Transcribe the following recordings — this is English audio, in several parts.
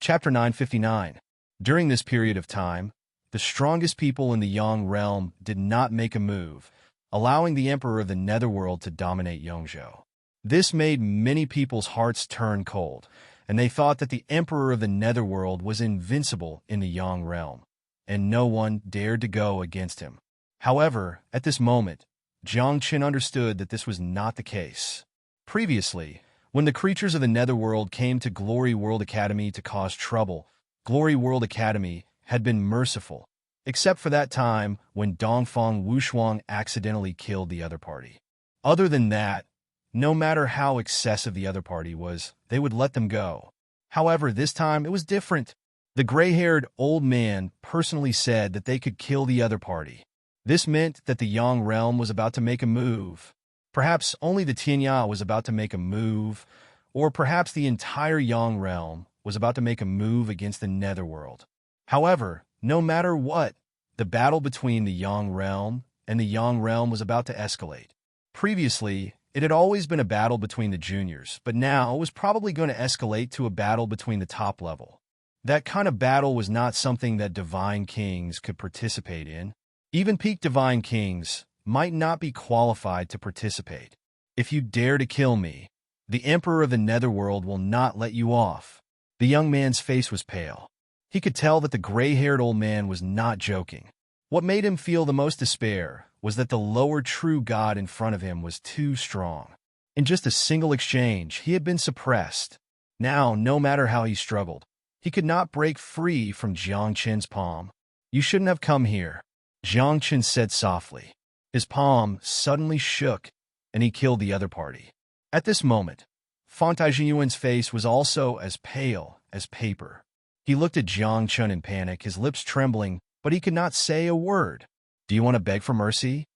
Chapter 959. During this period of time, the strongest people in the Yang realm did not make a move, allowing the Emperor of the Netherworld to dominate Yongzhou. This made many people's hearts turn cold, and they thought that the Emperor of the Netherworld was invincible in the Yang realm, and no one dared to go against him. However, at this moment, Jiang Qin understood that this was not the case. Previously, when the creatures of the Netherworld came to Glory World Academy to cause trouble, Glory World Academy had been merciful, except for that time when Dongfang Wushuang accidentally killed the other party. Other than that, no matter how excessive the other party was, they would let them go. However, this time it was different. The gray-haired old man personally said that they could kill the other party. This meant that the Yang realm was about to make a move. Perhaps only the Tianya was about to make a move, or perhaps the entire Yang realm was about to make a move against the Netherworld. However, no matter what, the battle between the Yang realm and the Yang realm was about to escalate. Previously, it had always been a battle between the juniors, but now it was probably going to escalate to a battle between the top level. That kind of battle was not something that Divine Kings could participate in. Even peak Divine Kings might not be qualified to participate. If you dare to kill me, the Emperor of the Netherworld will not let you off. The young man's face was pale. He could tell that the gray-haired old man was not joking. What made him feel the most despair was that the lower true god in front of him was too strong. In just a single exchange, he had been suppressed. Now, no matter how he struggled, he could not break free from Jiang Qin's palm. "You shouldn't have come here," Jiang Qin said softly. His palm suddenly shook, and he killed the other party. At this moment, Fantai Jinyuan's face was also as pale as paper. He looked at Jiang Qin in panic, his lips trembling, but he could not say a word. "Do you want to beg for mercy?"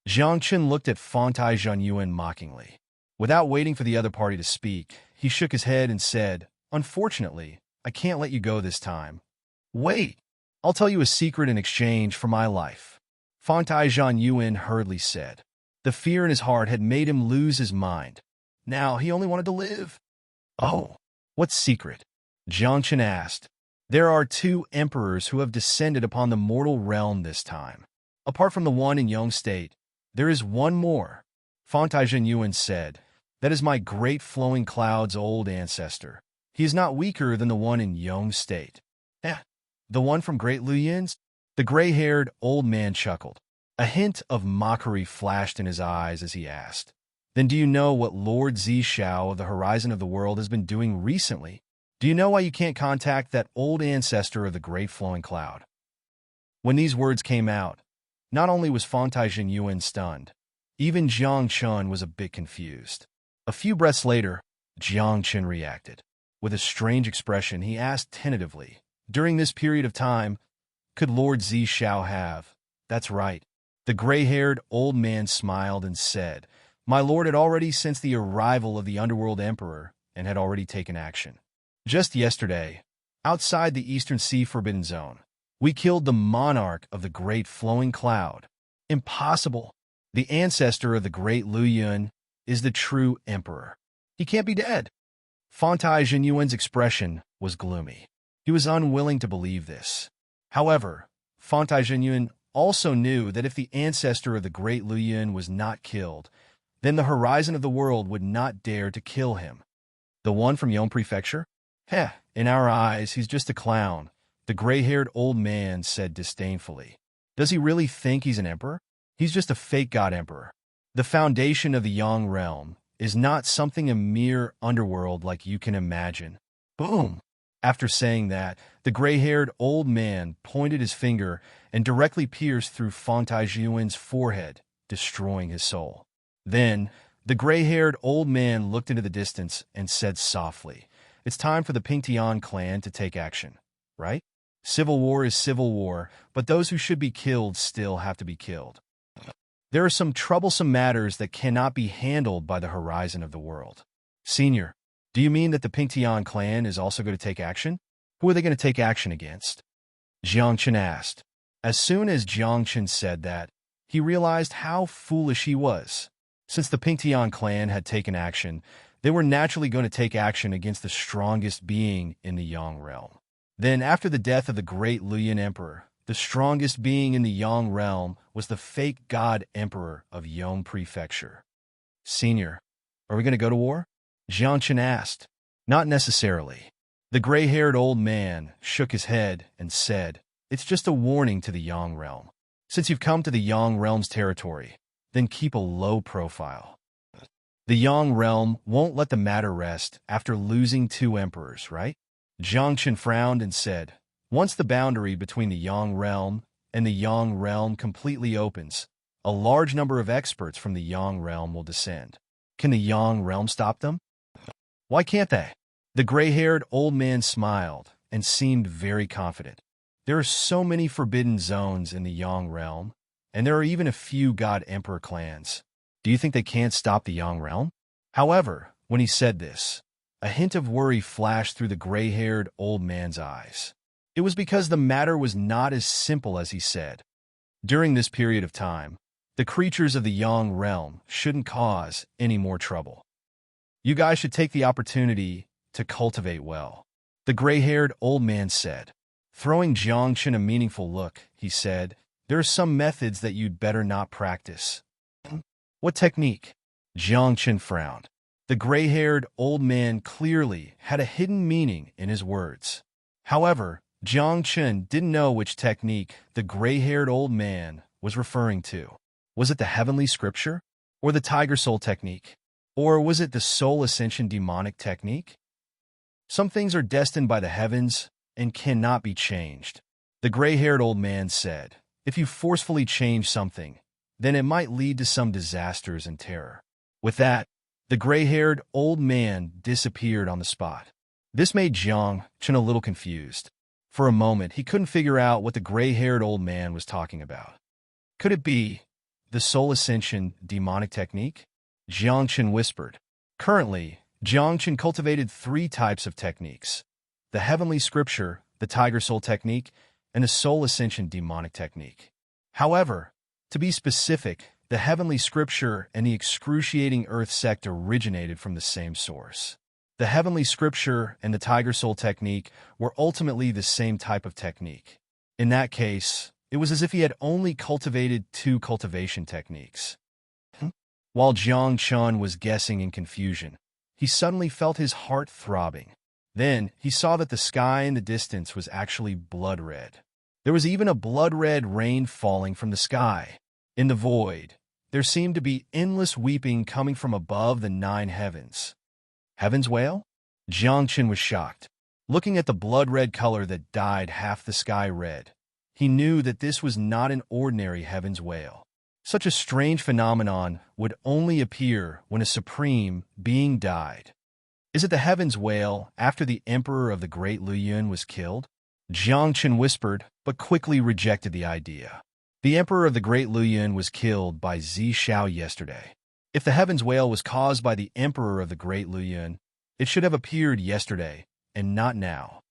Jiang Qin looked at Fantai Jinyuan mockingly. Without waiting for the other party to speak, he shook his head and said, "Unfortunately, I can't let you go this time." "Wait, I'll tell you a secret in exchange for my life," Fantai Jinyuan hurriedly said. The fear in his heart had made him lose his mind. Now he only wanted to live. "Oh, what secret?" Jiang Qin asked. "There are two emperors who have descended upon the mortal realm this time. Apart from the one in Yong State, there is one more," Fantai Jinyuan said. "That is my great flowing cloud's old ancestor. He is not weaker than the one in Yong State." The one from Great Luyin's?" The gray-haired old man chuckled. A hint of mockery flashed in his eyes as he asked, "Then do you know what Lord Zishao of the Horizon of the World has been doing recently? Do you know why you can't contact that old ancestor of the Great Flowing Cloud?" When these words came out, not only was Fantai Jinyuan stunned, even Jiang Qin was a bit confused. A few breaths later, Jiang Qin reacted. With a strange expression, he asked tentatively, "During this period of time, could Lord Zishao have?" "That's right." The gray-haired old man smiled and said, "My lord had already sensed the arrival of the Underworld Emperor and had already taken action. Just yesterday, outside the Eastern Sea Forbidden Zone, we killed the monarch of the Great Flowing Cloud." "Impossible. The ancestor of the Great Luoyuan is the true emperor. He can't be dead." Fantai Jinyuan's expression was gloomy. He was unwilling to believe this. However, Fantai Jinyuan also knew that if the ancestor of the Great Luoyuan was not killed, then the Horizon of the World would not dare to kill him. "The one from Yong Prefecture? In our eyes, he's just a clown," the gray-haired old man said disdainfully. "Does he really think he's an emperor? He's just a fake god emperor. The foundation of the Yang realm is not something a mere underworld like you can imagine." Boom! After saying that, the gray-haired old man pointed his finger and directly pierced through Fantai Jinyuan's forehead, destroying his soul. Then, the gray-haired old man looked into the distance and said softly, "It's time for the Pingtian clan to take action, right? Civil war is civil war, but those who should be killed still have to be killed. There are some troublesome matters that cannot be handled by the Horizon of the World." "Senior, do you mean that the Pingtian clan is also going to take action? Who are they going to take action against?" Jiang Qin asked. As soon as Jiang Qin said that, he realized how foolish he was. Since the Pingtian clan had taken action, they were naturally going to take action against the strongest being in the Yang realm. Then, after the death of the great Luoyuan emperor, the strongest being in the Yang realm was the fake god emperor of Yong Prefecture. Senior, are we going to go to war? Jiangchen asked. Not necessarily. The gray-haired old man shook his head and said, it's just a warning to the Yang realm. Since you've come to the Yang realm's territory, then keep a low profile. The Yang realm won't let the matter rest after losing 2 emperors, right? Jiangchen frowned and said, once the boundary between the Yang realm and the Yang realm completely opens, a large number of experts from the Yang realm will descend. Can the Yang realm stop them? Why can't they? The gray-haired old man smiled and seemed very confident. There are so many forbidden zones in the Yang realm, and there are even a few god-emperor clans. Do you think they can't stop the Yang realm? However, when he said this, a hint of worry flashed through the gray-haired old man's eyes. It was because the matter was not as simple as he said. During this period of time, the creatures of the Yang realm shouldn't cause any more trouble. You guys should take the opportunity to cultivate well, the gray-haired old man said. Throwing Jiangchen a meaningful look, he said, there are some methods that you'd better not practice. What technique? Jiangchen frowned. The gray-haired old man clearly had a hidden meaning in his words. However, Jiangchen didn't know which technique the gray-haired old man was referring to. Was it the heavenly scripture? Or the tiger soul technique? Or was it the soul ascension demonic technique? Some things are destined by the heavens and cannot be changed. The gray-haired old man said, if you forcefully change something, then it might lead to some disasters and terror. With that, the gray-haired old man disappeared on the spot. This made Jiangchen a little confused. For a moment, he couldn't figure out what the gray-haired old man was talking about. Could it be the soul ascension demonic technique? Jiangchen whispered. Currently, Jiangchen cultivated 3 types of techniques: the heavenly scripture, the tiger soul technique, and the soul ascension demonic technique. However, to be specific, the heavenly scripture and the excruciating earth sect originated from the same source. The heavenly scripture and the tiger soul technique were ultimately the same type of technique. In that case, it was as if he had only cultivated 2 cultivation techniques. While Jiangchen was guessing in confusion, he suddenly felt his heart throbbing. Then he saw that the sky in the distance was actually blood red. There was even a blood red rain falling from the sky. In the void, there seemed to be endless weeping coming from above the 9 heavens. Heaven's wail? Jiangchen was shocked. Looking at the blood-red color that dyed half the sky red, he knew that this was not an ordinary heaven's wail. Such a strange phenomenon would only appear when a supreme being died. Is it the heaven's wail after the emperor of the great Luoyuan was killed? Jiangchen whispered, but quickly rejected the idea. The emperor of the great Luoyuan was killed by Zi Shao yesterday. If the heaven's wail was caused by the emperor of the great Luoyuan, it should have appeared yesterday, and not now.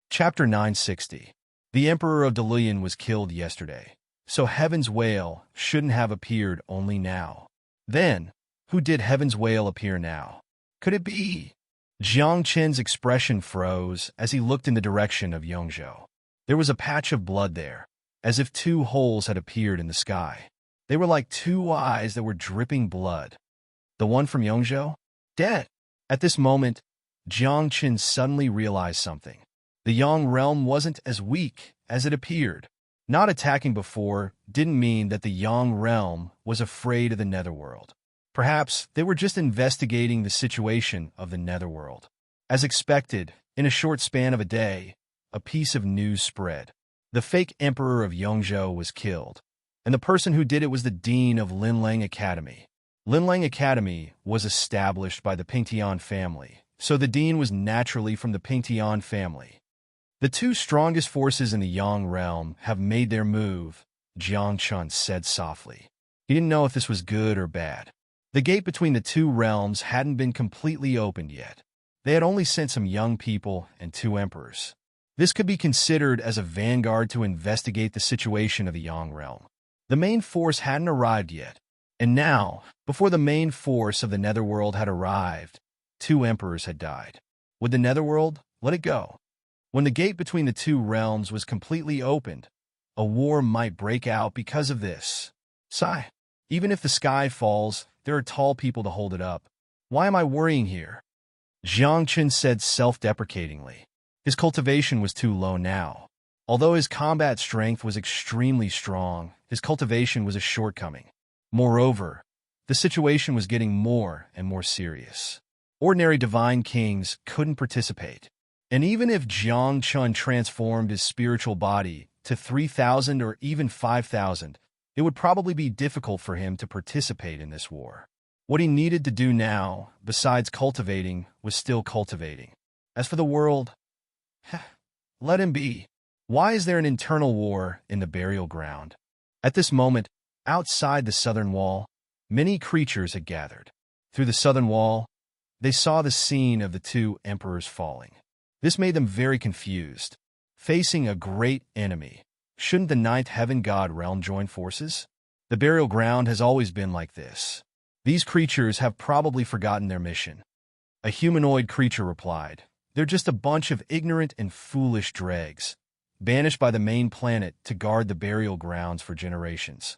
Chapter 960. The emperor of the Luoyuan was killed yesterday, so heaven's wail shouldn't have appeared only now. Then, who did heaven's wail appear now? Could it be? Jiangchen's expression froze as he looked in the direction of Yongzhou. There was a patch of blood there, as if 2 holes had appeared in the sky. They were like 2 eyes that were dripping blood. The one from Yongzhou? Dead. At this moment, Jiangchen suddenly realized something. The Yang realm wasn't as weak as it appeared. Not attacking before didn't mean that the Yang realm was afraid of the netherworld. Perhaps they were just investigating the situation of the netherworld. As expected, in a short span of a day, a piece of news spread. The fake emperor of Yongzhou was killed, and the person who did it was the dean of Linlang Academy. Linlang Academy was established by the Pingtian family, so the dean was naturally from the Pingtian family. The 2 strongest forces in the Yang realm have made their move, Jiangchen said softly. He didn't know if this was good or bad. The gate between the 2 realms hadn't been completely opened yet. They had only sent some young people and 2 emperors. This could be considered as a vanguard to investigate the situation of the Yang realm. The main force hadn't arrived yet, and now, before the main force of the netherworld had arrived, 2 emperors had died. Would the netherworld let it go. When the gate between the two realms was completely opened, a war might break out because of this. Sigh. Even if the sky falls, there are tall people to hold it up. Why am I worrying here? Jiang Chen said self-deprecatingly. His cultivation was too low now. Although his combat strength was extremely strong, his cultivation was a shortcoming. Moreover, the situation was getting more and more serious. Ordinary divine kings couldn't participate. And even if Jiang Chen transformed his spiritual body to 3,000 or even 5,000, it would probably be difficult for him to participate in this war. What he needed to do now, besides cultivating, was still cultivating. As for the world, let him be. Why is there an internal war in the burial ground? At this moment, outside the southern wall, many creatures had gathered. Through the southern wall, they saw the scene of the two emperors falling. This made them very confused. Facing a great enemy, shouldn't the ninth heaven god realm join forces? The burial ground has always been like this. These creatures have probably forgotten their mission. A humanoid creature replied, "They're just a bunch of ignorant and foolish dregs, banished by the main planet to guard the burial grounds for generations."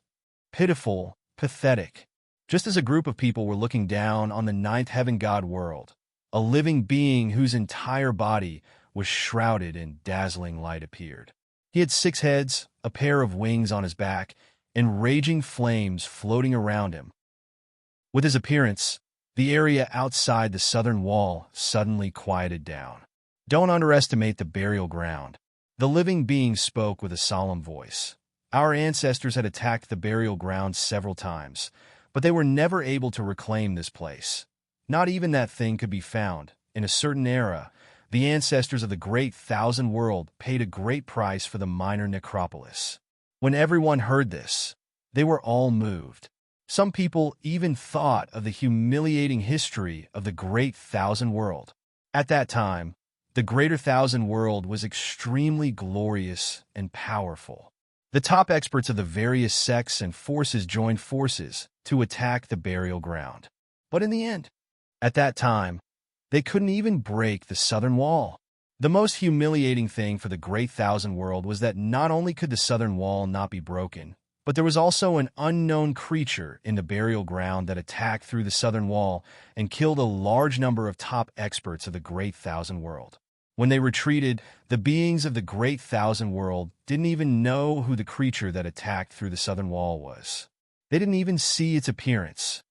Pitiful, pathetic. Just as a group of people were looking down on the ninth heaven god world, a living being whose entire body was shrouded in dazzling light appeared. He had 6 heads, a pair of wings on his back, and raging flames floating around him. With his appearance, the area outside the southern wall suddenly quieted down. Don't underestimate the burial ground. The living being spoke with a solemn voice. Our ancestors had attacked the burial ground several times, but they were never able to reclaim this place. Not even that thing could be found. In a certain era, the ancestors of the Great Thousand World paid a great price for the minor necropolis. When everyone heard this, they were all moved. Some people even thought of the humiliating history of the Great Thousand World. At that time, the Greater Thousand World was extremely glorious and powerful. The top experts of the various sects and forces joined forces to attack the burial ground. But in the end, at that time, they couldn't even break the southern wall. The most humiliating thing for the Great Thousand World was that not only could the southern wall not be broken, but there was also an unknown creature in the burial ground that attacked through the southern wall and killed a large number of top experts of the Great Thousand World. When they retreated, the beings of the Great Thousand World didn't even know who the creature that attacked through the southern wall was. They didn't even see its appearance.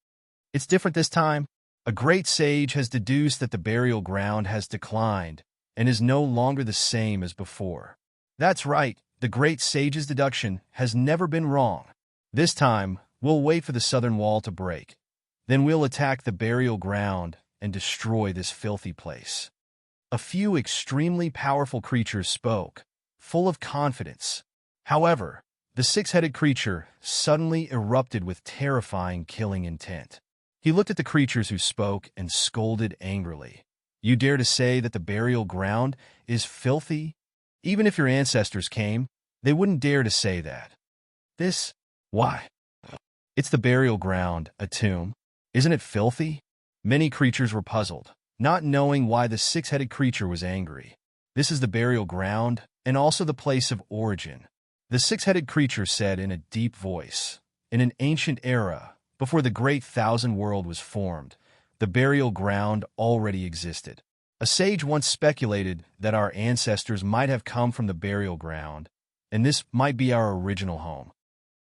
It's different this time. A great sage has deduced that the burial ground has declined and is no longer the same as before. That's right, the great sage's deduction has never been wrong. This time, we'll wait for the southern wall to break. Then we'll attack the burial ground and destroy this filthy place. A few extremely powerful creatures spoke, full of confidence. However, the 6-headed creature suddenly erupted with terrifying killing intent. He looked at the creatures who spoke and scolded angrily. "You dare to say that the burial ground is filthy? Even if your ancestors came, they wouldn't dare to say that. Why? It's the burial ground, a tomb. Isn't it filthy?" Many creatures were puzzled, not knowing why the 6-headed creature was angry. "This is the burial ground, and also the place of origin," the 6-headed creature said in a deep voice. "In an ancient era, before the Great Thousand World was formed, the burial ground already existed. A sage once speculated that our ancestors might have come from the burial ground, and this might be our original home."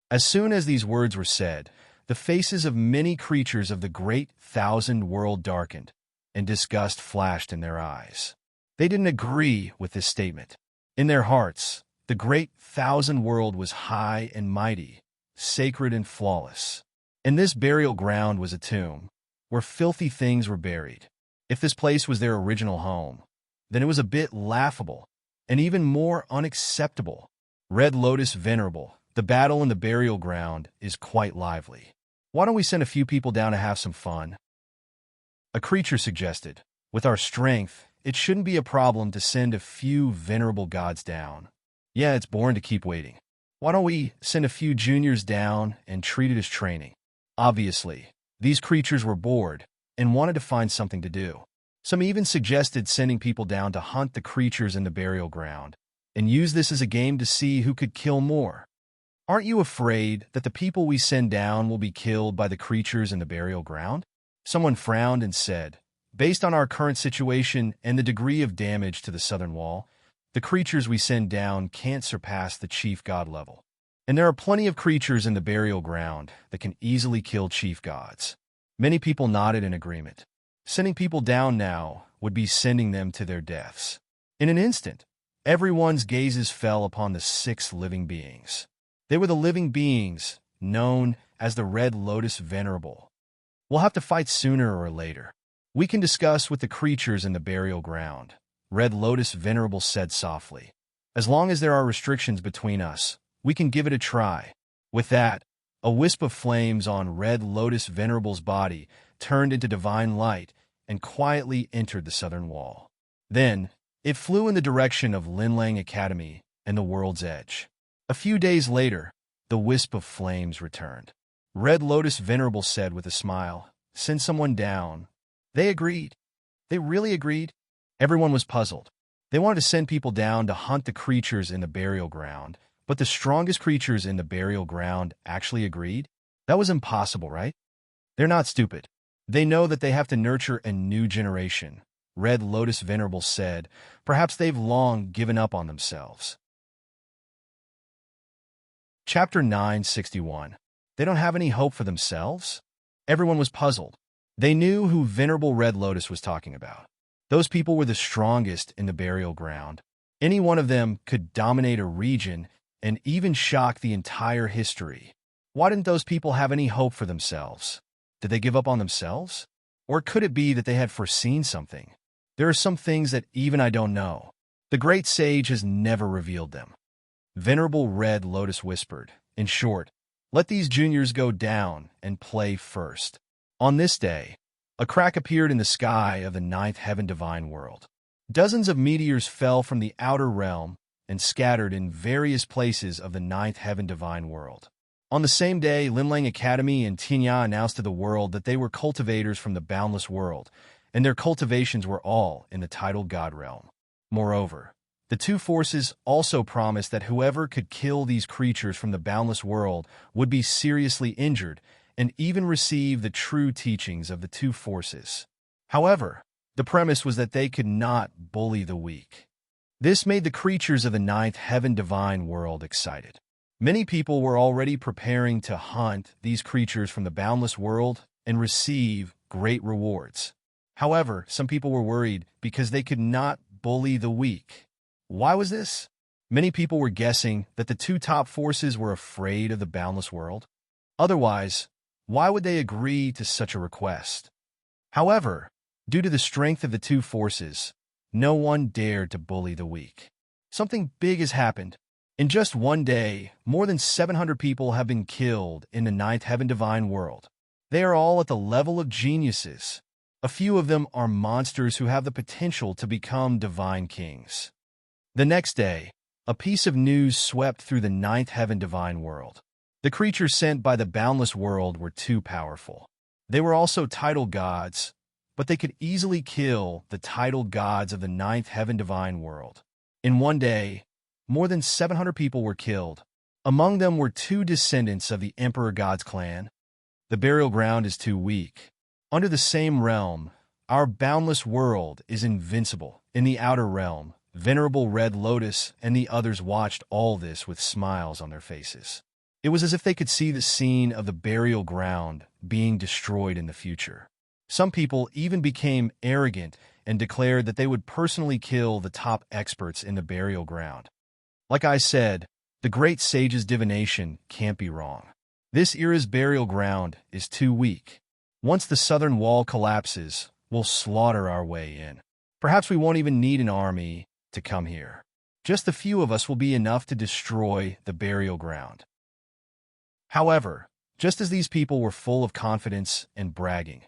As soon as these words were said, the faces of many creatures of the Great Thousand World darkened, and disgust flashed in their eyes. They didn't agree with this statement. In their hearts, the Great Thousand World was high and mighty, sacred and flawless. And this burial ground was a tomb, where filthy things were buried. If this place was their original home, then it was a bit laughable, and even more unacceptable. Red Lotus Venerable, the battle in the burial ground is quite lively. Why don't we send a few people down to have some fun? A creature suggested. With our strength, it shouldn't be a problem to send a few venerable gods down. Yeah, it's boring to keep waiting. Why don't we send a few juniors down and treat it as training? Obviously, these creatures were bored and wanted to find something to do. Some even suggested sending people down to hunt the creatures in the burial ground and use this as a game to see who could kill more. Aren't you afraid that the people we send down will be killed by the creatures in the burial ground? Someone frowned and said, based on our current situation and the degree of damage to the southern wall, the creatures we send down can't surpass the chief god level. And there are plenty of creatures in the burial ground that can easily kill chief gods. Many people nodded in agreement. Sending people down now would be sending them to their deaths. In an instant, everyone's gazes fell upon the 6 living beings. They were the living beings known as the Red Lotus Venerable. We'll have to fight sooner or later. We can discuss with the creatures in the burial ground, Red Lotus Venerable said softly. As long as there are restrictions between us, we can give it a try. With that, a wisp of flames on Red Lotus Venerable's body turned into divine light and quietly entered the southern wall. Then, it flew in the direction of Linlang Academy and the world's edge. A few days later, the wisp of flames returned. Red Lotus Venerable said with a smile, "Send someone down." They agreed. They really agreed. Everyone was puzzled. They wanted to send people down to hunt the creatures in the burial ground, but the strongest creatures in the burial ground actually agreed? That was impossible, right? They're not stupid. They know that they have to nurture a new generation. Red Lotus Venerable said, perhaps they've long given up on themselves. Chapter 961. They don't have any hope for themselves? Everyone was puzzled. They knew who Venerable Red Lotus was talking about. Those people were the strongest in the burial ground. Any one of them could dominate a region and even shock the entire history. Why didn't those people have any hope for themselves? Did they give up on themselves? Or could it be that they had foreseen something? There are some things that even I don't know. The great sage has never revealed them. Venerable Red Lotus whispered, in short, let these juniors go down and play first. On this day, a crack appeared in the sky of the 9th heaven divine world. Dozens of meteors fell from the outer realm and scattered in various places of the 9th heaven divine world. On the same day, Linlang Academy and Tinya announced to the world that they were cultivators from the boundless world, and their cultivations were all in the tidal god realm. Moreover, the two forces also promised that whoever could kill these creatures from the boundless world would be seriously injured and even receive the true teachings of the two forces. However, the premise was that they could not bully the weak. This made the creatures of the 9th heaven divine world excited. Many people were already preparing to hunt these creatures from the boundless world and receive great rewards. However, some people were worried because they could not bully the weak. Why was this? Many people were guessing that the two top forces were afraid of the boundless world. Otherwise, why would they agree to such a request? However, due to the strength of the two forces, no one dared to bully the weak. Something big has happened. In just one day, more than 700 people have been killed in the 9th heaven divine world. They are all at the level of geniuses. A few of them are monsters who have the potential to become divine kings. The next day, a piece of news swept through the 9th heaven divine world. The creatures sent by the boundless world were too powerful. They were also tidal gods, but they could easily kill the tidal gods of the 9th heaven divine world. In one day, more than 700 people were killed. Among them were 2 descendants of the Emperor God's clan. The burial ground is too weak. Under the same realm, our boundless world is invincible. In the outer realm, Venerable Red Lotus and the others watched all this with smiles on their faces. It was as if they could see the scene of the burial ground being destroyed in the future. Some people even became arrogant and declared that they would personally kill the top experts in the burial ground. Like I said, the great sage's divination can't be wrong. This era's burial ground is too weak. Once the southern wall collapses, we'll slaughter our way in. Perhaps we won't even need an army to come here. Just a few of us will be enough to destroy the burial ground. However, just as these people were full of confidence and bragging,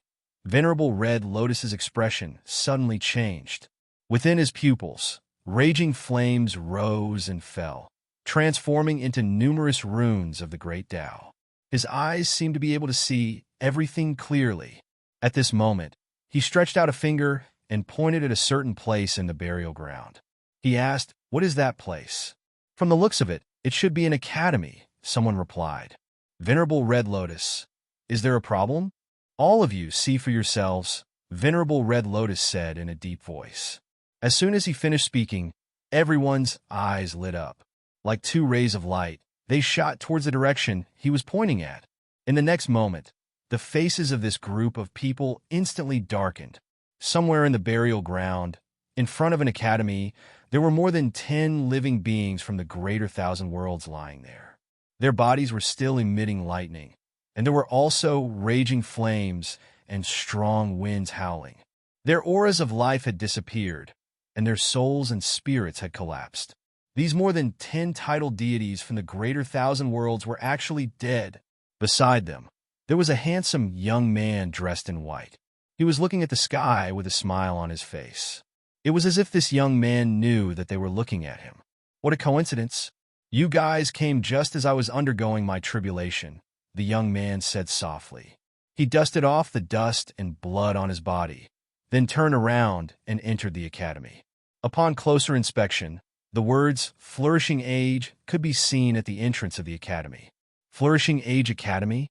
Venerable Red Lotus's expression suddenly changed. Within his pupils, raging flames rose and fell, transforming into numerous runes of the great Tao. His eyes seemed to be able to see everything clearly. At this moment, he stretched out a finger and pointed at a certain place in the burial ground. He asked, "What is that place?" "From the looks of it, it should be an academy," someone replied. "Venerable Red Lotus, is there a problem?" "All of you see for yourselves," Venerable Red Lotus said in a deep voice. As soon as he finished speaking, everyone's eyes lit up. Like two rays of light, they shot towards the direction he was pointing at. In the next moment, the faces of this group of people instantly darkened. Somewhere in the burial ground, in front of an academy, there were more than 10 living beings from the greater thousand worlds lying there. Their bodies were still emitting lightning, and there were also raging flames and strong winds howling. Their auras of life had disappeared, and their souls and spirits had collapsed. These more than 10 titled deities from the greater thousand worlds were actually dead. Beside them, there was a handsome young man dressed in white. He was looking at the sky with a smile on his face. It was as if this young man knew that they were looking at him. "What a coincidence. You guys came just as I was undergoing my tribulation," the young man said softly. He dusted off the dust and blood on his body, then turned around and entered the academy. Upon closer inspection, the words "Flourishing Age" could be seen at the entrance of the academy. Flourishing Age Academy?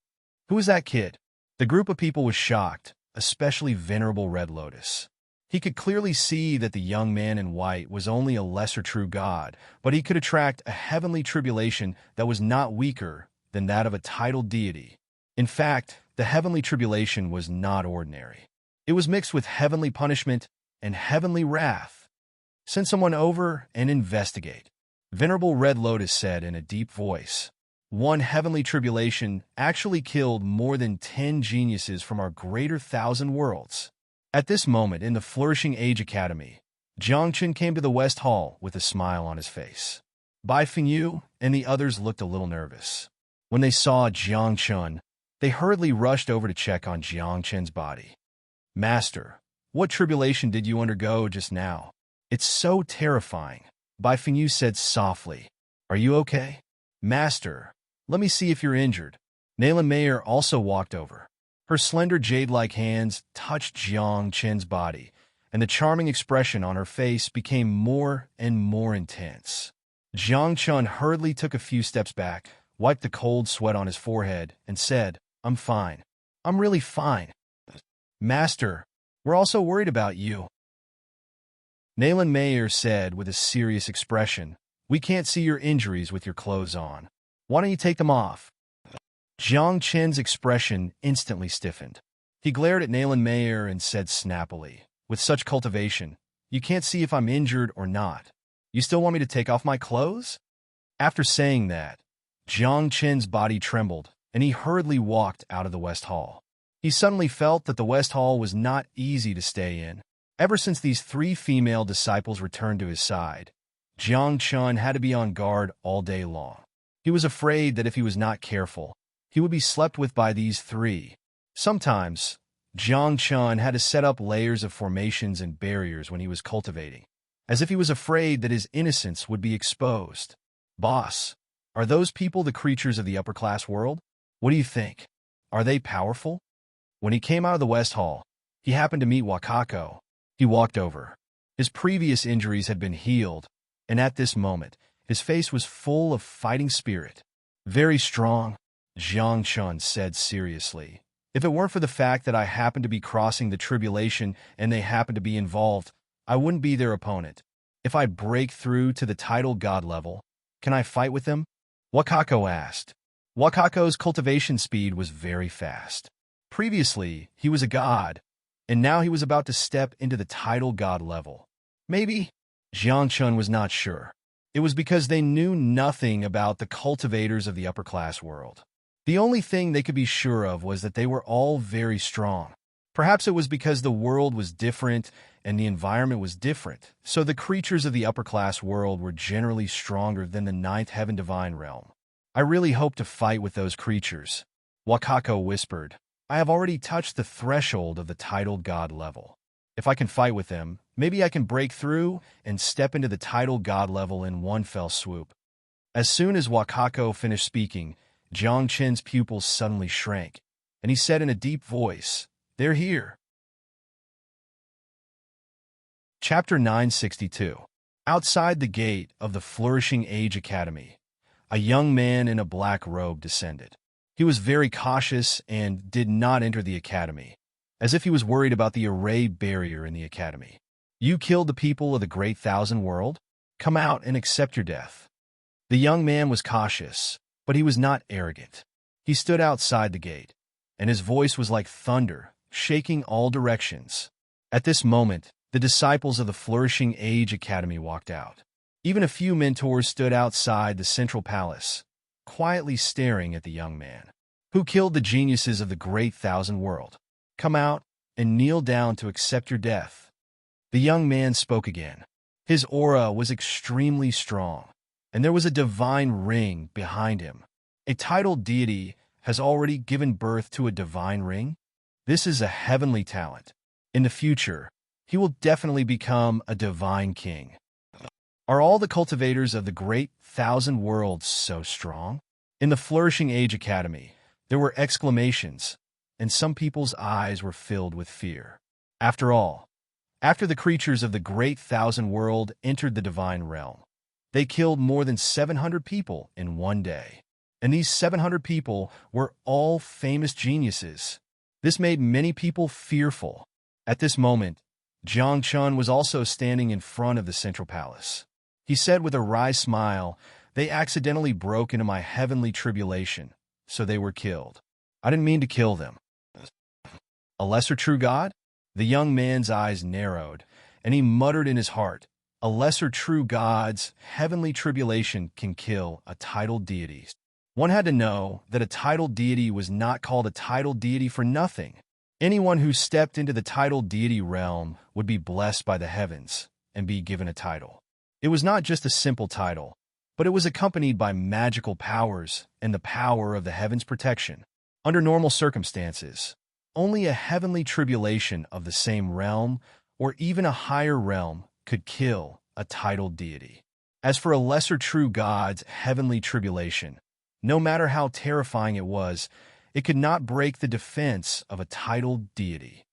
Who is that kid? The group of people was shocked, especially Venerable Red Lotus. He could clearly see that the young man in white was only a lesser true god, but he could attract a heavenly tribulation that was not weaker than that of a titled deity. In fact, the heavenly tribulation was not ordinary. It was mixed with heavenly punishment and heavenly wrath. "Send someone over and investigate," Venerable Red Lotus said in a deep voice. One heavenly tribulation actually killed more than 10 geniuses from our greater thousand worlds. At this moment in the Flourishing Age Academy, Jiangchen came to the West Hall with a smile on his face. Bai Fengyu and the others looked a little nervous. When they saw Jiangchen, they hurriedly rushed over to check on Jiangchen's body. "Master, what tribulation did you undergo just now? It's so terrifying," Bai Fengyu said softly. "Are you okay?" "Master, let me see if you're injured." Nayland Mayer also walked over. Her slender jade-like hands touched Jiang Chen's body, and the charming expression on her face became more and more intense. Jiang Chen hurriedly took a few steps back, wiped the cold sweat on his forehead, and said, "I'm fine. I'm really fine." "Master, we're also worried about you," Nayland Mayer said with a serious expression. "We can't see your injuries with your clothes on. Why don't you take them off?" Jiang Chen's expression instantly stiffened. He glared at Nayland Mayer and said snappily, "With such cultivation, you can't see if I'm injured or not. You still want me to take off my clothes?" After saying that, Jiang Chen's body trembled, and he hurriedly walked out of the West Hall. He suddenly felt that the West Hall was not easy to stay in. Ever since these 3 female disciples returned to his side, Jiang Chen had to be on guard all day long. He was afraid that if he was not careful, he would be slept with by these 3. Sometimes, Jiang Chen had to set up layers of formations and barriers when he was cultivating, as if he was afraid that his innocence would be exposed. "Boss, are those people the creatures of the upper-class world? What do you think? Are they powerful?" When he came out of the West Hall, he happened to meet Wakako. He walked over. His previous injuries had been healed, and at this moment, his face was full of fighting spirit. "Very strong," Jiang Chen said seriously. "If it weren't for the fact that I happened to be crossing the tribulation and they happened to be involved, I wouldn't be their opponent. If I break through to the title god level, can I fight with them?" Wakako asked. Wakako's cultivation speed was very fast. Previously, he was a god, and now he was about to step into the title god level. Maybe? Jiang Chen was not sure. It was because they knew nothing about the cultivators of the upper-class world. The only thing they could be sure of was that they were all very strong. Perhaps it was because the world was different and the environment was different, so the creatures of the upper-class world were generally stronger than the 9th Heaven Divine Realm. "I really hope to fight with those creatures," Wakako whispered. "I have already touched the threshold of the titled god level. If I can fight with them, maybe I can break through and step into the titled god level in one fell swoop." As soon as Wakako finished speaking, Jiang Chen's pupils suddenly shrank, and he said in a deep voice, "They're here." Chapter 962. Outside the gate of the Flourishing Age Academy, a young man in a black robe descended. He was very cautious and did not enter the academy, as if he was worried about the array barrier in the academy. You killed the people of the great thousand world? Come out and accept your death. The young man was cautious, but he was not arrogant. He stood outside the gate, and his voice was like thunder, shaking all directions. At this moment, the disciples of the Flourishing Age Academy walked out. Even a few mentors stood outside the central palace, quietly staring at the young man. Who killed the geniuses of the great thousand world? Come out and kneel down to accept your death. The young man spoke again. His aura was extremely strong, and there was a divine ring behind him. A titled deity has already given birth to a divine ring? This is a heavenly talent. In the future, he will definitely become a divine king. Are all the cultivators of the great thousand worlds so strong? In the Flourishing Age Academy, there were exclamations, and some people's eyes were filled with fear. After all, after the creatures of the great thousand world entered the divine realm, they killed more than 700 people in one day. And these 700 people were all famous geniuses. This made many people fearful. At this moment, Jiang Chun was also standing in front of the central palace. He said with a wry smile, "They accidentally broke into my heavenly tribulation, so they were killed. I didn't mean to kill them." A lesser true god? The young man's eyes narrowed, and he muttered in his heart, "A lesser true god's heavenly tribulation can kill a titled deity." One had to know that a titled deity was not called a titled deity for nothing. Anyone who stepped into the titled deity realm would be blessed by the heavens and be given a title. It was not just a simple title, but it was accompanied by magical powers and the power of the heavens' protection. Under normal circumstances, only a heavenly tribulation of the same realm or even a higher realm could kill a titled deity. As for a lesser true god's heavenly tribulation, no matter how terrifying it was, it could not break the defense of a titled deity.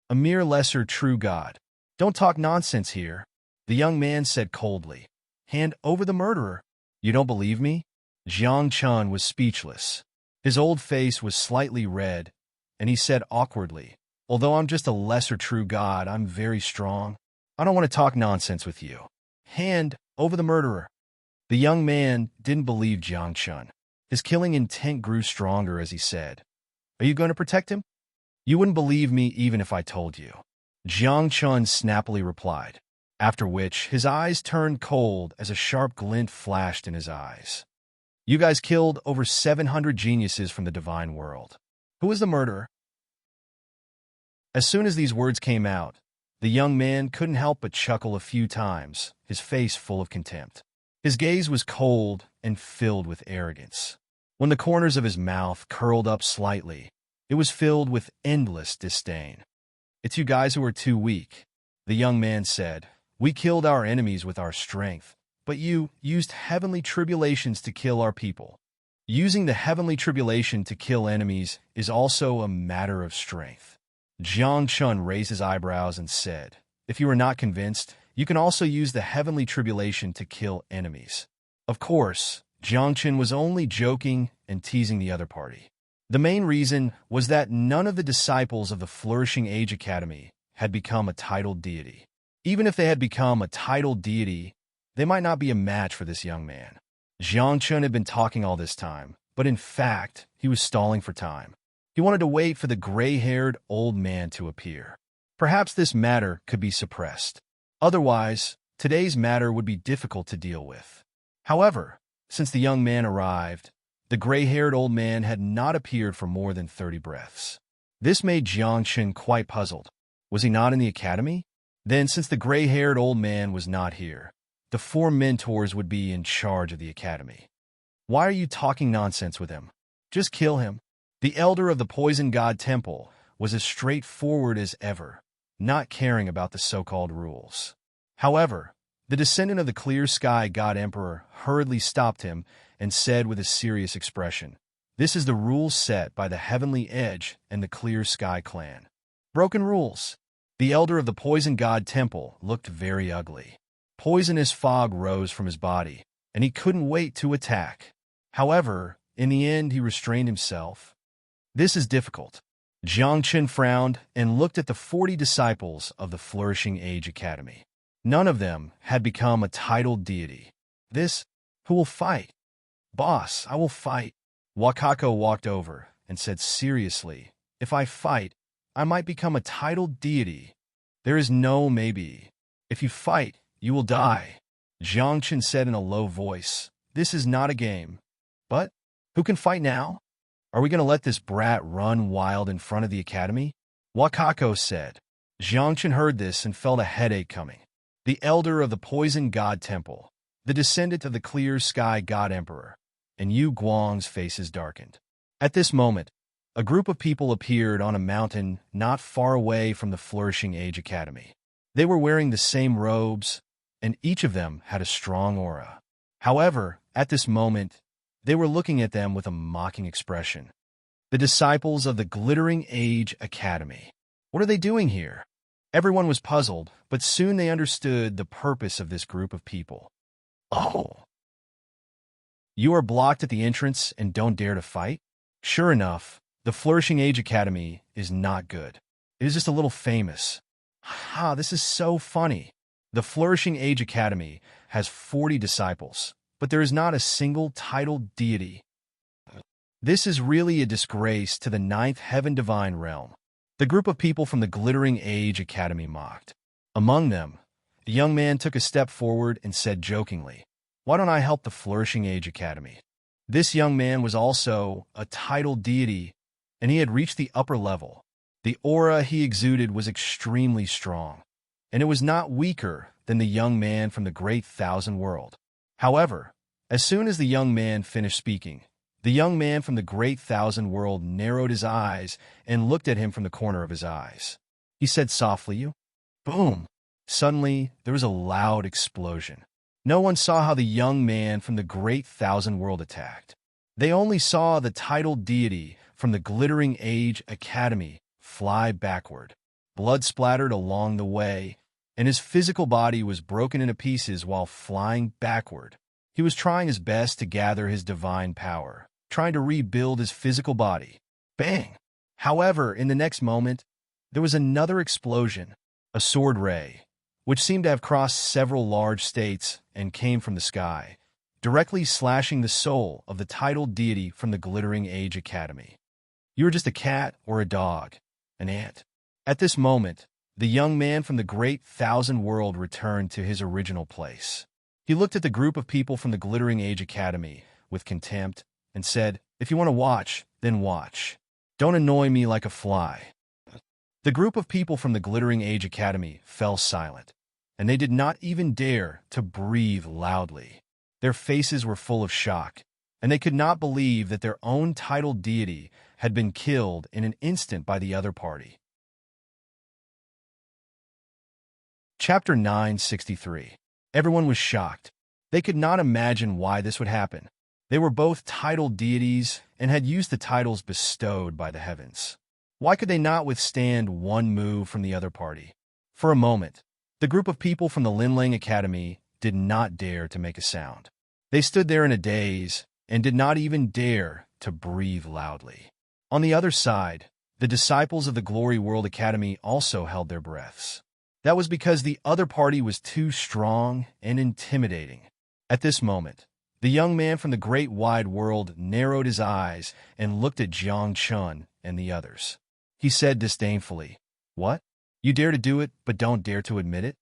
A mere lesser true god. Don't talk nonsense here, the young man said coldly. Hand over the murderer. You don't believe me? Jiang Chun was speechless. His old face was slightly red, and he said awkwardly, "Although I'm just a lesser true god, I'm very strong. I don't want to talk nonsense with you. Hand over the murderer." The young man didn't believe Jiang Chun. His killing intent grew stronger as he said, "Are you going to protect him?" "You wouldn't believe me even if I told you," Jiang Chun snappily replied, after which his eyes turned cold as a sharp glint flashed in his eyes. "You guys killed over 700 geniuses from the divine world. Who is the murderer?" As soon as these words came out, the young man couldn't help but chuckle a few times, his face full of contempt. His gaze was cold and filled with arrogance. When the corners of his mouth curled up slightly, it was filled with endless disdain. "It's you guys who are too weak," the young man said. "We killed our enemies with our strength, but you used heavenly tribulations to kill our people. Using the heavenly tribulation to kill enemies is also a matter of strength." Jiang Chun raised his eyebrows and said, "If you are not convinced, you can also use the heavenly tribulation to kill enemies." Of course, Jiang Chun was only joking and teasing the other party. The main reason was that none of the disciples of the Flourishing Age Academy had become a titled deity. Even if they had become a titled deity, they might not be a match for this young man. Jiang Chun had been talking all this time, but in fact, he was stalling for time. He wanted to wait for the gray-haired old man to appear. Perhaps this matter could be suppressed. Otherwise, today's matter would be difficult to deal with. However, since the young man arrived, the gray-haired old man had not appeared for more than 30 breaths. This made Jiang Chun quite puzzled. Was he not in the academy? Then, since the gray-haired old man was not here, the 4 mentors would be in charge of the academy. Why are you talking nonsense with him? Just kill him. The elder of the Poison God Temple was as straightforward as ever, not caring about the so-called rules. However, the descendant of the Clear Sky God Emperor hurriedly stopped him and said with a serious expression, "This is the rules set by the Heavenly Edge and the Clear Sky clan." Broken rules. The elder of the poison god temple looked very ugly. Poisonous fog rose from his body, and he couldn't wait to attack. However, in the end, he restrained himself. This is difficult. Jiang Chen frowned and looked at the 40 disciples of the Flourishing Age Academy. None of them had become a titled deity. Who will fight? Boss, I will fight. Wakako walked over and said seriously, if I fight, I might become a titled deity. There is no maybe. If you fight, you will die. Jiang Chen said in a low voice, this is not a game. But who can fight now? Are we going to let this brat run wild in front of the academy? Wakako said. Jiang Chen heard this and felt a headache coming. The elder of the poison god temple, the descendant of the clear sky god emperor, and Yu Guang's faces darkened. At this moment, a group of people appeared on a mountain not far away from the Flourishing Age Academy. They were wearing the same robes, and each of them had a strong aura. However, at this moment, they were looking at them with a mocking expression. The disciples of the Glittering Age Academy. What are they doing here? Everyone was puzzled, but soon they understood the purpose of this group of people. Oh. You are blocked at the entrance and don't dare to fight? Sure enough, the Flourishing Age Academy is not good. It is just a little famous. This is so funny. The Flourishing Age Academy has 40 disciples, but there is not a single titled deity. This is really a disgrace to the 9th Heaven Divine Realm. The group of people from the Glittering Age Academy mocked. Among them, a young man took a step forward and said jokingly, why don't I help the Flourishing Age Academy? This young man was also a titled deity, and he had reached the upper level. The aura he exuded was extremely strong, and it was not weaker than the young man from the Great Thousand World. However, as soon as the young man finished speaking, the young man from the Great Thousand World narrowed his eyes and looked at him from the corner of his eyes. He said softly, you. Boom! Suddenly, there was a loud explosion. No one saw how the young man from the Great Thousand World attacked. They only saw the titled deity from the Glittering Age Academy fly backward. Blood splattered along the way, and his physical body was broken into pieces while flying backward. He was trying his best to gather his divine power, trying to rebuild his physical body. Bang! However, in the next moment, there was another explosion, a sword ray, which seemed to have crossed several large states and came from the sky, directly slashing the soul of the titled deity from the Glittering Age Academy. You were just a cat or a dog, an ant. At this moment, the young man from the Great Thousand World returned to his original place. He looked at the group of people from the Glittering Age Academy with contempt and said, if you want to watch, then watch. Don't annoy me like a fly. The group of people from the Glittering Age Academy fell silent, and they did not even dare to breathe loudly. Their faces were full of shock, and they could not believe that their own titled deity had been killed in an instant by the other party. Chapter 963. Everyone was shocked. They could not imagine why this would happen. They were both titled deities and had used the titles bestowed by the heavens. Why could they not withstand one move from the other party? For a moment, the group of people from the Linlang Academy did not dare to make a sound. They stood there in a daze and did not even dare to breathe loudly. On the other side, the disciples of the Glory World Academy also held their breaths. That was because the other party was too strong and intimidating. At this moment, the young man from the Great Wide World narrowed his eyes and looked at Jiang Chun and the others. He said disdainfully, "What? You dare to do it, but don't dare to admit it?"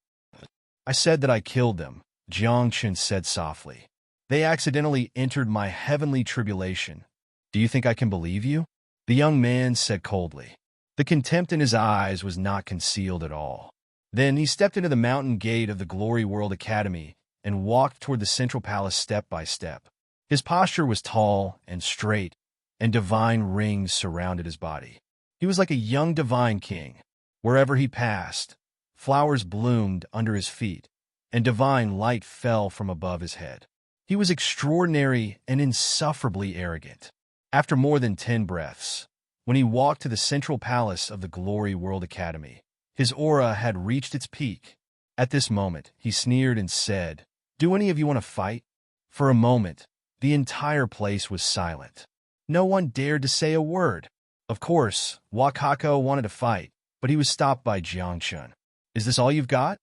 "I said that I killed them," Jiang Chun said softly. "They accidentally entered my heavenly tribulation. Do you think I can believe you?" The young man said coldly. The contempt in his eyes was not concealed at all. Then he stepped into the mountain gate of the Glory World Academy and walked toward the central palace step by step. His posture was tall and straight, and divine rings surrounded his body. He was like a young divine king. Wherever he passed, flowers bloomed under his feet, and divine light fell from above his head. He was extraordinary and insufferably arrogant. After more than 10 breaths, when he walked to the central palace of the Glory World Academy, His aura had reached its peak. At this moment, he sneered and said, "Do any of you want to fight?" For a moment, the entire place was silent. No one dared to say a word. Of course, Wakako wanted to fight, but he was stopped by Jiangchun. "Is this all you've got?"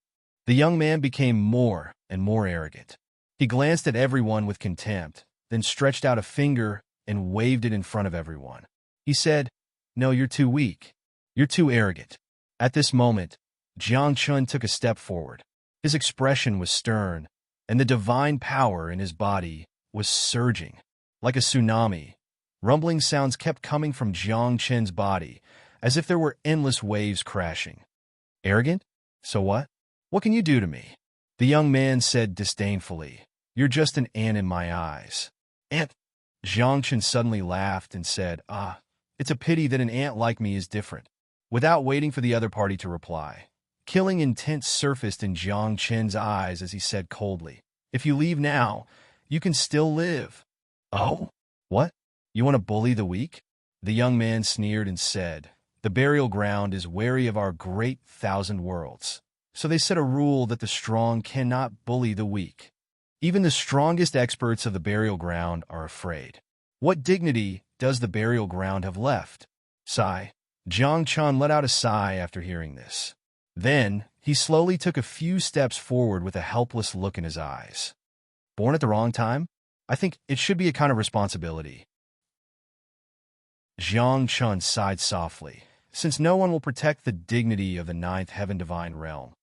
The young man became more and more arrogant. He glanced at everyone with contempt, then stretched out a finger and waved it in front of everyone. He said, "No, you're too weak. You're too arrogant." At this moment, Jiangchun took a step forward. His expression was stern, and the divine power in his body was surging. Like a tsunami, rumbling sounds kept coming from Jiangchun's body, as if there were endless waves crashing. "Arrogant? So what? What can you do to me?" The young man said disdainfully, "You're just an ant in my eyes." "Ant?" Jiangchun suddenly laughed and said, "It's a pity that an ant like me is different." Without waiting for the other party to reply, killing intent surfaced in Jiangchun's eyes as he said coldly, "If you leave now, you can still live." "Oh? What? You want to bully the weak?" The young man sneered and said, "The burial ground is wary of our great thousand worlds. So they set a rule that the strong cannot bully the weak. Even the strongest experts of the burial ground are afraid. What dignity does the burial ground have left?" Sigh. Jiangchun let out a sigh after hearing this. Then, he slowly took a few steps forward with a helpless look in his eyes. "Born at the wrong time? I think it should be a kind of responsibility." Jiangchun sighed softly. "Since no one will protect the dignity of the ninth heaven divine realm,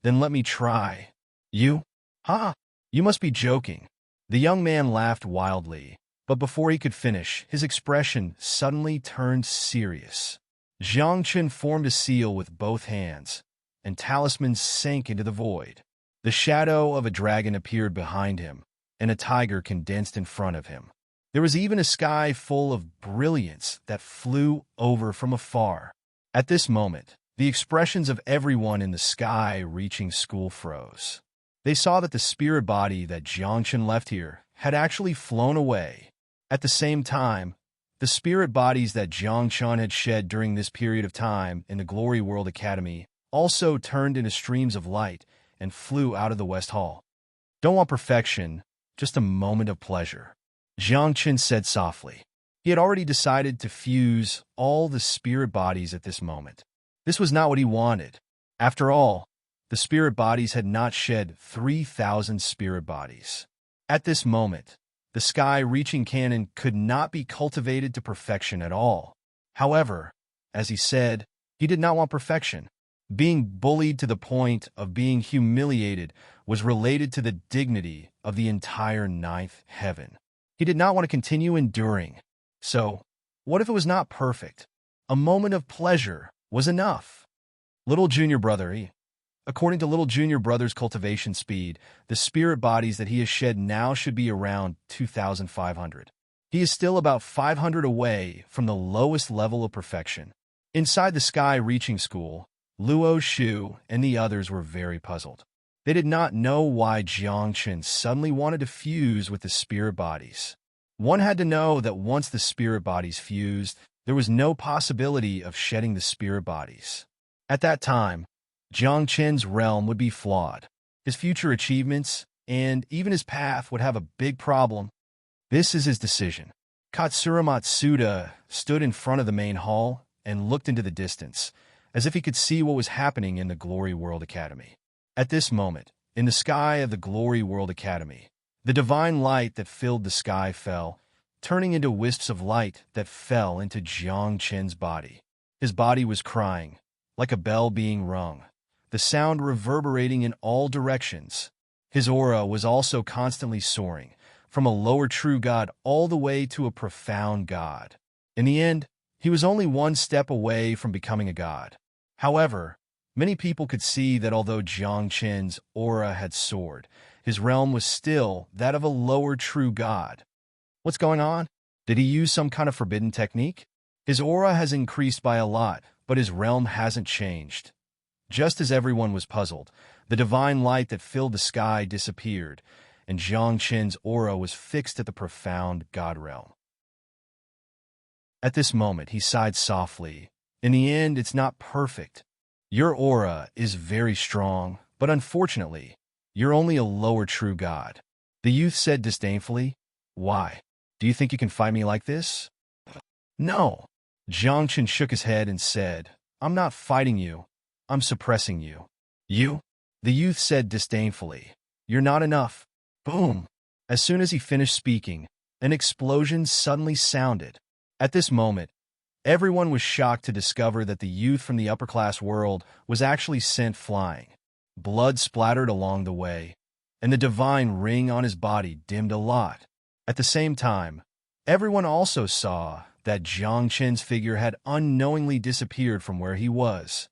then let me try." "You? Ha! You must be joking." The young man laughed wildly, but before he could finish, his expression suddenly turned serious. Jiangchun formed a seal with both hands, and talismans sank into the void. The shadow of a dragon appeared behind him, and a tiger condensed in front of him. There was even a sky full of brilliance that flew over from afar. At this moment, the expressions of everyone in the sky-reaching school froze. They saw that the spirit body that Jiangchun left here had actually flown away. At the same time, the spirit bodies that Jiangchun had shed during this period of time in the Glory World Academy also turned into streams of light and flew out of the West Hall. "Don't want perfection, just a moment of pleasure," Jiangchun said softly. He had already decided to fuse all the spirit bodies at this moment. This was not what he wanted. After all, the spirit bodies had not shed 3,000 spirit bodies. At this moment, the sky-reaching cannon could not be cultivated to perfection at all. However, as he said, he did not want perfection. Being bullied to the point of being humiliated was related to the dignity of the entire ninth heaven. He did not want to continue enduring. So, what if it was not perfect? A moment of pleasure was enough. Little junior brother, according to little junior brother's cultivation speed, the spirit bodies that he has shed now should be around 2,500. He is still about 500 away from the lowest level of perfection. Inside the sky-reaching school, Luo Shu and the others were very puzzled. They did not know why Jiangchun suddenly wanted to fuse with the spirit bodies. One had to know that once the spirit bodies fused, there was no possibility of shedding the spirit bodies. At that time, Jiangchun's realm would be flawed. His future achievements and even his path would have a big problem. This is his decision. Katsura Matsuda stood in front of the main hall and looked into the distance, as if he could see what was happening in the Glory World Academy. At this moment, in the sky of the Glory World Academy, the divine light that filled the sky fell, turning into wisps of light that fell into Jiangchun's body. His body was crying, like a bell being rung, the sound reverberating in all directions. His aura was also constantly soaring, from a lower true god all the way to a profound god. In the end, he was only one step away from becoming a god. However, many people could see that although Jiangchun's aura had soared, his realm was still that of a lower true god. What's going on? Did he use some kind of forbidden technique? His aura has increased by a lot, but his realm hasn't changed. Just as everyone was puzzled, the divine light that filled the sky disappeared, and Jiangchun's aura was fixed at the profound god realm. At this moment, he sighed softly. In the end, it's not perfect, Your aura is very strong, but unfortunately, you're only a lower true god. The youth said disdainfully. Why? Do you think you can fight me like this? No. Jiangchen shook his head and said, I'm not fighting you. I'm suppressing you. You? The youth said disdainfully. You're not enough. Boom. As soon as he finished speaking, an explosion suddenly sounded. At this moment, everyone was shocked to discover that the youth from the upper-class world was actually sent flying. Blood splattered along the way, and the divine ring on his body dimmed a lot. At the same time, everyone also saw that Jiang Chen's figure had unknowingly disappeared from where he was.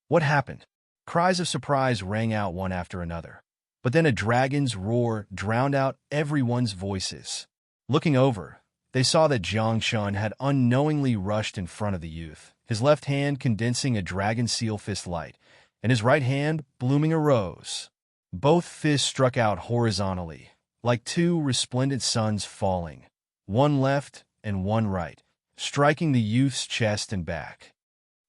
What happened? Cries of surprise rang out one after another. But then a dragon's roar drowned out everyone's voices. Looking over, they saw that Jiang Chen had unknowingly rushed in front of the youth, his left hand condensing a dragon seal fist light, and his right hand blooming a rose. Both fists struck out horizontally, like two resplendent suns falling, one left and one right, striking the youth's chest and back.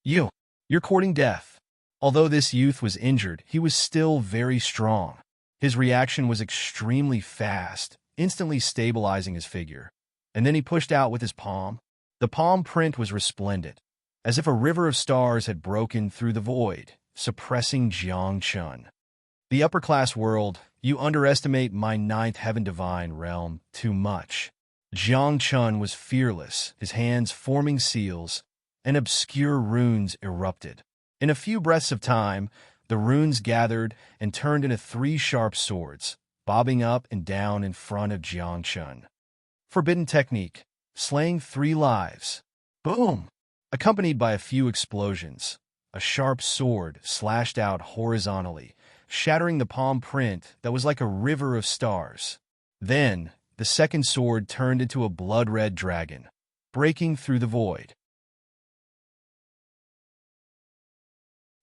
You're courting death. Although this youth was injured, he was still very strong. His reaction was extremely fast, instantly stabilizing his figure. And then he pushed out with his palm. The palm print was resplendent, as if a river of stars had broken through the void, suppressing Jiang Chen. The upper-class world, you underestimate my ninth heaven divine realm too much. Jiang Chen was fearless, his hands forming seals, and obscure runes erupted. In a few breaths of time, the runes gathered and turned into 3 sharp swords, bobbing up and down in front of Jiang Chen. Forbidden technique, slaying 3 lives. Boom! Accompanied by a few explosions, a sharp sword slashed out horizontally, shattering the palm print that was like a river of stars. Then, the second sword turned into a blood-red dragon, breaking through the void.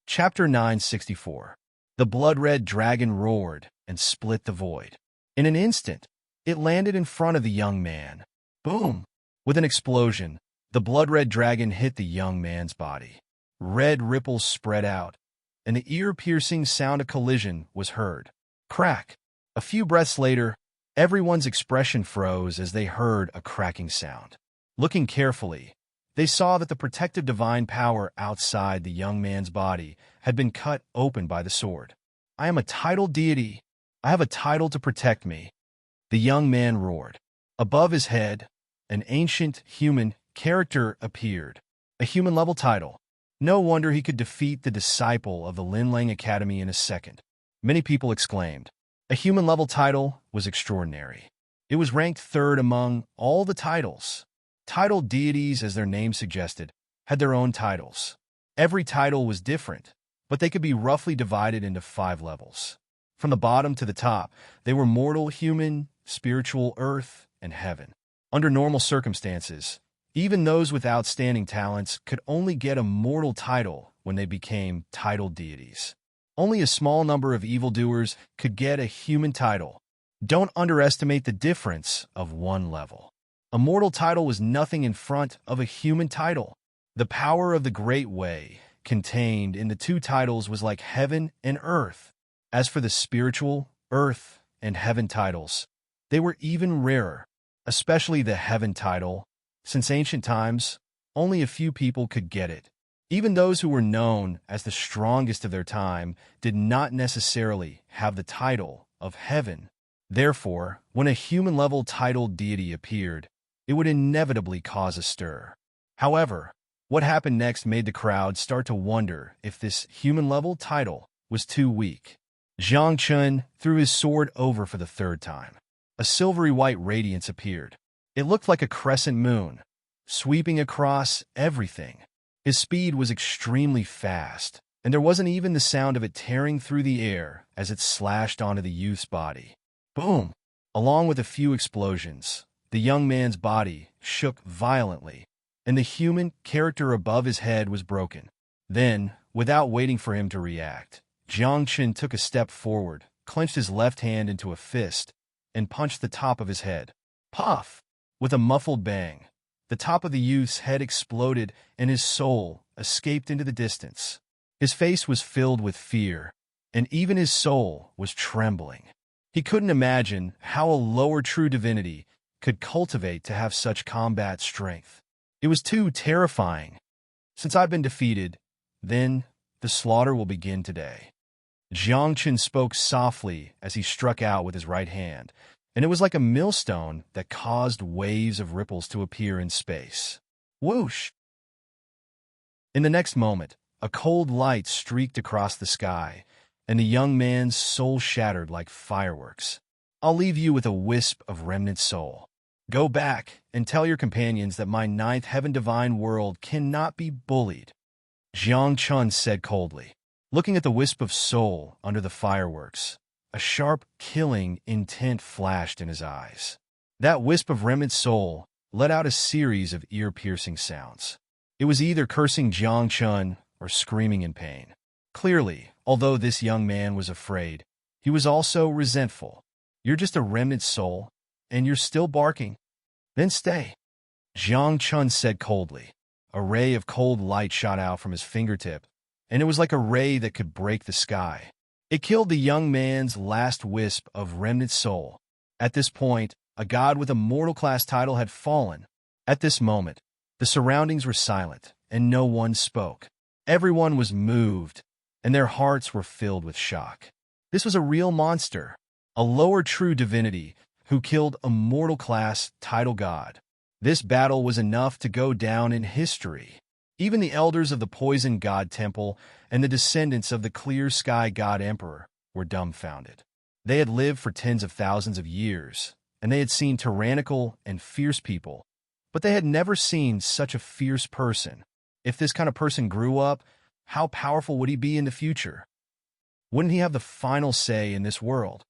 Chapter 964. The blood-red dragon roared and split the void. In an instant, it landed in front of the young man. Boom! With an explosion, the blood-red dragon hit the young man's body. Red ripples spread out, and the ear-piercing sound of collision was heard. Crack! A few breaths later, everyone's expression froze as they heard a cracking sound. Looking carefully, they saw that the protective divine power outside the young man's body had been cut open by the sword. I am a titled deity. I have a title to protect me. The young man roared. Above his head, an ancient human character appeared. A human-level title. No wonder he could defeat the disciple of the Linlang Academy in a second. Many people exclaimed. A human-level title was extraordinary. It was ranked 3rd among all the titles. Titled deities, as their name suggested, had their own titles. Every title was different, but they could be roughly divided into 5 levels. From the bottom to the top, they were mortal, human, spiritual, earth, and heaven. Under normal circumstances, even those with outstanding talents could only get a mortal title when they became titled deities. Only a small number of evildoers could get a human title. Don't underestimate the difference of 1 level. A mortal title was nothing in front of a human title. The power of the Great Way contained in the 2 titles was like heaven and earth. As for the spiritual, earth, and heaven titles, they were even rarer, especially the heaven title. Since ancient times, only a few people could get it. Even those who were known as the strongest of their time did not necessarily have the title of heaven. Therefore, when a human-level titled deity appeared, it would inevitably cause a stir. However, what happened next made the crowd start to wonder if this human-level title was too weak. Jiang Chen threw his sword over for the 3rd time. A silvery white radiance appeared. It looked like a crescent moon, sweeping across everything. His speed was extremely fast, and there wasn't even the sound of it tearing through the air as it slashed onto the youth's body. Boom! Along with a few explosions, the young man's body shook violently, and the human character above his head was broken. Then, without waiting for him to react, Jiang Chen took a step forward, clenched his left hand into a fist, and punched the top of his head. Puff! With a muffled bang, the top of the youth's head exploded and his soul escaped into the distance. His face was filled with fear, and even his soul was trembling. He couldn't imagine how a lower true divinity could cultivate to have such combat strength. It was too terrifying. Since I've been defeated, then the slaughter will begin today. Jiangchen spoke softly as he struck out with his right hand, and it was like a millstone that caused waves of ripples to appear in space. Whoosh! In the next moment, a cold light streaked across the sky, and the young man's soul shattered like fireworks. I'll leave you with a wisp of remnant soul. Go back and tell your companions that my ninth heaven divine world cannot be bullied. Jiang Chun said coldly. Looking at the wisp of soul under the fireworks, a sharp, killing intent flashed in his eyes. That wisp of remnant soul let out a series of ear-piercing sounds. It was either cursing Jiang Chun or screaming in pain. Clearly, although this young man was afraid, he was also resentful. You're just a remnant soul, and you're still barking? Then stay. Jiang Chun said coldly. A ray of cold light shot out from his fingertip, and it was like a ray that could break the sky. It killed the young man's last wisp of remnant soul. At this point, a god with a mortal class title had fallen. At this moment, the surroundings were silent, and no one spoke. Everyone was moved, and their hearts were filled with shock. This was a real monster, a lower true divinity who killed a mortal class title god. This battle was enough to go down in history. Even the elders of the Poison God Temple and the descendants of the Clear Sky God Emperor were dumbfounded. They had lived for tens of thousands of years, and they had seen tyrannical and fierce people, but they had never seen such a fierce person. If this kind of person grew up, how powerful would he be in the future? Wouldn't he have the final say in this world?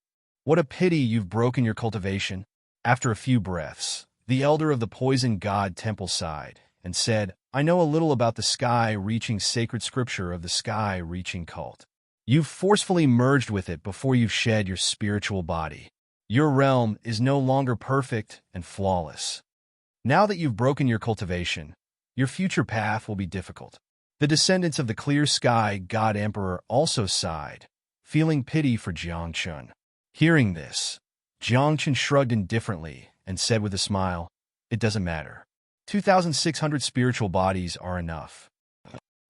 What a pity you've broken your cultivation. After a few breaths, the elder of the Poison God Temple sighed and said, I know a little about the sky-reaching sacred scripture of the sky-reaching cult. You've forcefully merged with it before you've shed your spiritual body. Your realm is no longer perfect and flawless. Now that you've broken your cultivation, your future path will be difficult. The descendants of the Clear Sky God Emperor also sighed, feeling pity for Jiang Chun. Hearing this, Jiang Chun shrugged indifferently and said with a smile, It doesn't matter. 2,600 spiritual bodies are enough.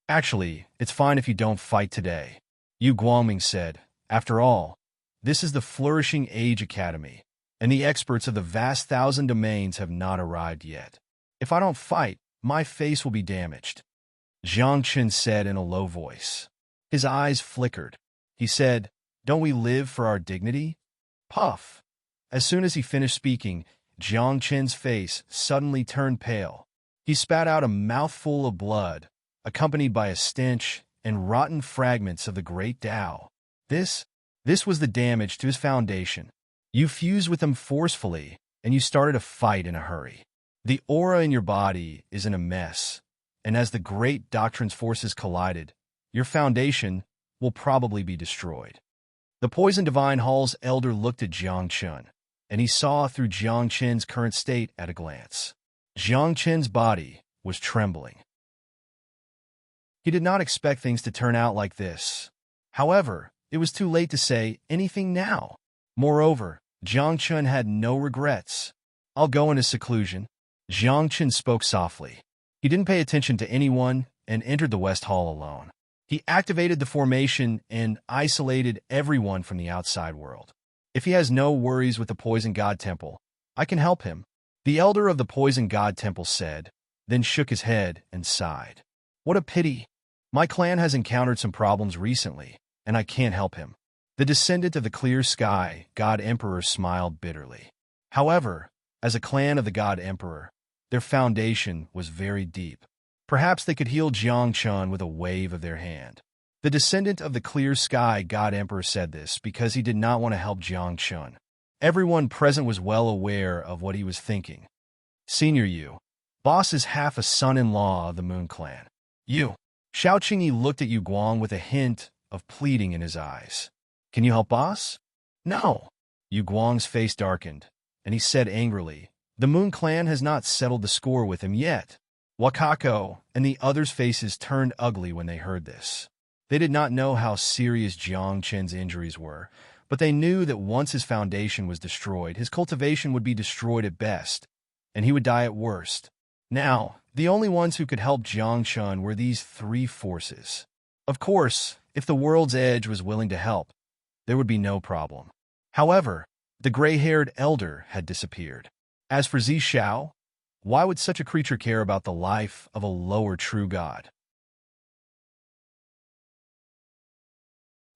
Actually, it's fine if you don't fight today. Yu Guangming said, After all, this is the Flourishing Age Academy, and the experts of the vast thousand domains have not arrived yet. If I don't fight, my face will be damaged. Jiang Chun said in a low voice. His eyes flickered. He said, Don't we live for our dignity? Puff. As soon as he finished speaking, Jiang Chen's face suddenly turned pale. He spat out a mouthful of blood, accompanied by a stench and rotten fragments of the great Tao. This was the damage to his foundation. You fused with them forcefully, and you started a fight in a hurry. The aura in your body is in a mess, and as the great doctrine's forces collided, your foundation will probably be destroyed. The Poison Divine Hall's elder looked at Jiang Chun, and he saw through Jiang Chen's current state at a glance. Jiang Chen's body was trembling. He did not expect things to turn out like this. However, it was too late to say anything now. Moreover, Jiang Chun had no regrets. I'll go into seclusion. Jiang Chun spoke softly. He didn't pay attention to anyone and entered the West Hall alone. He activated the formation and isolated everyone from the outside world. If he has no worries with the Poison God Temple, I can help him. The elder of the Poison God Temple said, then shook his head and sighed. What a pity. My clan has encountered some problems recently, and I can't help him. The descendant of the Clear Sky God Emperor smiled bitterly. However, as a clan of the God Emperor, their foundation was very deep. Perhaps they could heal Jiang Chun with a wave of their hand. The descendant of the Clear Sky God Emperor said this because he did not want to help Jiang Chun. Everyone present was well aware of what he was thinking. Senior Yu, boss is half a son-in-law of the Moon Clan. Yu. Xiao Qingyi looked at Yu Guang with a hint of pleading in his eyes. Can you help boss? No. Yu Guang's face darkened, and he said angrily, The Moon Clan has not settled the score with him yet. Wakako and the others' faces turned ugly when they heard this. They did not know how serious Jiang Chen's injuries were, but they knew that once his foundation was destroyed, his cultivation would be destroyed at best, and he would die at worst. Now, the only ones who could help Jiang Chen were these three forces. Of course, if the world's edge was willing to help, there would be no problem. However, the gray-haired elder had disappeared. As for Zi Xiao, why would such a creature care about the life of a lower true god?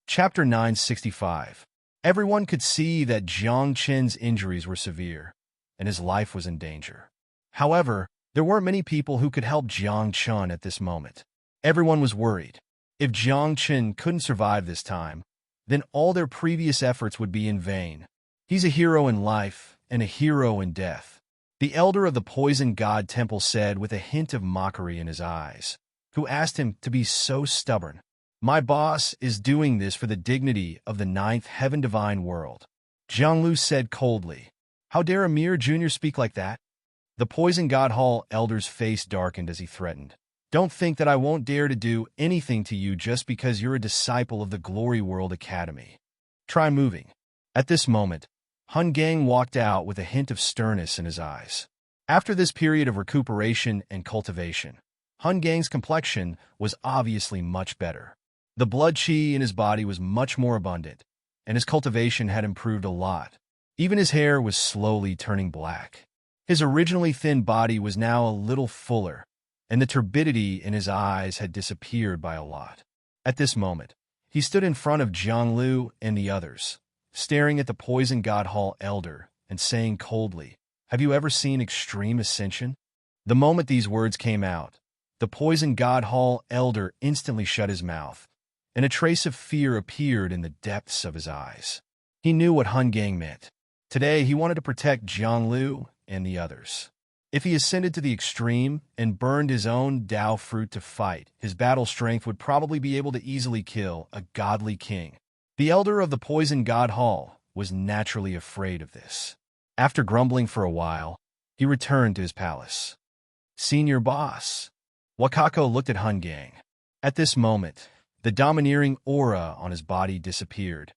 Chapter 965. Everyone could see that Jiang Chen's injuries were severe, and his life was in danger. However, there weren't many people who could help Jiang Chen at this moment. Everyone was worried. If Jiang Chen couldn't survive this time, then all their previous efforts would be in vain. He's a hero in life and a hero in death. The elder of the Poison God Temple said with a hint of mockery in his eyes, who asked him to be so stubborn. My boss is doing this for the dignity of the ninth heaven divine world. Jiang Lu said coldly. How dare a mere junior speak like that? The Poison God Hall elder's face darkened as he threatened. Don't think that I won't dare to do anything to you just because you're a disciple of the Glory World Academy. Try moving. At this moment, Hun Gang walked out with a hint of sternness in his eyes. After this period of recuperation and cultivation, Hun Gang's complexion was obviously much better. The blood qi in his body was much more abundant, and his cultivation had improved a lot. Even his hair was slowly turning black. His originally thin body was now a little fuller, and the turbidity in his eyes had disappeared by a lot. At this moment, he stood in front of Jiang Lu and the others, staring at the Poison God Hall elder and saying coldly, Have you ever seen extreme ascension? The moment these words came out, the Poison God Hall elder instantly shut his mouth, and a trace of fear appeared in the depths of his eyes. He knew what Hun Gang meant. Today, he wanted to protect Jiang Lu and the others. If he ascended to the extreme and burned his own Dao fruit to fight, his battle strength would probably be able to easily kill a godly king. The elder of the Poison God Hall was naturally afraid of this. After grumbling for a while, he returned to his palace. Senior boss. Wakako looked at Hun Gang. At this moment, the domineering aura on his body disappeared,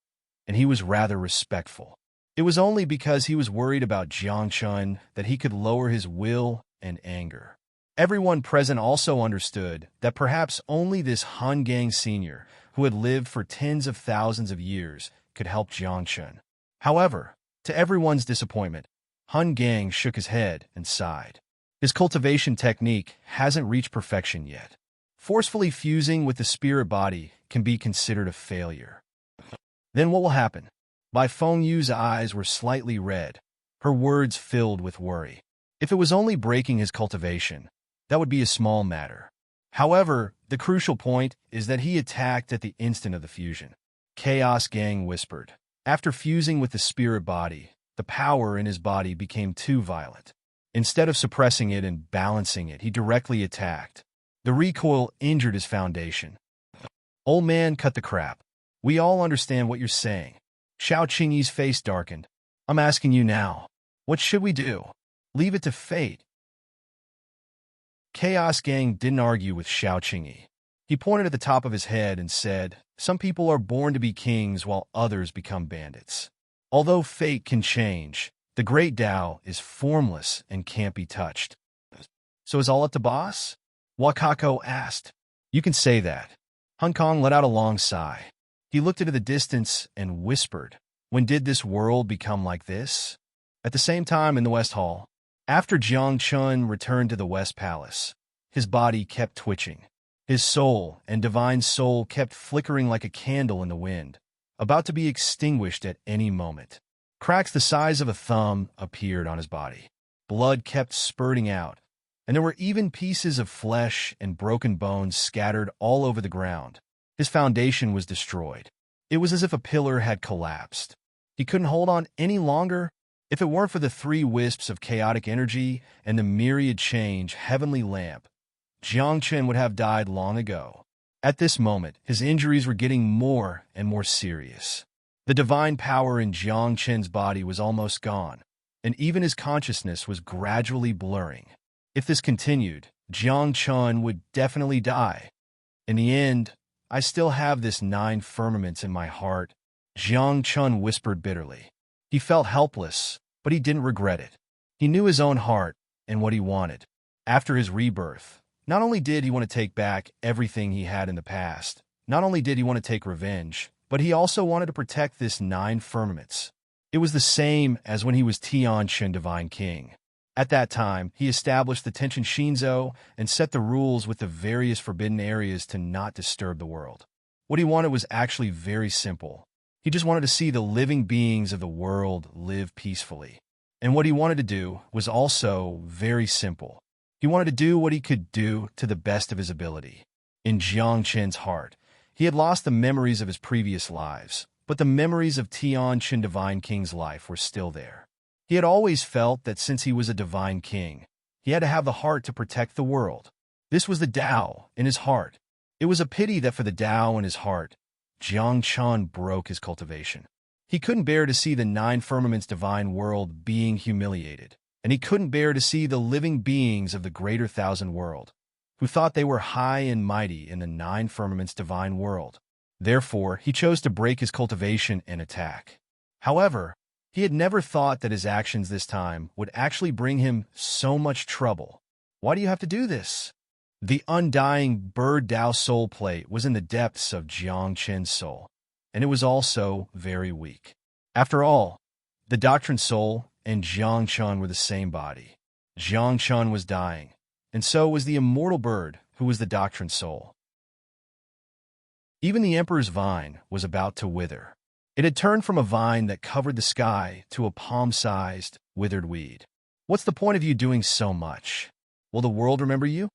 and he was rather respectful. It was only because he was worried about Jiang Chen that he could lower his will and anger. Everyone present also understood that perhaps only this Han Gang senior, who had lived for tens of thousands of years, could help Jiang Chen. However, to everyone's disappointment, Hun Gang shook his head and sighed. His cultivation technique hasn't reached perfection yet. Forcefully fusing with the spirit body can be considered a failure. Then what will happen? Bai Feng Yu's eyes were slightly red, her words filled with worry. If it was only breaking his cultivation, that would be a small matter. However, the crucial point is that he attacked at the instant of the fusion. Chaos Gang whispered. After fusing with the spirit body, the power in his body became too violent. Instead of suppressing it and balancing it, he directly attacked. The recoil injured his foundation. Old man, cut the crap. We all understand what you're saying. Xiao Qingyi's face darkened. I'm asking you now. What should we do? Leave it to fate. Chaos Gang didn't argue with Xiao Qingyi. He pointed at the top of his head and said, Some people are born to be kings while others become bandits. Although fate can change, the great Tao is formless and can't be touched. So is all up to boss? Wakako asked. You can say that. Hong Kong let out a long sigh. He looked into the distance and whispered, When did this world become like this? At the same time in the West Hall, after Jiang Chen returned to the West Palace, his body kept twitching. His soul and divine soul kept flickering like a candle in the wind, about to be extinguished at any moment. Cracks the size of a thumb appeared on his body. Blood kept spurting out, and there were even pieces of flesh and broken bones scattered all over the ground. His foundation was destroyed. It was as if a pillar had collapsed. He couldn't hold on any longer. If it weren't for the 3 wisps of chaotic energy and the myriad change heavenly lamp, Jiang Chen would have died long ago. At this moment, his injuries were getting more and more serious. The divine power in Jiang Chen's body was almost gone, and even his consciousness was gradually blurring. If this continued, Jiang Chen would definitely die. In the end, I still have this 9 firmaments in my heart, Jiang Chun whispered bitterly. He felt helpless, but he didn't regret it. He knew his own heart and what he wanted. After his rebirth, not only did he want to take back everything he had in the past, not only did he want to take revenge, but he also wanted to protect this 9 firmaments. It was the same as when he was Tianqin Divine King. At that time, he established the Tension Shinzo and set the rules with the various forbidden areas to not disturb the world. What he wanted was actually very simple. He just wanted to see the living beings of the world live peacefully. And what he wanted to do was also very simple. He wanted to do what he could do to the best of his ability. In Jiang Chen's heart, he had lost the memories of his previous lives, but the memories of Tianqin Divine King's life were still there. He had always felt that since he was a divine king, he had to have the heart to protect the world. This was the Tao in his heart. It was a pity that for the Tao in his heart, Jiang Chun broke his cultivation. He couldn't bear to see the 9 firmaments divine world being humiliated, and he couldn't bear to see the living beings of the greater 1,000 world, who thought they were high and mighty in the 9 firmaments divine world. Therefore, he chose to break his cultivation and attack. However, he had never thought that his actions this time would actually bring him so much trouble. Why do you have to do this? The undying bird Tao soul plate was in the depths of Jiang Chen's soul, and it was also very weak. After all, the doctrine soul and Jiang Chun were the same body. Jiang Chun was dying, and so was the immortal bird who was the doctrine soul. Even the emperor's vine was about to wither. It had turned from a vine that covered the sky to a palm-sized, withered weed. What's the point of you doing so much? Will the world remember you?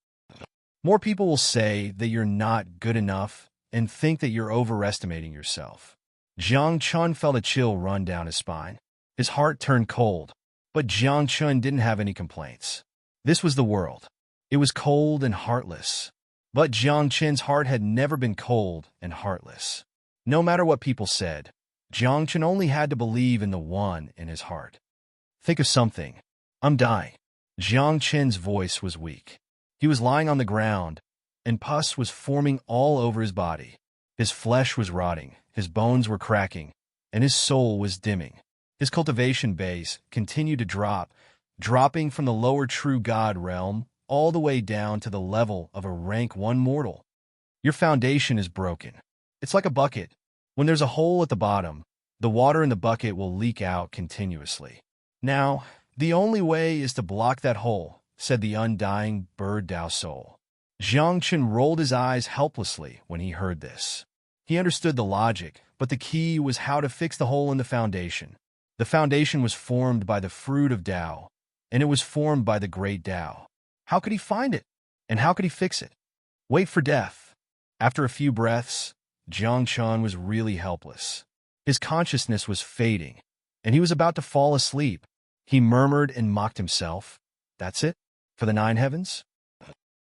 More people will say that you're not good enough and think that you're overestimating yourself. Jiang Chun felt a chill run down his spine. His heart turned cold, but Jiang Chun didn't have any complaints. This was the world. It was cold and heartless. But Jiang Chen's heart had never been cold and heartless. No matter what people said, Jiang Chen only had to believe in the one in his heart. Think of something. I'm dying. Jiang Chen's voice was weak. He was lying on the ground, and pus was forming all over his body. His flesh was rotting, his bones were cracking, and his soul was dimming. His cultivation base continued to drop, dropping from the lower true God realm all the way down to the level of a rank 1 mortal. Your foundation is broken. It's like a bucket. When there's a hole at the bottom, the water in the bucket will leak out continuously. Now, the only way is to block that hole, said the undying bird Tao soul. Jiang Chen rolled his eyes helplessly when he heard this. He understood the logic, but the key was how to fix the hole in the foundation. The foundation was formed by the fruit of Tao, and it was formed by the great Tao. How could he find it? And how could he fix it? Wait for death. After a few breaths, Jiang Chun was really helpless. His consciousness was fading, and he was about to fall asleep. He murmured and mocked himself. That's it? For the 9 heavens?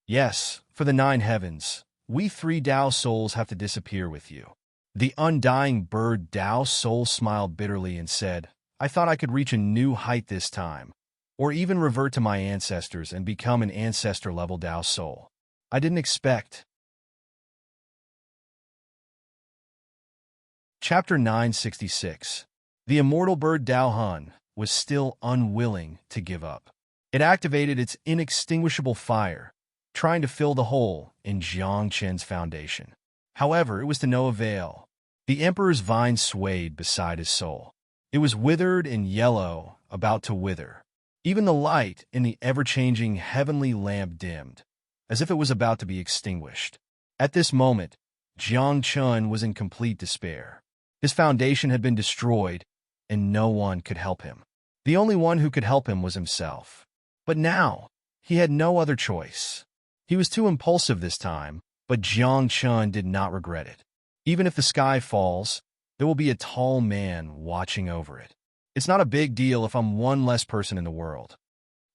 Yes, for the 9 heavens. We 3 Tao souls have to disappear with you. The undying bird Tao soul smiled bitterly and said, I thought I could reach a new height this time, or even revert to my ancestors and become an ancestor-level Tao soul. I didn't expect. Chapter 966. The immortal bird Tao Hun was still unwilling to give up. It activated its inextinguishable fire, trying to fill the hole in Jiang Chen's foundation. However, it was to no avail. The emperor's vine swayed beside his soul. It was withered and yellow, about to wither. Even the light in the ever-changing heavenly lamp dimmed, as if it was about to be extinguished. At this moment, Jiang Chun was in complete despair. His foundation had been destroyed, and no one could help him. The only one who could help him was himself. But now, he had no other choice. He was too impulsive this time, but Jiang Chun did not regret it. Even if the sky falls, there will be a tall man watching over it. It's not a big deal if I'm one less person in the world.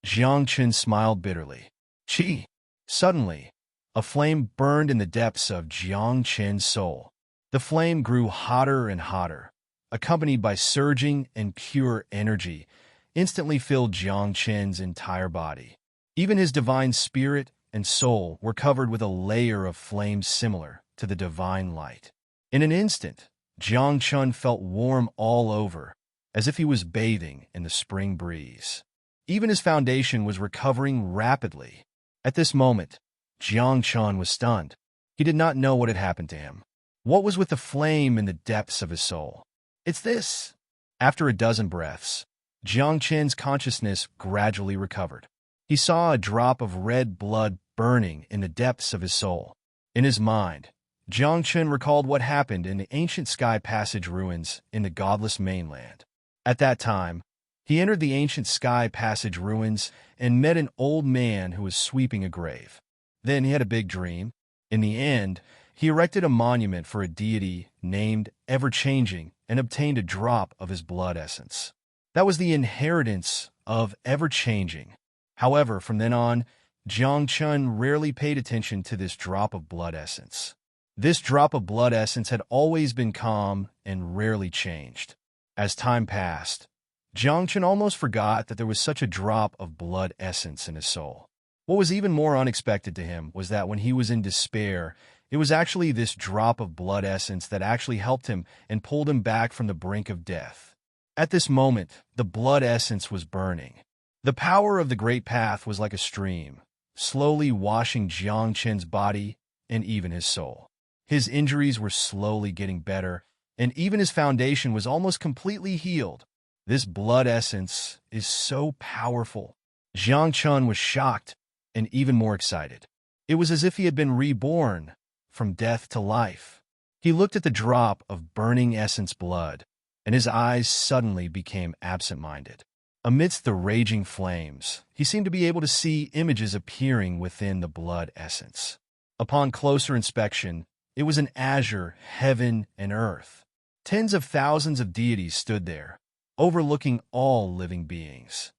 Jiang Chun smiled bitterly. Chi! Suddenly, a flame burned in the depths of Jiang Chen's soul. The flame grew hotter and hotter, accompanied by surging and pure energy, instantly filled Jiang Chen's entire body. Even his divine spirit and soul were covered with a layer of flame similar to the divine light. In an instant, Jiang Chun felt warm all over, as if he was bathing in the spring breeze. Even his foundation was recovering rapidly. At this moment, Jiang Chun was stunned. He did not know what had happened to him. What was with the flame in the depths of his soul? It's this. After a dozen breaths, Jiang Chun's consciousness gradually recovered. He saw a drop of red blood burning in the depths of his soul. In his mind, Jiang Chun recalled what happened in the ancient Sky Passage ruins in the godless mainland. At that time, he entered the ancient Sky Passage ruins and met an old man who was sweeping a grave. Then he had a big dream. In the end, he erected a monument for a deity named Ever-Changing and obtained a drop of his blood essence. That was the inheritance of Ever-Changing. However, from then on, Jiang Chun rarely paid attention to this drop of blood essence. This drop of blood essence had always been calm and rarely changed. As time passed, Jiang Chun almost forgot that there was such a drop of blood essence in his soul. What was even more unexpected to him was that when he was in despair, it was actually this drop of blood essence that actually helped him and pulled him back from the brink of death. At this moment, the blood essence was burning. The power of the Great Path was like a stream, slowly washing Jiang Chun's body and even his soul. His injuries were slowly getting better, and even his foundation was almost completely healed. This blood essence is so powerful. Jiang Chun was shocked and even more excited. It was as if he had been reborn from death to life. He looked at the drop of burning essence blood, and his eyes suddenly became absent-minded. Amidst the raging flames, he seemed to be able to see images appearing within the blood essence. Upon closer inspection, it was an azure heaven and earth. Tens of thousands of deities stood there, overlooking all living beings.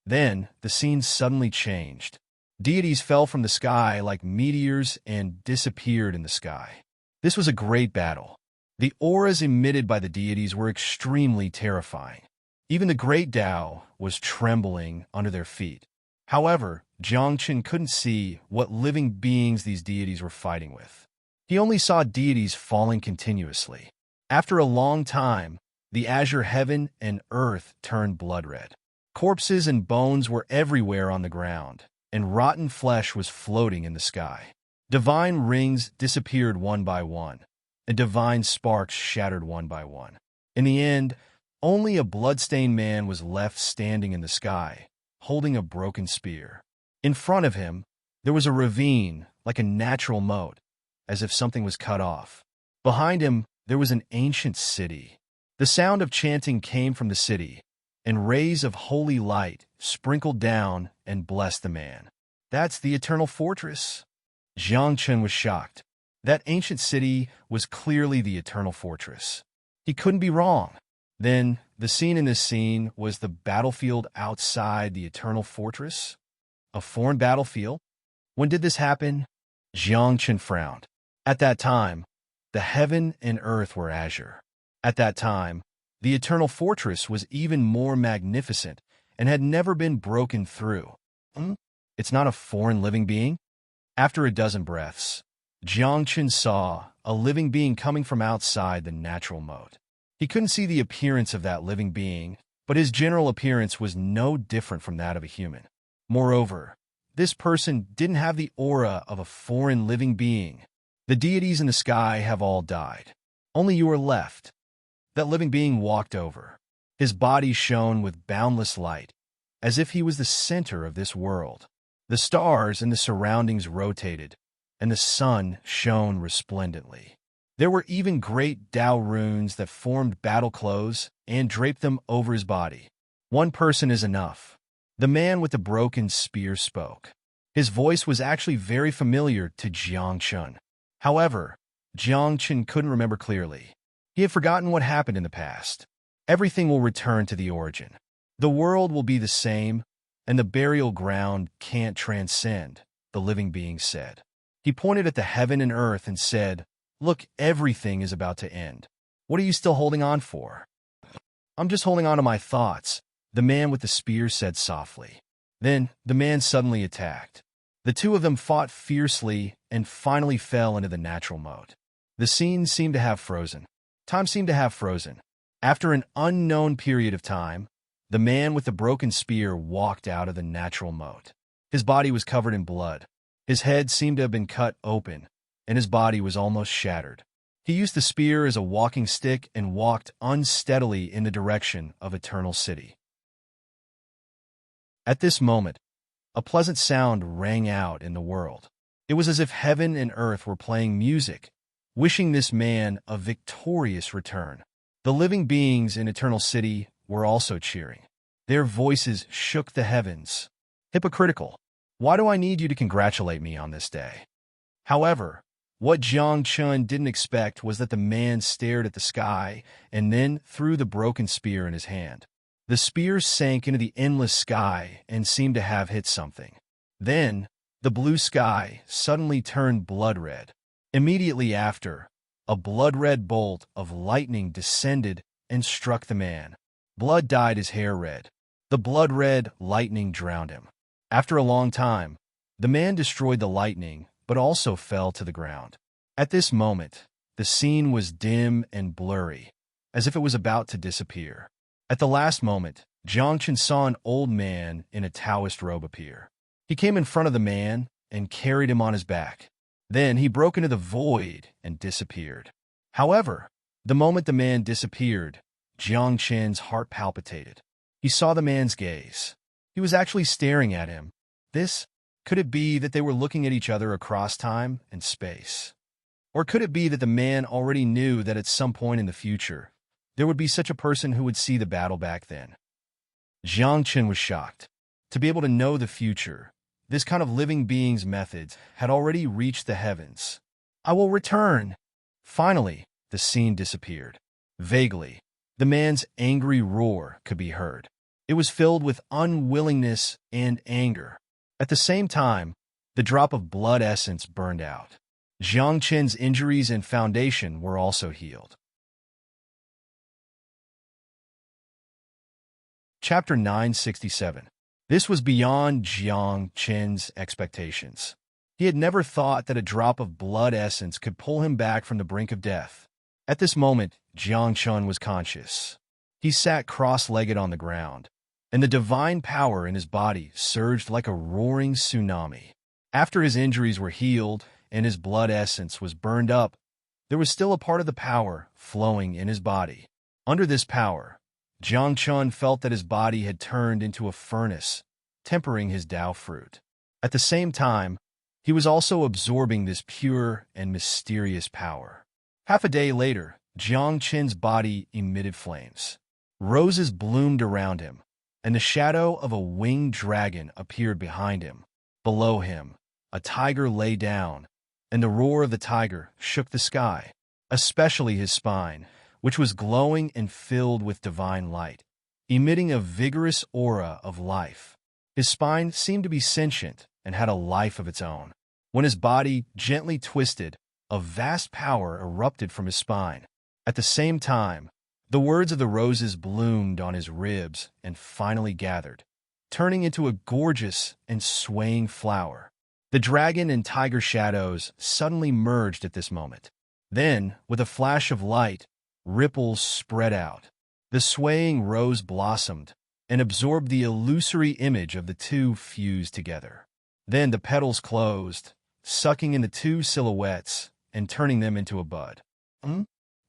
Then, the scene suddenly changed. Deities fell from the sky like meteors and disappeared in the sky. This was a great battle. The auras emitted by the deities were extremely terrifying. Even the great Tao was trembling under their feet. However, Jiang Chun couldn't see what living beings these deities were fighting with. He only saw deities falling continuously. After a long time, the azure heaven and earth turned blood red. Corpses and bones were everywhere on the ground, and rotten flesh was floating in the sky. Divine rings disappeared one by one, and divine sparks shattered one by one. In the end, only a blood-stained man was left standing in the sky, holding a broken spear. In front of him, there was a ravine like a natural moat, as if something was cut off. Behind him, there was an ancient city. The sound of chanting came from the city, and rays of holy light sprinkled down and blessed the man. That's the eternal fortress. Jiang Chun was shocked. That ancient city was clearly the eternal fortress. He couldn't be wrong. Then, the scene in this scene was the battlefield outside the eternal fortress. A foreign battlefield? When did this happen? Jiang Chun frowned. At that time, the heaven and earth were azure. At that time, the eternal fortress was even more magnificent and had never been broken through. It's not a foreign living being? After a dozen breaths, Jiang Chun saw a living being coming from outside the natural moat. He couldn't see the appearance of that living being, but his general appearance was no different from that of a human. Moreover, this person didn't have the aura of a foreign living being. The deities in the sky have all died. Only you are left. That living being walked over. His body shone with boundless light, as if he was the center of this world. The stars in the surroundings rotated, and the sun shone resplendently. There were even great Tao runes that formed battle clothes and draped them over his body. One person is enough. The man with the broken spear spoke. His voice was actually very familiar to Jiang Chun. However, Jiang Chun couldn't remember clearly. He had forgotten what happened in the past. Everything will return to the origin. The world will be the same, and the burial ground can't transcend, the living being said. He pointed at the heaven and earth and said, "Look, everything is about to end. What are you still holding on for?" "I'm just holding on to my thoughts," the man with the spear said softly. Then the man suddenly attacked. The two of them fought fiercely and finally fell into the natural mode. The scene seemed to have frozen. Time seemed to have frozen. After an unknown period of time, the man with the broken spear walked out of the natural mode. His body was covered in blood. His head seemed to have been cut open, and his body was almost shattered. He used the spear as a walking stick and walked unsteadily in the direction of Eternal City. At this moment, a pleasant sound rang out in the world. It was as if heaven and earth were playing music, wishing this man a victorious return. The living beings in Eternal City were also cheering. Their voices shook the heavens. Hypocritical. Why do I need you to congratulate me on this day? However, what Jiang Chun didn't expect was that the man stared at the sky and then threw the broken spear in his hand. The spear sank into the endless sky and seemed to have hit something. Then, the blue sky suddenly turned blood red. Immediately after, a blood-red bolt of lightning descended and struck the man. Blood dyed his hair red. The blood-red lightning drowned him. After a long time, the man destroyed the lightning, but also fell to the ground. At this moment, the scene was dim and blurry, as if it was about to disappear. At the last moment, Jiang Chun saw an old man in a Taoist robe appear. He came in front of the man and carried him on his back. Then he broke into the void and disappeared. However, the moment the man disappeared, Jiang Chun's heart palpitated. He saw the man's gaze. He was actually staring at him. Could it be that they were looking at each other across time and space? Or could it be that the man already knew that at some point in the future, there would be such a person who would see the battle back then? Jiang Chun was shocked. To be able to know the future, this kind of living being's methods had already reached the heavens. I will return. Finally, the scene disappeared. Vaguely, the man's angry roar could be heard. It was filled with unwillingness and anger. At the same time, the drop of blood essence burned out. Jiang Chun's injuries and foundation were also healed. Chapter 967. This was beyond Jiang Chun's expectations. He had never thought that a drop of blood essence could pull him back from the brink of death. At this moment, Jiang Chun was conscious. He sat cross-legged on the ground, and the divine power in his body surged like a roaring tsunami. After his injuries were healed and his blood essence was burned up, there was still a part of the power flowing in his body. Under this power, Jiang Chun felt that his body had turned into a furnace, tempering his Tao fruit. At the same time, he was also absorbing this pure and mysterious power. Half a day later, Jiang Chun's body emitted flames. Roses bloomed around him, and the shadow of a winged dragon appeared behind him. Below him, a tiger lay down, and the roar of the tiger shook the sky, especially his spine, which was glowing and filled with divine light, emitting a vigorous aura of life. His spine seemed to be sentient and had a life of its own. When his body gently twisted, a vast power erupted from his spine. At the same time, the words of the roses bloomed on his ribs and finally gathered, turning into a gorgeous and swaying flower. The dragon and tiger shadows suddenly merged at this moment. Then, with a flash of light, ripples spread out. The swaying rose blossomed and absorbed the illusory image of the two fused together. Then the petals closed, sucking in the two silhouettes and turning them into a bud.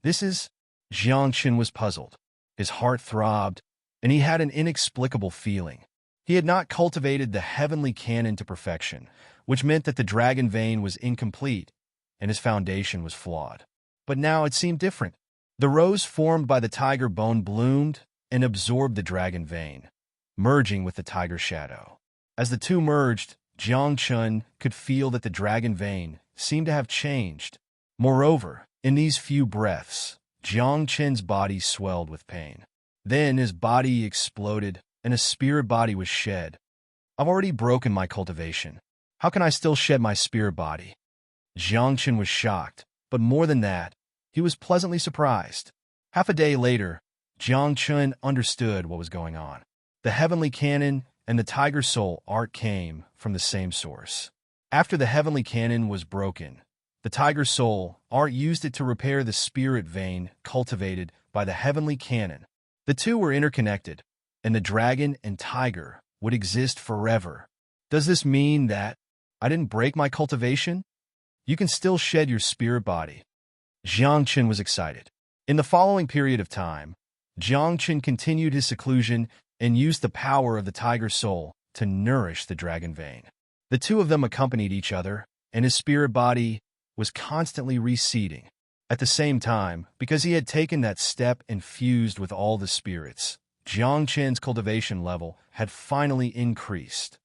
This is... Jiang Chun was puzzled. His heart throbbed, and he had an inexplicable feeling. He had not cultivated the heavenly canon to perfection, which meant that the dragon vein was incomplete, and his foundation was flawed. But now it seemed different. The rose formed by the tiger bone bloomed and absorbed the dragon vein, merging with the tiger shadow. As the two merged, Jiang Chun could feel that the dragon vein seemed to have changed. Moreover, in these few breaths, Jiang Chun's body swelled with pain. Then his body exploded, and a spirit body was shed. I've already broken my cultivation. How can I still shed my spirit body? Jiang Chun was shocked, but more than that, he was pleasantly surprised. Half a day later, Jiang Chun understood what was going on. The heavenly canon and the tiger soul art came from the same source. After the heavenly cannon was broken, the tiger's soul, Art used it to repair the spirit vein cultivated by the heavenly cannon. The two were interconnected, and the dragon and tiger would exist forever. Does this mean that I didn't break my cultivation? You can still shed your spirit body. Jiang Qin was excited. In the following period of time, Jiang Qin continued his seclusion and used the power of the tiger soul to nourish the dragon vein. The two of them accompanied each other, and his spirit body was constantly reseeding. At the same time, because he had taken that step and fused with all the spirits, Jiang Qin's cultivation level had finally increased.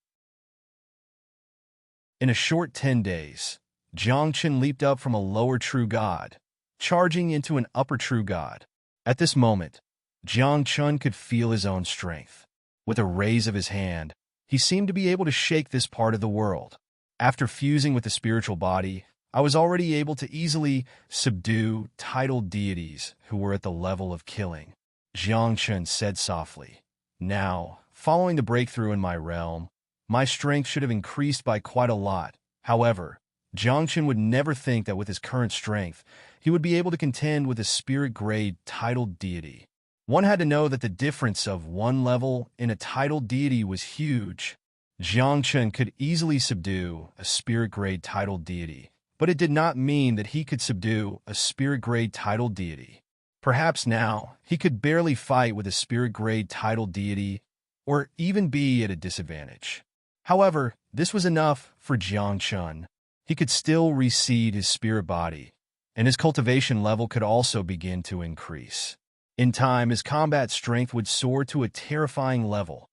In a short 10 days, Jiang Qin leaped up from a lower true god, charging into an upper true god. At this moment, Jiang Qin could feel his own strength. With a raise of his hand, he seemed to be able to shake this part of the world. After fusing with the spiritual body, I was already able to easily subdue titled deities who were at the level of killing, Jiang Qin said softly. Now, following the breakthrough in my realm, my strength should have increased by quite a lot. However, Jiang Qin would never think that with his current strength, he would be able to contend with a spirit-grade titled deity. One had to know that the difference of one level in a titled deity was huge. Jiang Qin could easily subdue a spirit-grade titled deity, but it did not mean that he could subdue a spirit-grade titled deity. Perhaps now, he could barely fight with a spirit-grade titled deity, or even be at a disadvantage. However, this was enough for Jiang Qin. He could still reseed his spirit body, and his cultivation level could also begin to increase. In time, his combat strength would soar to a terrifying level.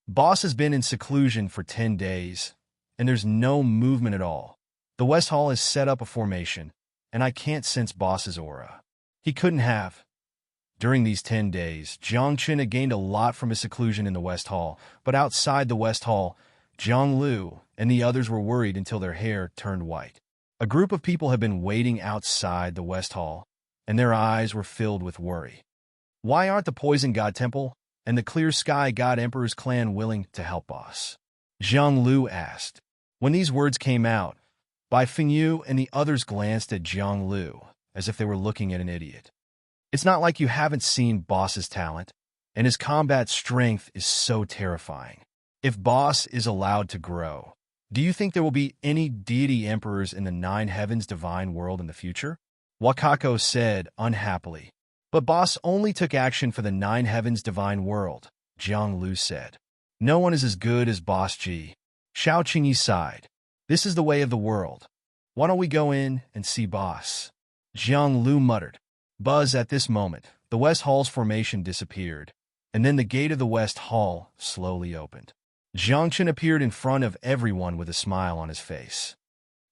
Boss has been in seclusion for 10 days, and there's no movement at all. The West Hall has set up a formation, and I can't sense Boss's aura. He couldn't have. During these 10 days, Jiang Qin had gained a lot from his seclusion in the West Hall, but outside the West Hall, Zhang Lu and the others were worried until their hair turned white. A group of people had been waiting outside the West Hall, and their eyes were filled with worry. Why aren't the Poison God Temple and the Clear Sky God Emperor's clan willing to help us? Zhang Lu asked. When these words came out, Bai Fengyu and the others glanced at Zhang Lu as if they were looking at an idiot. It's not like you haven't seen Boss's talent, and his combat strength is so terrifying. If Boss is allowed to grow, do you think there will be any deity emperors in the Nine Heavens divine world in the future? Wakako said unhappily. But Boss only took action for the Nine Heavens divine world, Zhang Lu said. No one is as good as Boss Ji. Xiao Qingyi sighed. This is the way of the world. Why don't we go in and see Boss? Zhang Lu muttered. Buzz at this moment, the West Hall's formation disappeared, and then the gate of the West Hall slowly opened. Jiang Qin appeared in front of everyone with a smile on his face.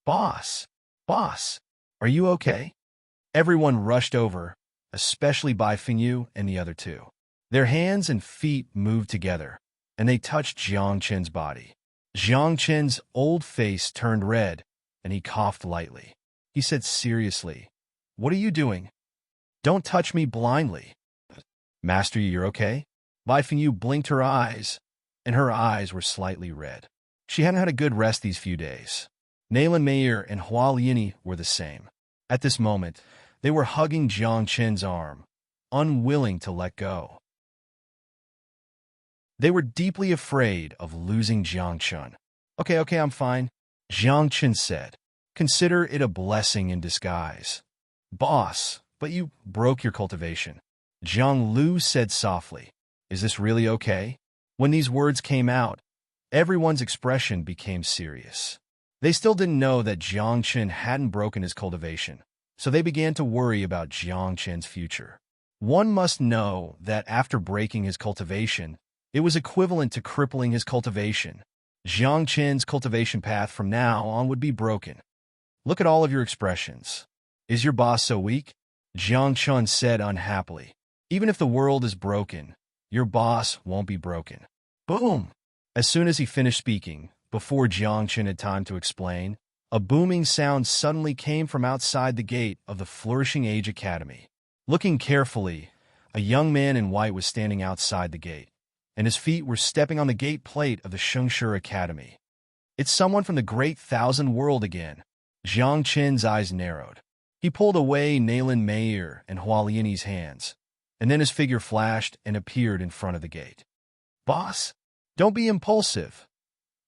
Boss! Boss! Are you okay? Everyone rushed over, especially Bai Fengyu and the other two. Their hands and feet moved together, and they touched Jiang Qin's body. Jiang Qin's old face turned red, and he coughed lightly. He said seriously, What are you doing? Don't touch me blindly. Master, you're okay? Bai Fengyu blinked her eyes, and her eyes were slightly red. She hadn't had a good rest these few days. Naylan Mayer and Hua Liani were the same. At this moment, they were hugging Jiang Qin's arm, unwilling to let go. They were deeply afraid of losing Jiang Qin. Okay, I'm fine, Jiang Qin said. Consider it a blessing in disguise. Boss, but you broke your cultivation, Zhang Lu said softly. Is this really okay? When these words came out, everyone's expression became serious. They still didn't know that Jiang Qin hadn't broken his cultivation, so they began to worry about Jiang Qin's future. One must know that after breaking his cultivation, it was equivalent to crippling his cultivation. Jiang Qin's cultivation path from now on would be broken. Look at all of your expressions. Is your boss so weak? Jiang Qin said unhappily. Even if the world is broken, your boss won't be broken. Boom! As soon as he finished speaking, before Jiang Qin had time to explain, a booming sound suddenly came from outside the gate of the Flourishing Age Academy. Looking carefully, a young man in white was standing outside the gate, and his feet were stepping on the gate plate of the Shengshi Academy. It's someone from the Great Thousand World again. Jiang Qin's eyes narrowed. He pulled away Nayland Mayer and Hualiani's hands, and then his figure flashed and appeared in front of the gate. "Boss, don't be impulsive,"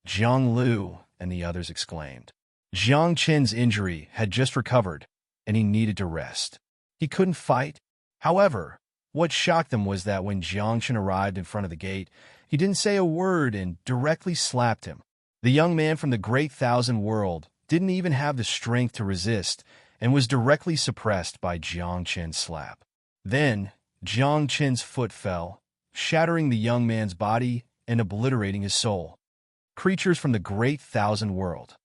Jiang Lu and the others exclaimed. Jiang Qin's injury had just recovered, and he needed to rest. He couldn't fight. However, what shocked them was that when Jiang Qin arrived in front of the gate, he didn't say a word and directly slapped him. The young man from the Great Thousand World didn't even have the strength to resist and was directly suppressed by Jiang Qin's slap. Then, Jiang Qin's foot fell, shattering the young man's body and obliterating his soul. Creatures from the Great Thousand World.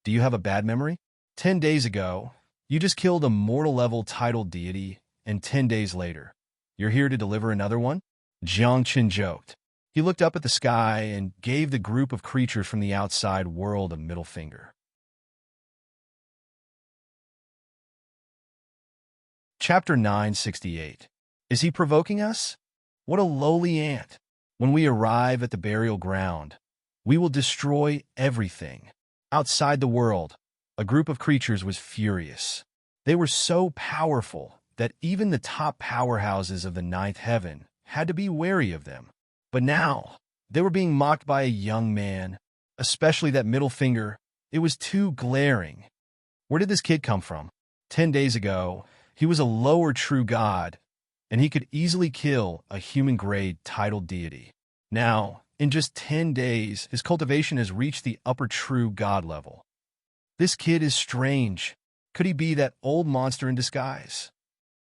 Do you have a bad memory? 10 days ago, you just killed a mortal-level titled deity, and 10 days later, you're here to deliver another one? Jiang Qin joked. He looked up at the sky and gave the group of creatures from the outside world a middle finger. Chapter 968. Is he provoking us? What a lowly ant. When we arrive at the burial ground, we will destroy everything. Outside the world, a group of creatures was furious. They were so powerful that even the top powerhouses of the ninth heaven had to be wary of them. But now, they were being mocked by a young man, especially that middle finger. It was too glaring. Where did this kid come from? 10 days ago, he was a lower true god, and he could easily kill a human-grade titled deity. Now, in just 10 days, his cultivation has reached the upper true god level. This kid is strange. Could he be that old monster in disguise?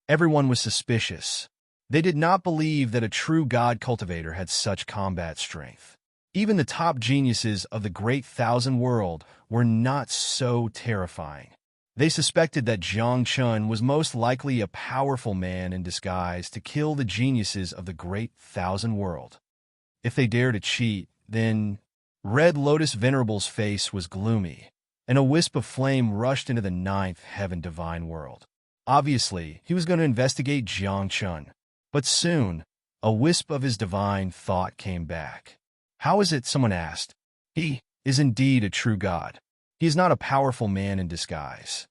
Everyone was suspicious. They did not believe that a true god cultivator had such combat strength. Even the top geniuses of the Great Thousand World were not so terrifying. They suspected that Jiang Qin was most likely a powerful man in disguise to kill the geniuses of the Great Thousand World. If they dared to cheat, then Red Lotus Venerable's face was gloomy, and a wisp of flame rushed into the ninth heaven divine world. Obviously, he was going to investigate Jiang Qin. But soon, a wisp of his divine thought came back. How is it, someone asked? He is indeed a true god. He is not a powerful man in disguise.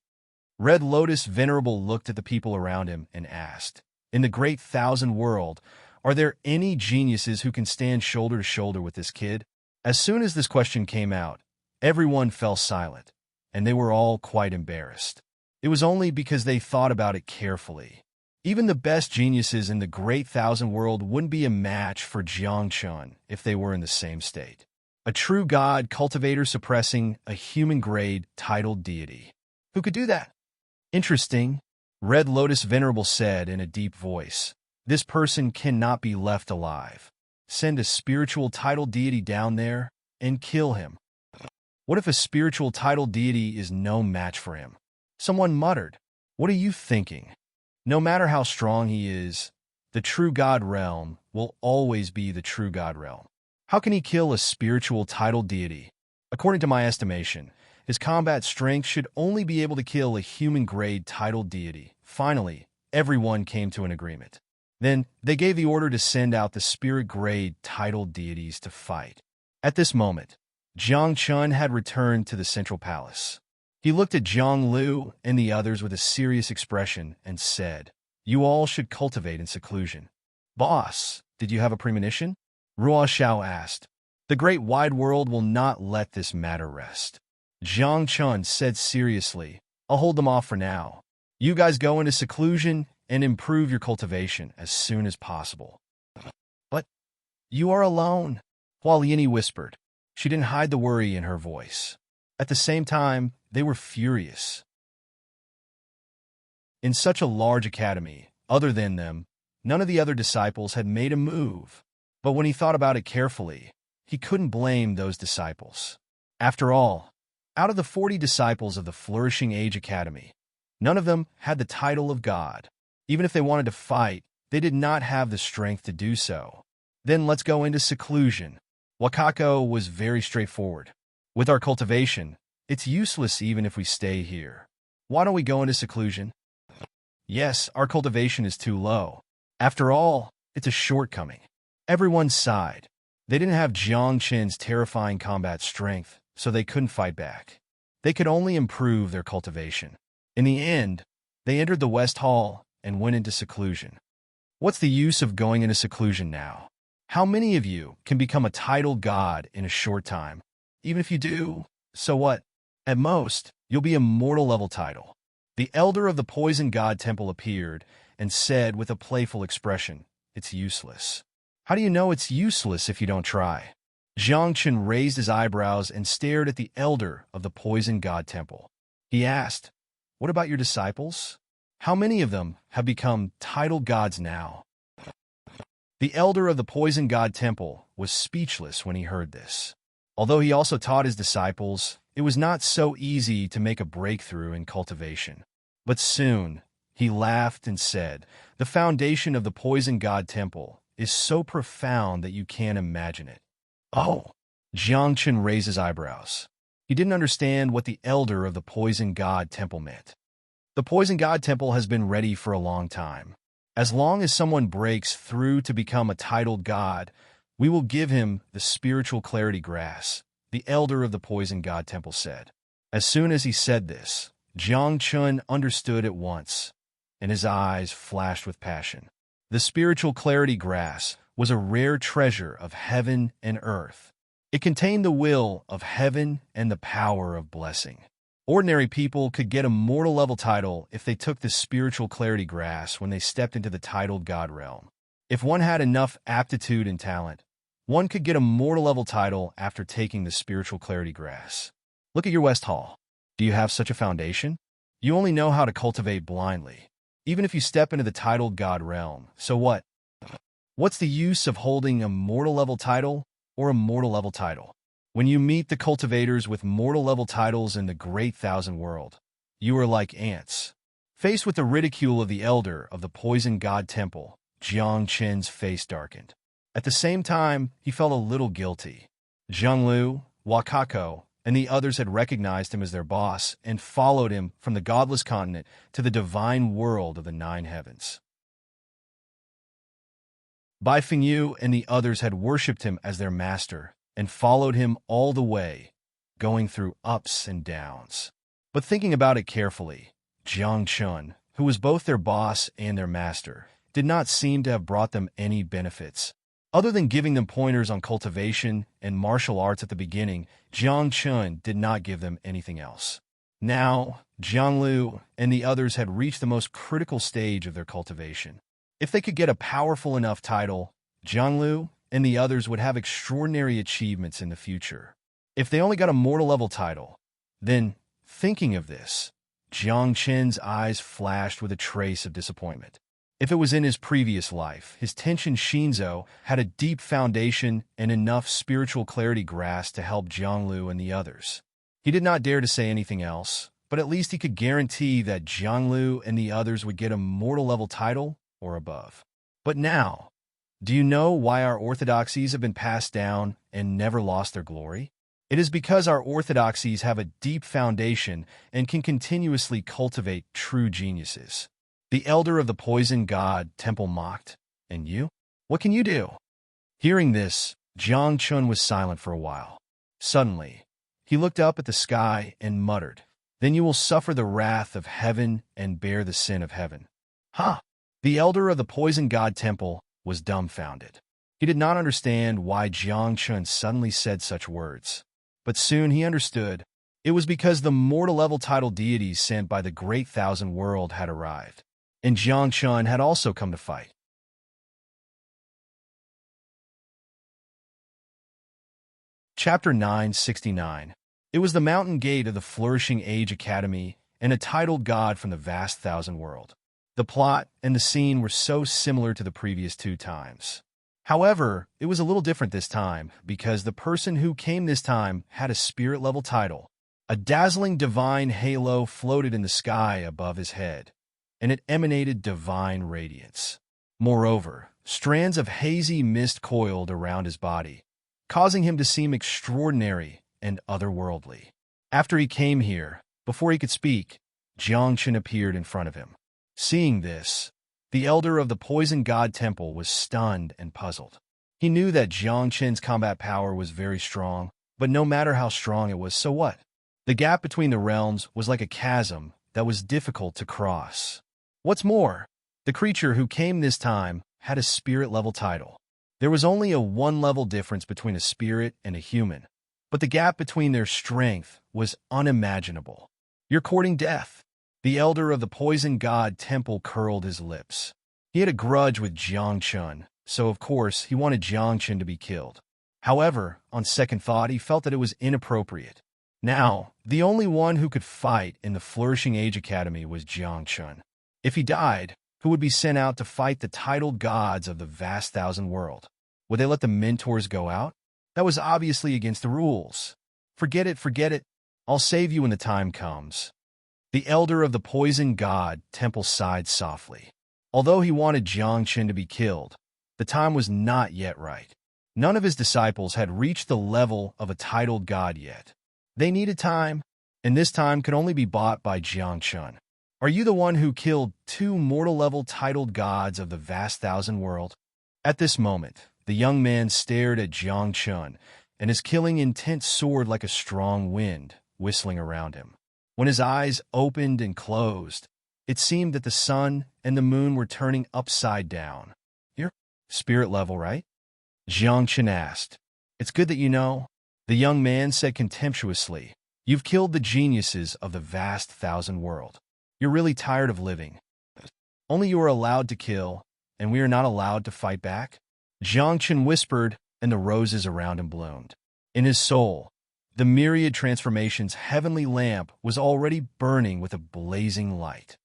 Red Lotus Venerable looked at the people around him and asked, in the Great Thousand World, are there any geniuses who can stand shoulder to shoulder with this kid? As soon as this question came out, everyone fell silent, and they were all quite embarrassed. It was only because they thought about it carefully. Even the best geniuses in the Great Thousand World wouldn't be a match for Jiang Qin if they were in the same state. A true god cultivator suppressing a human-grade titled deity. Who could do that? Interesting, Red Lotus Venerable said in a deep voice. This person cannot be left alive. Send a spiritual titled deity down there and kill him. What if a spiritual titled deity is no match for him? Someone muttered, what are you thinking? No matter how strong he is, the true god realm will always be the true god realm. How can he kill a spiritual titled deity? According to my estimation, his combat strength should only be able to kill a human-grade titled deity. Finally, everyone came to an agreement. Then, they gave the order to send out the spirit-grade titled deities to fight. At this moment, Jiang Qin had returned to the central palace. He looked at Jiang Lu and the others with a serious expression and said, you all should cultivate in seclusion. Boss, did you have a premonition? Ruo Xiao asked. The great wide world will not let this matter rest. Jiang Qin said seriously, I'll hold them off for now. You guys go into seclusion and improve your cultivation as soon as possible. But you are alone, Hualiani whispered. She didn't hide the worry in her voice. At the same time, they were furious. In such a large academy, other than them, none of the other disciples had made a move. But when he thought about it carefully, he couldn't blame those disciples. After all, out of the 40 disciples of the Flourishing Age Academy, none of them had the title of God. Even if they wanted to fight, they did not have the strength to do so. Then let's go into seclusion. Wakako was very straightforward. With our cultivation, it's useless even if we stay here. Why don't we go into seclusion? Yes, our cultivation is too low. After all, it's a shortcoming. Everyone sighed. They didn't have Jiang Qin's terrifying combat strength, so they couldn't fight back. They could only improve their cultivation. In the end, they entered the West Hall and went into seclusion. What's the use of going into seclusion now? How many of you can become a titled god in a short time? Even if you do, so what? At most, you'll be a mortal level title. The elder of the poison god temple appeared and said with a playful expression, "It's useless." How do you know it's useless if you don't try? Jiang Chen raised his eyebrows and stared at the elder of the poison god temple. He asked, "What about your disciples? How many of them have become titled gods now?" The elder of the poison god temple was speechless when he heard this. Although he also taught his disciples, it was not so easy to make a breakthrough in cultivation. But soon, he laughed and said, "The foundation of the poison god temple is so profound that you can't imagine it." Oh! Jiang Chen raised his eyebrows. He didn't understand what the elder of the poison god temple meant. The poison god temple has been ready for a long time. As long as someone breaks through to become a titled god, we will give him the spiritual clarity grass, the elder of the poison god temple said. As soon as he said this, Jiang Chen understood at once, and his eyes flashed with passion. The spiritual clarity grass was a rare treasure of heaven and earth. It contained the will of heaven and the power of blessing. Ordinary people could get a mortal level title if they took the spiritual clarity grass when they stepped into the titled god realm. If one had enough aptitude and talent, one could get a mortal level title after taking the spiritual clarity grass. Look at your West Hall. Do you have such a foundation? You only know how to cultivate blindly. Even if you step into the titled god realm, so what? What's the use of holding a mortal level title or a mortal level title? When you meet the cultivators with mortal level titles in the great thousand world, you are like ants. Faced with the ridicule of the elder of the poison god temple, Jiang Chen's face darkened. At the same time, he felt a little guilty. Zhonglu, Wakako, and the others had recognized him as their boss and followed him from the godless continent to the divine world of the nine heavens. Bai Fengyu and the others had worshipped him as their master and followed him all the way, going through ups and downs. But thinking about it carefully, Jiang Chen, who was both their boss and their master, did not seem to have brought them any benefits. Other than giving them pointers on cultivation and martial arts at the beginning, Jiang Chen did not give them anything else. Now, Zhonglu and the others had reached the most critical stage of their cultivation. If they could get a powerful enough title, Zhonglu and the others would have extraordinary achievements in the future. If they only got a mortal level title, then, thinking of this, Jiang Chen's eyes flashed with a trace of disappointment. If it was in his previous life, his Tenshin Shinzo had a deep foundation and enough spiritual clarity grasped to help Zhonglu and the others. He did not dare to say anything else, but at least he could guarantee that Zhonglu and the others would get a mortal level title or above. But now, do you know why our orthodoxies have been passed down and never lost their glory? It is because our orthodoxies have a deep foundation and can continuously cultivate true geniuses. The elder of the poison god temple mocked. And you? What can you do? Hearing this, Jiang Chen was silent for a while. Suddenly, he looked up at the sky and muttered, "Then you will suffer the wrath of heaven and bear the sin of heaven." Huh! The elder of the poison god temple was dumbfounded. He did not understand why Jiang Chen suddenly said such words. But soon he understood. It was because the mortal level title deities sent by the great thousand world had arrived, and Jiang Chen had also come to fight. Chapter 969. It was the mountain gate of the Flourishing Age Academy and a titled god from the vast thousand world. The plot and the scene were so similar to the previous two times. However, it was a little different this time because the person who came this time had a spirit-level title. A dazzling divine halo floated in the sky above his head, and it emanated divine radiance. Moreover, strands of hazy mist coiled around his body, causing him to seem extraordinary and otherworldly. After he came here, before he could speak, Jiang Chen appeared in front of him. Seeing this, the elder of the poison god temple was stunned and puzzled. He knew that Jiang Chen's combat power was very strong, But no matter how strong it was, so what? The gap between the realms was like a chasm that was difficult to cross. What's more, the creature who came this time had a spirit-level title. There was only a one-level difference between a spirit and a human, but the gap between their strength was unimaginable. You're courting death. The elder of the poison god temple curled his lips. He had a grudge with Jiang Chun, so of course he wanted Jiang Chun to be killed. However, on second thought, he felt that it was inappropriate. Now, the only one who could fight in the Flourishing Age Academy was Jiang Chun. If he died, who would be sent out to fight the titled gods of the vast thousand world? Would they let the mentors go out? That was obviously against the rules. Forget it, forget it. I'll save you when the time comes. The elder of the poison god temple sighed softly. Although he wanted Jiang Chun to be killed, the time was not yet right. None of his disciples had reached the level of a titled god yet. They needed time, and this time could only be bought by Jiang Chun. Are you the one who killed 2 mortal-level titled gods of the vast thousand world? At this moment, the young man stared at Jiang Chun, and his killing intent soared like a strong wind, whistling around him. When his eyes opened and closed, it seemed that the sun and the moon were turning upside down. You're spirit level, right? Jiang Chun asked. It's good that you know. The young man said contemptuously. You've killed the geniuses of the vast thousand world. You're really tired of living. Only you are allowed to kill, and we are not allowed to fight back? Jiang Chun whispered, and the roses around him bloomed. In his soul, the myriad transformations heavenly lamp was already burning with a blazing light.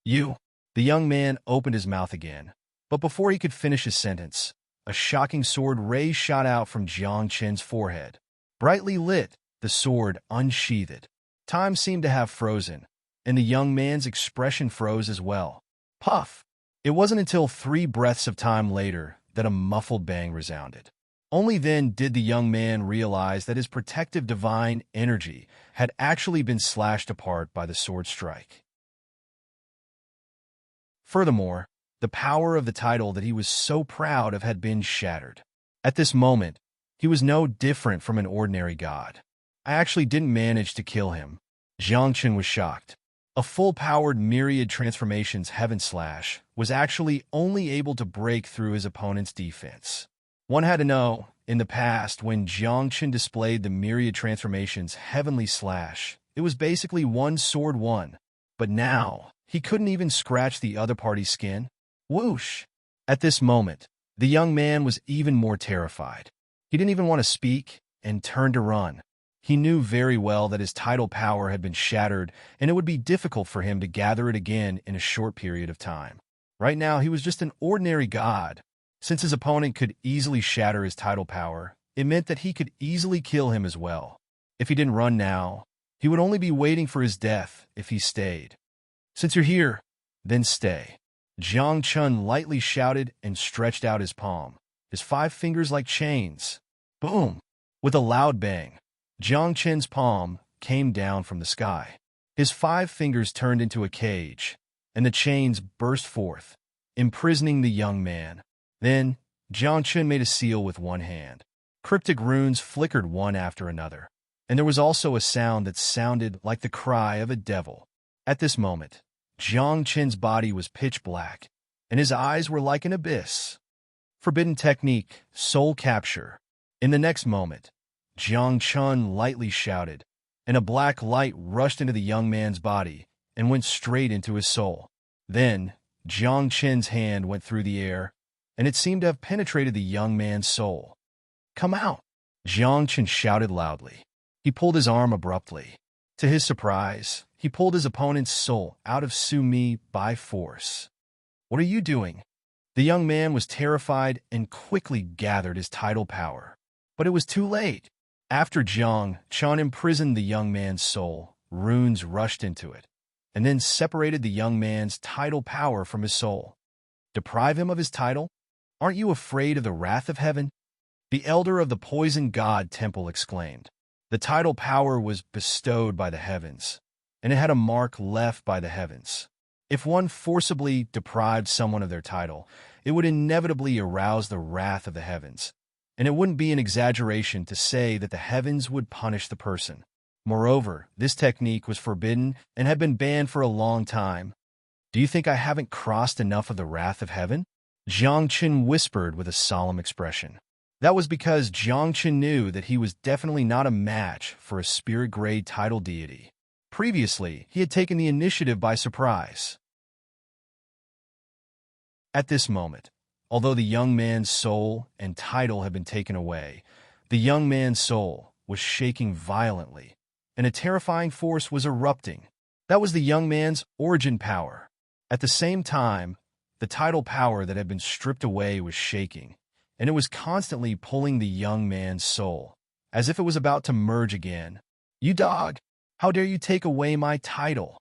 You. The young man opened his mouth again, but before he could finish his sentence, a shocking sword ray shot out from Jiang Chun's forehead. Brightly lit, the sword unsheathed. Time seemed to have frozen, and the young man's expression froze as well. Puff! It wasn't until 3 breaths of time later that a muffled bang resounded. Only then did the young man realize that his protective divine energy had actually been slashed apart by the sword strike. Furthermore, the power of the title that he was so proud of had been shattered. At this moment, he was no different from an ordinary god. I actually didn't manage to kill him. Jiang Chun was shocked. A full-powered myriad transformations heaven slash was actually only able to break through his opponent's defense. One had to know, in the past, when Jiang Chun displayed the myriad transformations heavenly slash, it was basically one sword won. But now, he couldn't even scratch the other party's skin. Whoosh! At this moment, the young man was even more terrified. He didn't even want to speak and turned to run. He knew very well that his tidal power had been shattered, and it would be difficult for him to gather it again in a short period of time. Right now, he was just an ordinary god. Since his opponent could easily shatter his tidal power, it meant that he could easily kill him as well. If he didn't run now, he would only be waiting for his death if he stayed. Since you're here, then stay. Jiang Chun lightly shouted and stretched out his palm, his 5 fingers like chains. Boom! With a loud bang, Jiang Chun's palm came down from the sky. His 5 fingers turned into a cage, and the chains burst forth, imprisoning the young man. Then, Jiang Chun made a seal with one hand. Cryptic runes flickered one after another, and there was also a sound that sounded like the cry of a devil. At this moment, Jiang Chun's body was pitch black, and his eyes were like an abyss. Forbidden technique, soul capture. In the next moment, Jiang Chun lightly shouted, and a black light rushed into the young man's body and went straight into his soul. Then, Jiang Chun's hand went through the air, and it seemed to have penetrated the young man's soul. Come out! Jiang Chun shouted loudly. He pulled his arm abruptly. To his surprise, he pulled his opponent's soul out of Su Mi by force. What are you doing? The young man was terrified and quickly gathered his tidal power. But it was too late. After Jiang Chun imprisoned the young man's soul, runes rushed into it, and then separated the young man's tidal power from his soul. Deprive him of his title? Aren't you afraid of the wrath of heaven? The elder of the poison god temple exclaimed. The tidal power was bestowed by the heavens, and it had a mark left by the heavens. If one forcibly deprived someone of their title, it would inevitably arouse the wrath of the heavens, and it wouldn't be an exaggeration to say that the heavens would punish the person. Moreover, this technique was forbidden and had been banned for a long time. Do you think I haven't crossed enough of the wrath of heaven? Jiang Chen whispered with a solemn expression. That was because Jiang Chen knew that he was definitely not a match for a spirit-grade tidal deity. Previously, he had taken the initiative by surprise. At this moment, although the young man's soul and title had been taken away, the young man's soul was shaking violently, and a terrifying force was erupting. That was the young man's origin power. At the same time, the tidal power that had been stripped away was shaking, and it was constantly pulling the young man's soul, as if it was about to merge again. "You dog! How dare you take away my title?"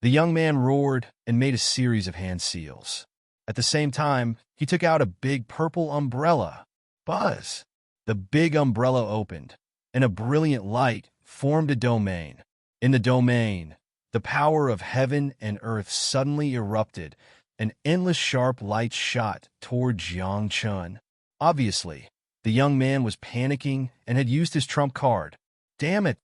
The young man roared and made a series of hand seals. At the same time, he took out a big purple umbrella. Buzz! The big umbrella opened, and a brilliant light formed a domain. In the domain, the power of heaven and earth suddenly erupted, and endless sharp light shot toward Jiang Chen. Obviously, the young man was panicking and had used his trump card. Damn it!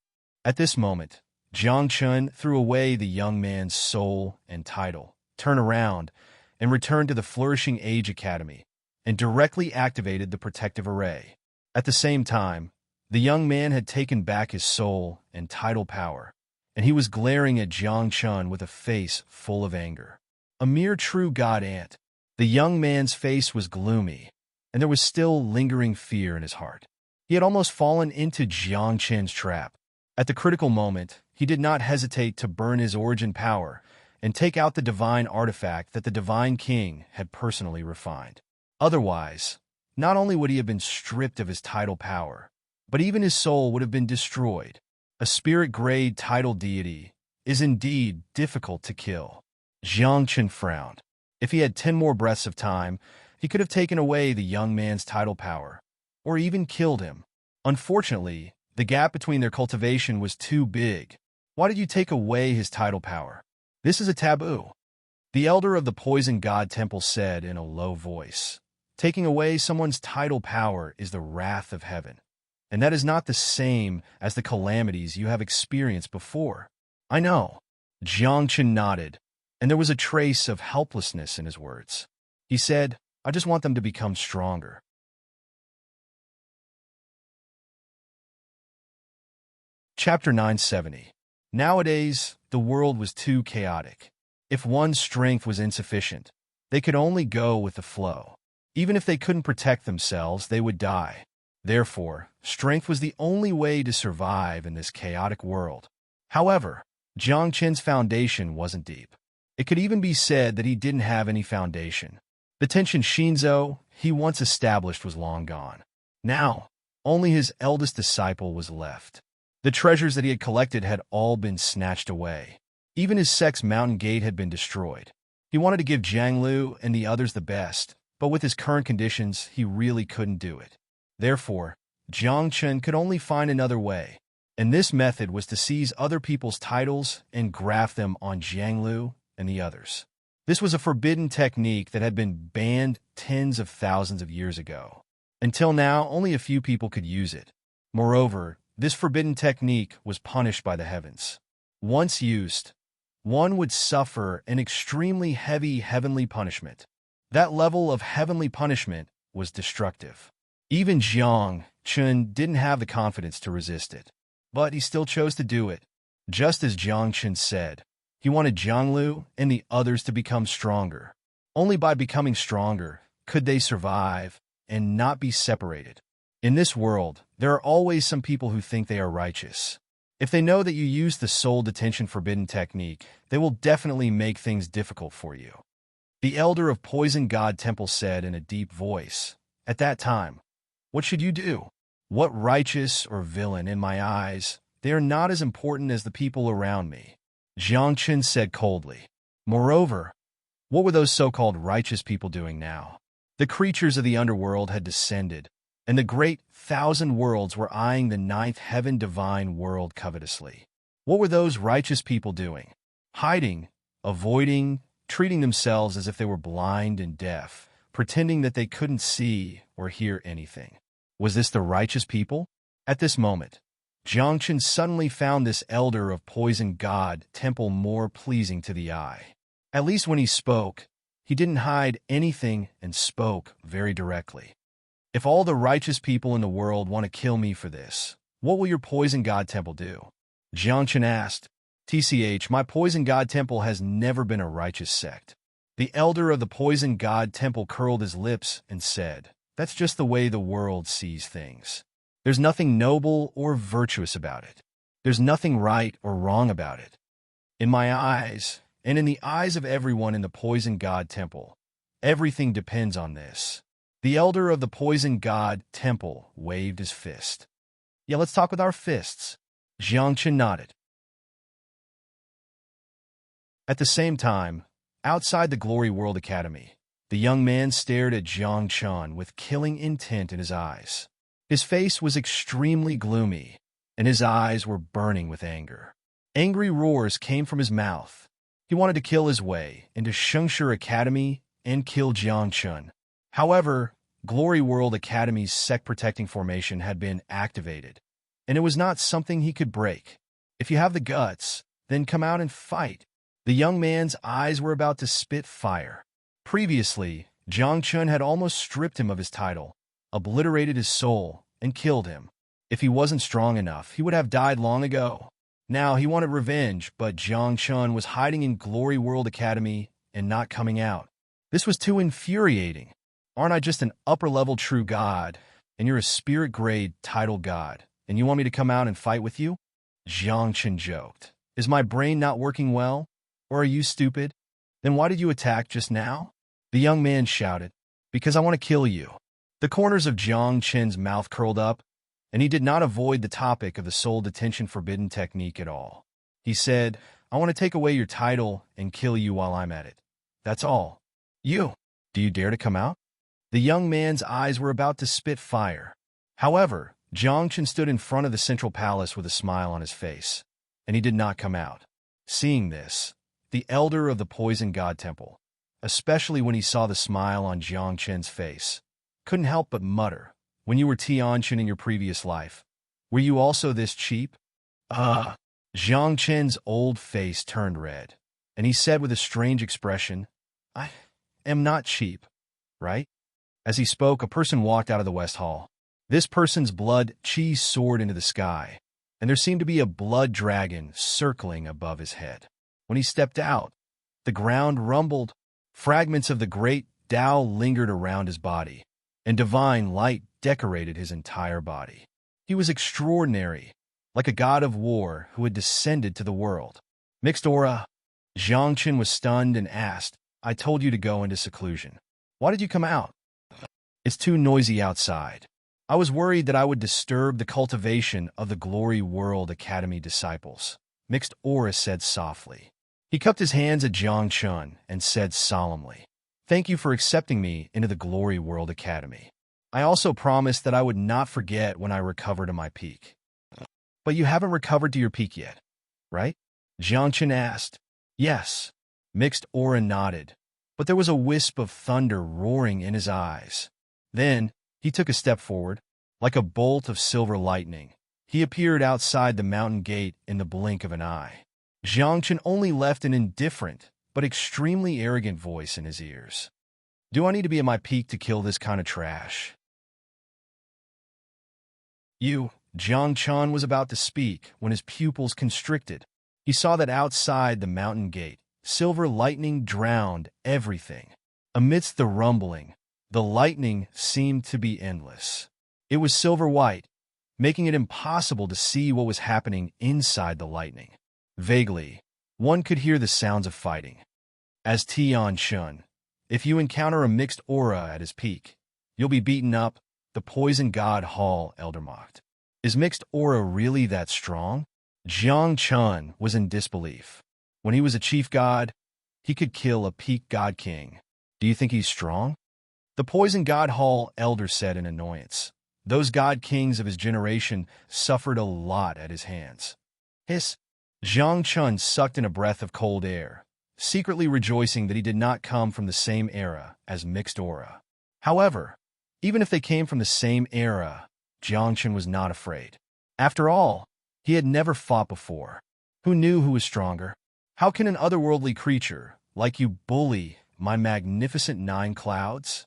At this moment, Jiang Chen threw away the young man's soul and title, turned around, and returned to the Flourishing Age Academy, and directly activated the protective array. At the same time, the young man had taken back his soul and tidal power, and he was glaring at Jiang Chen with a face full of anger. A mere true god ant. The young man's face was gloomy, and there was still lingering fear in his heart. He had almost fallen into Jiang Chen's trap. At the critical moment, he did not hesitate to burn his origin power and take out the divine artifact that the Divine King had personally refined. Otherwise, not only would he have been stripped of his tidal power, but even his soul would have been destroyed. A spirit-grade tidal deity is indeed difficult to kill. Jiang Chen frowned. If he had 10 more breaths of time, he could have taken away the young man's tidal power, or even killed him. Unfortunately, the gap between their cultivation was too big. Why did you take away his tidal power? This is a taboo. The elder of the Poison God Temple said in a low voice. Taking away someone's tidal power is the wrath of heaven, and that is not the same as the calamities you have experienced before. I know. Jiang Chen nodded, and there was a trace of helplessness in his words. He said, I just want them to become stronger. Chapter 970. Nowadays, the world was too chaotic. If one's strength was insufficient, they could only go with the flow. Even if they couldn't protect themselves, they would die. Therefore, strength was the only way to survive in this chaotic world. However, Jiang Chen's foundation wasn't deep. It could even be said that he didn't have any foundation. The Tenshin Shinzo he once established was long gone. Now, only his eldest disciple was left. The treasures that he had collected had all been snatched away. Even his sect's mountain gate had been destroyed. He wanted to give Jiang Lu and the others the best, but with his current conditions, he really couldn't do it. Therefore, Jiang Chen could only find another way, and this method was to seize other people's titles and graft them on Jiang Lu and the others. This was a forbidden technique that had been banned tens of thousands of years ago. Until now, only a few people could use it. Moreover, this forbidden technique was punished by the heavens. Once used, one would suffer an extremely heavy heavenly punishment. That level of heavenly punishment was destructive. Even Jiang Chen didn't have the confidence to resist it, but he still chose to do it. Just as Jiang Chen said, he wanted Jiang Lu and the others to become stronger. Only by becoming stronger could they survive and not be separated. In this world, there are always some people who think they are righteous. If they know that you use the soul detention forbidden technique, they will definitely make things difficult for you. The elder of Poison God Temple said in a deep voice, At that time, what should you do? What righteous or villain in my eyes? They are not as important as the people around me. Jiang Chen said coldly. Moreover, what were those so-called righteous people doing now? The creatures of the underworld had descended, and the great 1,000 worlds were eyeing the ninth heaven divine world covetously. What were those righteous people doing? Hiding, avoiding, treating themselves as if they were blind and deaf, pretending that they couldn't see or hear anything. Was this the righteous people? At this moment, Jiangchen suddenly found this elder of poison god temple more pleasing to the eye. At least when he spoke, he didn't hide anything and spoke very directly. If all the righteous people in the world want to kill me for this, what will your poison god temple do? Jiangchen asked. TCH, my poison god temple has never been a righteous sect. The elder of the poison god temple curled his lips and said, that's just the way the world sees things. There's nothing noble or virtuous about it. There's nothing right or wrong about it. In my eyes, and in the eyes of everyone in the poison god temple, everything depends on this. The elder of the poison god temple waved his fist. Yeah, let's talk with our fists. Jiangchen nodded. At the same time, outside the Glory World Academy, the young man stared at Jiangchen with killing intent in his eyes. His face was extremely gloomy, and his eyes were burning with anger. Angry roars came from his mouth. He wanted to kill his way into Shengshi Academy and kill Jiangchen. However, Glory World Academy's sect-protecting formation had been activated, and it was not something he could break. If you have the guts, then come out and fight. The young man's eyes were about to spit fire. Previously, Jiangchen had almost stripped him of his title, obliterated his soul, and killed him. If he wasn't strong enough, he would have died long ago. Now he wanted revenge, but Jiangchen was hiding in Glory World Academy and not coming out. This was too infuriating. Aren't I just an upper-level true god, and you're a spirit-grade title god, and you want me to come out and fight with you? Jiangchen joked. Is my brain not working well? Or are you stupid? Then why did you attack just now? The young man shouted. Because I want to kill you. The corners of Jiangchen's mouth curled up, and he did not avoid the topic of the soul detention forbidden technique at all. He said, I want to take away your title and kill you while I'm at it. That's all. You. Do you dare to come out? The young man's eyes were about to spit fire. However, Jiangchen stood in front of the central palace with a smile on his face, and he did not come out. Seeing this, the elder of the poison god temple, especially when he saw the smile on Jiangchen's face, couldn't help but mutter, when you were Tianchen in your previous life, were you also this cheap? Jiangchen's old face turned red, and he said with a strange expression, I am not cheap, right? As he spoke, a person walked out of the West Hall. This person's blood chi soared into the sky, and there seemed to be a blood dragon circling above his head. When he stepped out, the ground rumbled, fragments of the great Tao lingered around his body, and divine light decorated his entire body. He was extraordinary, like a god of war who had descended to the world. Mixed aura. Jiangchen was stunned and asked, I told you to go into seclusion. Why did you come out? It's too noisy outside. I was worried that I would disturb the cultivation of the Glory World Academy disciples. Mixed aura said softly. He cupped his hands at Jiangchen and said solemnly, Thank you for accepting me into the Glory World Academy. I also promised that I would not forget when I recover to my peak. But you haven't recovered to your peak yet, right? Jiangchen asked. Yes. Mixed aura nodded, but there was a wisp of thunder roaring in his eyes. Then, he took a step forward. Like a bolt of silver lightning, he appeared outside the mountain gate in the blink of an eye. Jiangchen only left an indifferent, but extremely arrogant voice in his ears. Do I need to be at my peak to kill this kind of trash? Jiangchen was about to speak when his pupils constricted. He saw that outside the mountain gate, silver lightning drowned everything. Amidst the rumbling, the lightning seemed to be endless. It was silver-white, making it impossible to see what was happening inside the lightning. Vaguely, one could hear the sounds of fighting. As Tianchen, if you encounter a mixed aura at his peak, you'll be beaten up, the poison god Hall elder mocked. Is mixed aura really that strong? Jiangchen was in disbelief. When he was a chief god, he could kill a peak god king. Do you think he's strong? The poison god Hall elder said in annoyance. Those god kings of his generation suffered a lot at his hands. Hiss. Jiangchen sucked in a breath of cold air, secretly rejoicing that he did not come from the same era as mixed aura. However, even if they came from the same era, Jiangchen was not afraid. After all, he had never fought before. Who knew who was stronger? How can an otherworldly creature like you bully my magnificent 9 clouds?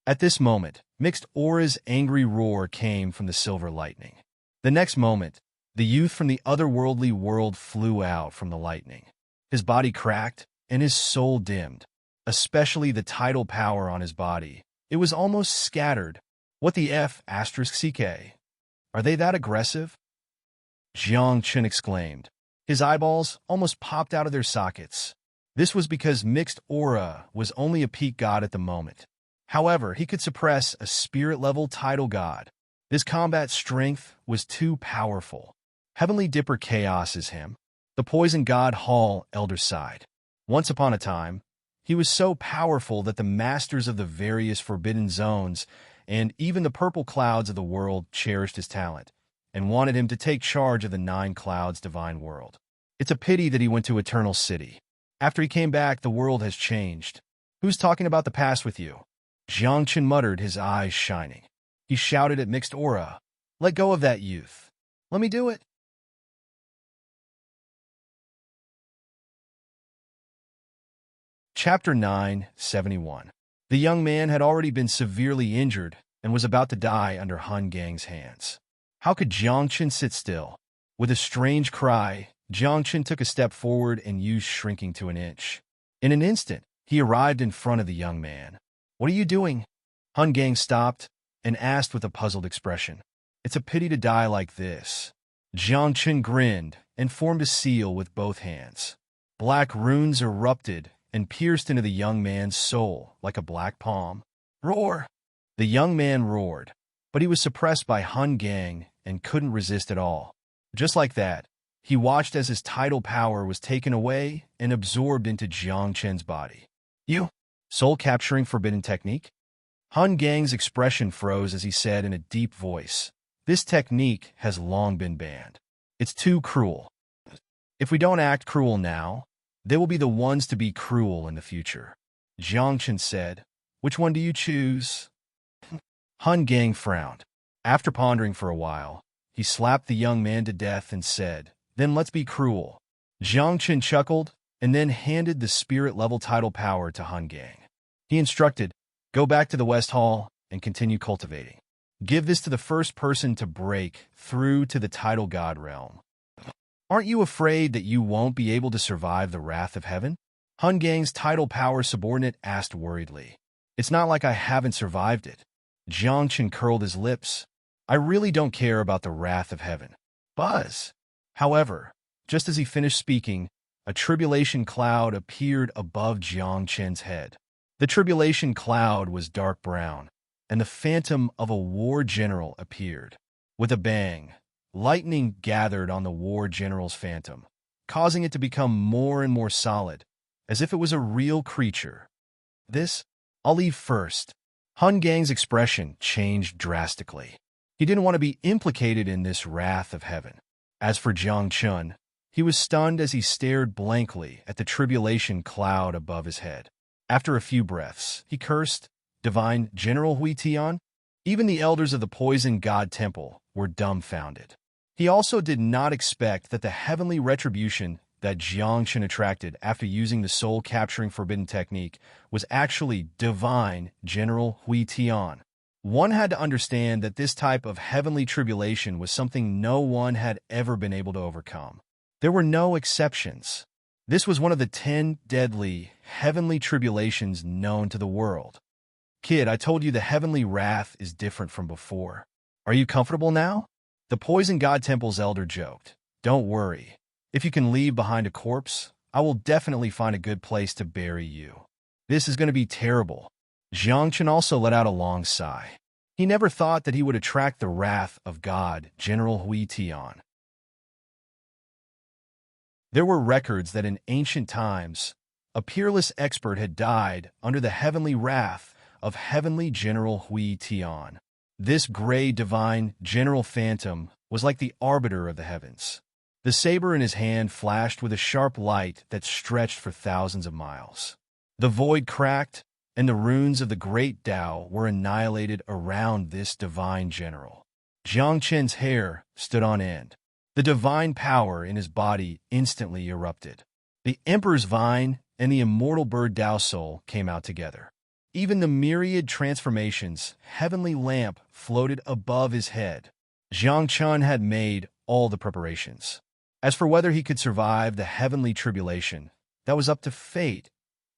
At this moment, Mixed Aura's angry roar came from the silver lightning. The next moment, the youth from the otherworldly world flew out from the lightning. His body cracked, and his soul dimmed, especially the tidal power on his body. It was almost scattered. What the F***, CK? Are they that aggressive? Jiang Chen exclaimed. His eyeballs almost popped out of their sockets. This was because Mixed Aura was only a peak god at the moment. However, he could suppress a spirit-level tidal god. This combat strength was too powerful. Heavenly Dipper Chaos is him. The poison god Hall Elder sighed. Once upon a time, he was so powerful that the masters of the various forbidden zones and even the purple clouds of the world cherished his talent and wanted him to take charge of the 9 clouds divine world. It's a pity that he went to Eternal City. After he came back, the world has changed. Who's talking about the past with you? Jiangchen muttered, his eyes shining. He shouted at Mixed Aura, "Let go of that youth. Let me do it." Chapter 971. The young man had already been severely injured and was about to die under Han Gang's hands. How could Jiangchen sit still? With a strange cry, Jiangchen took a step forward and used shrinking to an inch. In an instant, he arrived in front of the young man. "What are you doing?" Han Gang stopped and asked with a puzzled expression. "It's a pity to die like this." Jiangchen grinned and formed a seal with both hands. Black runes erupted and pierced into the young man's soul like a black palm. "Roar!" The young man roared, but he was suppressed by Han Gang and couldn't resist at all. Just like that, he watched as his tidal power was taken away and absorbed into Jiangchen's body. "You? Soul-capturing forbidden technique?" Han Gang's expression froze as he said in a deep voice, "This technique has long been banned. It's too cruel. If we don't act cruel now, they will be the ones to be cruel in the future." Jiangchen said, "Which one do you choose?" Han Gang frowned. After pondering for a while, he slapped the young man to death and said, "Then let's be cruel." Jiangchen chuckled and then handed the spirit-level tidal power to Han Gang. He instructed, "Go back to the West Hall and continue cultivating. Give this to the first person to break through to the tidal god realm." "Aren't you afraid that you won't be able to survive the wrath of heaven?" Han Gang's tidal power subordinate asked worriedly. "It's not like I haven't survived it." Jiangchen curled his lips. "I really don't care about the wrath of heaven. Buzz." However, just as he finished speaking, a tribulation cloud appeared above Jiangchen's head. The tribulation cloud was dark brown, and the phantom of a war general appeared. With a bang, lightning gathered on the war general's phantom, causing it to become more and more solid, as if it was a real creature. "This, I'll leave first." Han Gang's expression changed drastically. He didn't want to be implicated in this wrath of heaven. As for Jiangchen, he was stunned as he stared blankly at the tribulation cloud above his head. After a few breaths, he cursed, "Divine General Hui Tian?" Even the elders of the Poison God Temple were dumbfounded. He also did not expect that the heavenly retribution that Jiangchen attracted after using the soul-capturing forbidden technique was actually Divine General Hui Tian. One had to understand that this type of heavenly tribulation was something no one had ever been able to overcome. There were no exceptions. This was one of the 10 deadly heavenly tribulations known to the world. "Kid, I told you the heavenly wrath is different from before. Are you comfortable now?" The Poison God Temple's elder joked. "Don't worry. If you can leave behind a corpse, I will definitely find a good place to bury you." "This is going to be terrible." Jiangchen also let out a long sigh. He never thought that he would attract the wrath of God, General Hui Tian. There were records that in ancient times, a peerless expert had died under the heavenly wrath of Heavenly General Hui Tian. This gray divine general phantom was like the arbiter of the heavens. The saber in his hand flashed with a sharp light that stretched for thousands of miles. The void cracked, and the runes of the great Tao were annihilated around this divine general. Jiang Qin's hair stood on end. The divine power in his body instantly erupted. The Emperor's Vine and the immortal bird Dao Soul came out together. Even the myriad transformations, heavenly lamp floated above his head. Jiang Qin had made all the preparations. As for whether he could survive the heavenly tribulation, that was up to fate.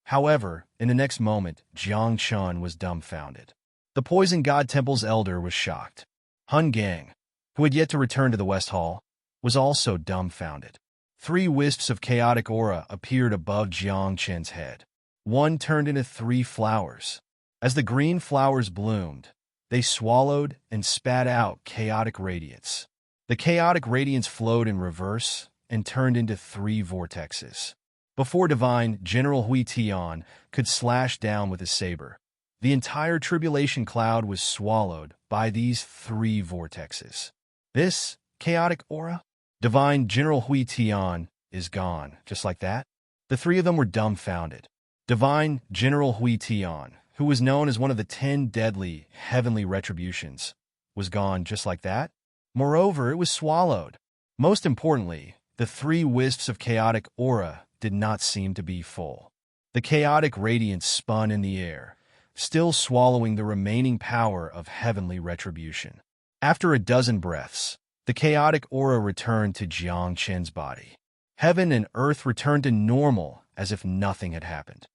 However, in the next moment, Jiang Qin was dumbfounded. The Poison God Temple's elder was shocked. Hun Gang, who had yet to return to the West Hall, was also dumbfounded. 3 wisps of chaotic aura appeared above Jiang Qin's head. One turned into 3 flowers. As the green flowers bloomed, they swallowed and spat out chaotic radiance. The chaotic radiance flowed in reverse and turned into 3 vortexes. Before Divine General Hui Tian could slash down with his saber, the entire tribulation cloud was swallowed by these 3 vortexes. This chaotic aura? Divine General Hui Tian is gone, just like that. The 3 of them were dumbfounded. Divine General Hui Tian, who was known as one of the 10 deadly heavenly retributions, was gone just like that. Moreover, it was swallowed. Most importantly, the 3 wisps of chaotic aura did not seem to be full. The chaotic radiance spun in the air, still swallowing the remaining power of heavenly retribution. After a dozen breaths, the chaotic aura returned to Jiang Qin's body. Heaven and earth returned to normal as if nothing had happened.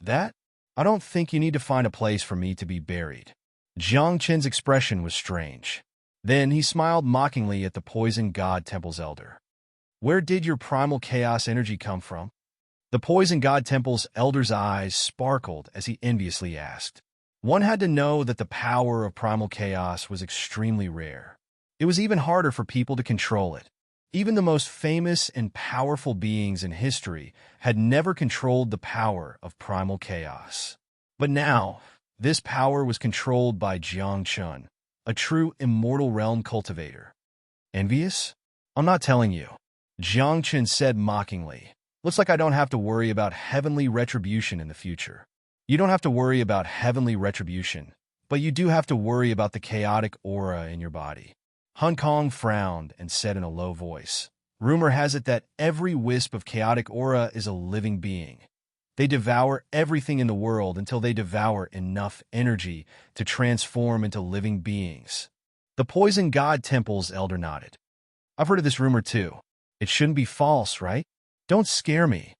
That? I don't think you need to find a place for me to be buried. Jiang Qin's expression was strange. Then he smiled mockingly at the Poison God Temple's elder. Where did your primal chaos energy come from? The Poison God Temple's elder's eyes sparkled as he enviously asked. One had to know that the power of primal chaos was extremely rare. It was even harder for people to control it. Even the most famous and powerful beings in history had never controlled the power of primal chaos. But now, this power was controlled by Jiang Qin, a true immortal realm cultivator. Envious? I'm not telling you. Jiang Qin said mockingly. Looks like I don't have to worry about heavenly retribution in the future. You don't have to worry about heavenly retribution, but you do have to worry about the chaotic aura in your body. Hun Kong frowned and said in a low voice, Rumor has it that every wisp of chaotic aura is a living being. They devour everything in the world until they devour enough energy to transform into living beings. The Poison God Temple's elder nodded. I've heard of this rumor too. It shouldn't be false, right? Don't scare me.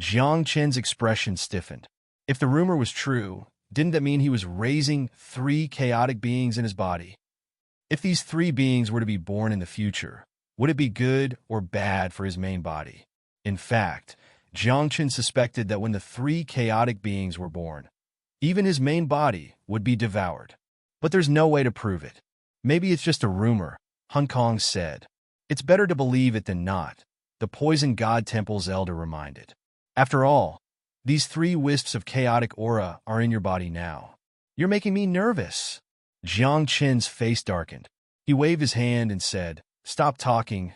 Jiang Qin's expression stiffened. If the rumor was true, didn't that mean he was raising 3 chaotic beings in his body? If these 3 beings were to be born in the future, would it be good or bad for his main body? In fact, Jiang Qin suspected that when the 3 chaotic beings were born, even his main body would be devoured. But there's no way to prove it. Maybe it's just a rumor, Hun Kong said. It's better to believe it than not, the Poison God Temple's elder reminded. After all, these 3 wisps of chaotic aura are in your body now. You're making me nervous. Jiang Qin's face darkened. He waved his hand and said, Stop talking,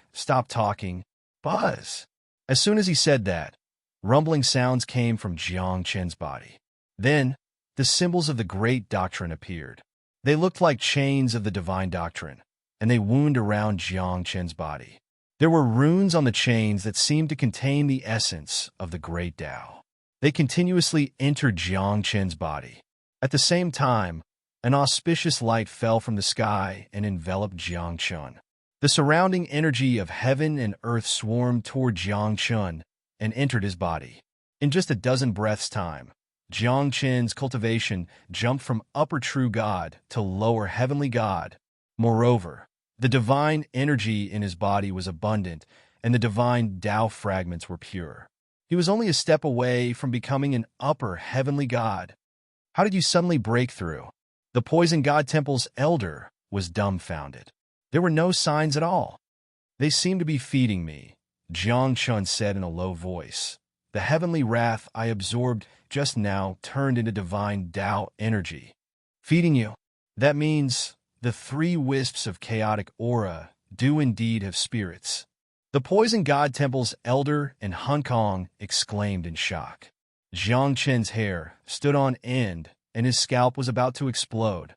buzz. As soon as he said that, rumbling sounds came from Jiang Qin's body. Then, the symbols of the Great Doctrine appeared. They looked like chains of the Divine Doctrine, and they wound around Jiang Qin's body. There were runes on the chains that seemed to contain the essence of the Great Tao. They continuously entered Jiang Qin's body. At the same time, an auspicious light fell from the sky and enveloped Jiang Qin. The surrounding energy of heaven and earth swarmed toward Jiang Qin and entered his body. In just a dozen breaths' time, Jiang Qin's cultivation jumped from upper true God to lower heavenly God. Moreover, the divine energy in his body was abundant, and the divine Tao fragments were pure. He was only a step away from becoming an upper heavenly God. How did you suddenly break through? The Poison God Temple's elder was dumbfounded. There were no signs at all. They seemed to be feeding me, Jiang Qin said in a low voice. The heavenly wrath I absorbed just now turned into divine Tao energy. Feeding you? That means the 3 wisps of chaotic aura do indeed have spirits. The Poison God Temple's elder and Hun Kong exclaimed in shock. Jiang Qin's hair stood on end and his scalp was about to explode.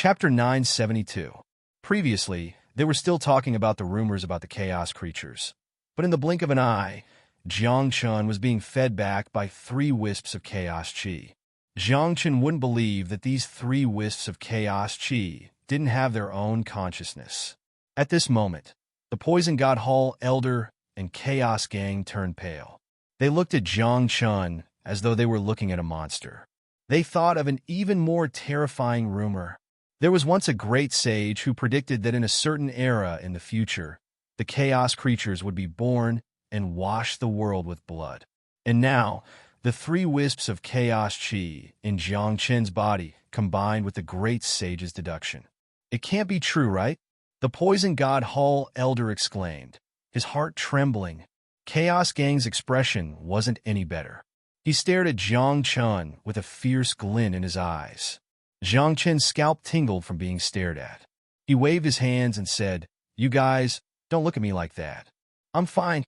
Chapter 972. Previously, they were still talking about the rumors about the chaos creatures. But in the blink of an eye, Jiang Chun was being fed back by 3 wisps of chaos chi. Jiang Chun wouldn't believe that these 3 wisps of chaos chi didn't have their own consciousness. At this moment, the Poison God Hall Elder and Chaos Gang turned pale. They looked at Jiang Chun as though they were looking at a monster. They thought of an even more terrifying rumor. There was once a great sage who predicted that in a certain era in the future, the chaos creatures would be born and wash the world with blood. And now, the 3 wisps of chaos chi in Jiang Chun's body combined with the great sage's deduction. It can't be true, right? The Poison God Hall Elder exclaimed, his heart trembling. Chaos Gang's expression wasn't any better. He stared at Jiang Chun with a fierce glint in his eyes. Jiang Chun's scalp tingled from being stared at. He waved his hands and said, "You guys, don't look at me like that. I'm fine."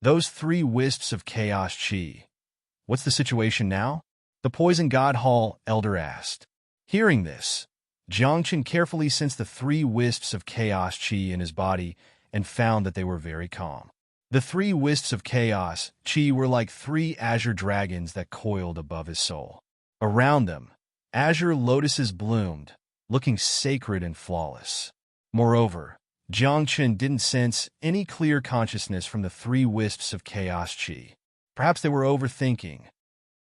Those 3 wisps of chaos chi. What's the situation now? The Poison God Hall Elder asked. Hearing this, Jiang Chun carefully sensed the 3 wisps of chaos chi in his body and found that they were very calm. The 3 wisps of chaos chi were like 3 azure dragons that coiled above his soul. Around them, azure lotuses bloomed, looking sacred and flawless. Moreover, Jiang Chun didn't sense any clear consciousness from the 3 wisps of chaos chi. Perhaps they were overthinking.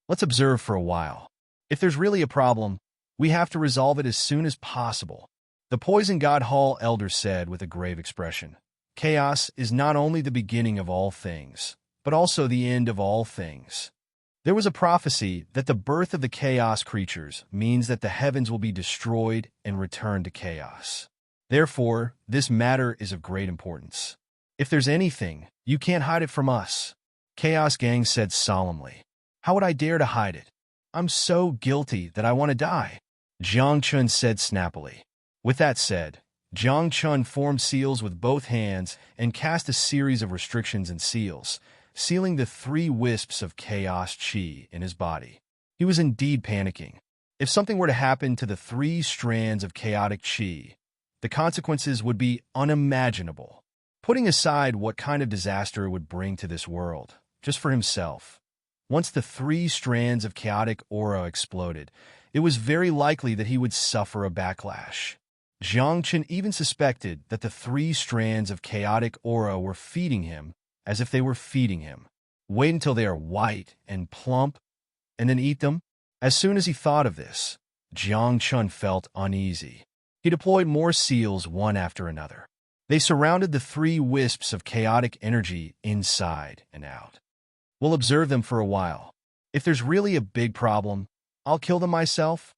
Let's observe for a while. If there's really a problem, we have to resolve it as soon as possible. The Poison God Hall Elder said with a grave expression. Chaos is not only the beginning of all things, but also the end of all things. There was a prophecy that the birth of the chaos creatures means that the heavens will be destroyed and return to chaos. Therefore, this matter is of great importance. If there's anything, you can't hide it from us. Chaos Gang said solemnly. How would I dare to hide it? I'm so guilty that I want to die. Jiang Chun said snappily. With that said, Jiang Chun formed seals with both hands and cast a series of restrictions and seals, sealing the 3 wisps of chaos chi in his body. He was indeed panicking. If something were to happen to the 3 strands of chaotic chi, the consequences would be unimaginable. Putting aside what kind of disaster it would bring to this world, just for himself. Once the 3 strands of chaotic aura exploded, it was very likely that he would suffer a backlash. Jiang Chun even suspected that the 3 strands of chaotic aura were feeding him as if they were feeding him. Wait until they are white and plump, and then eat them? As soon as he thought of this, Jiang Chun felt uneasy. He deployed more seals one after another. They surrounded the 3 wisps of chaotic energy inside and out. We'll observe them for a while. If there's really a big problem, I'll kill them myself.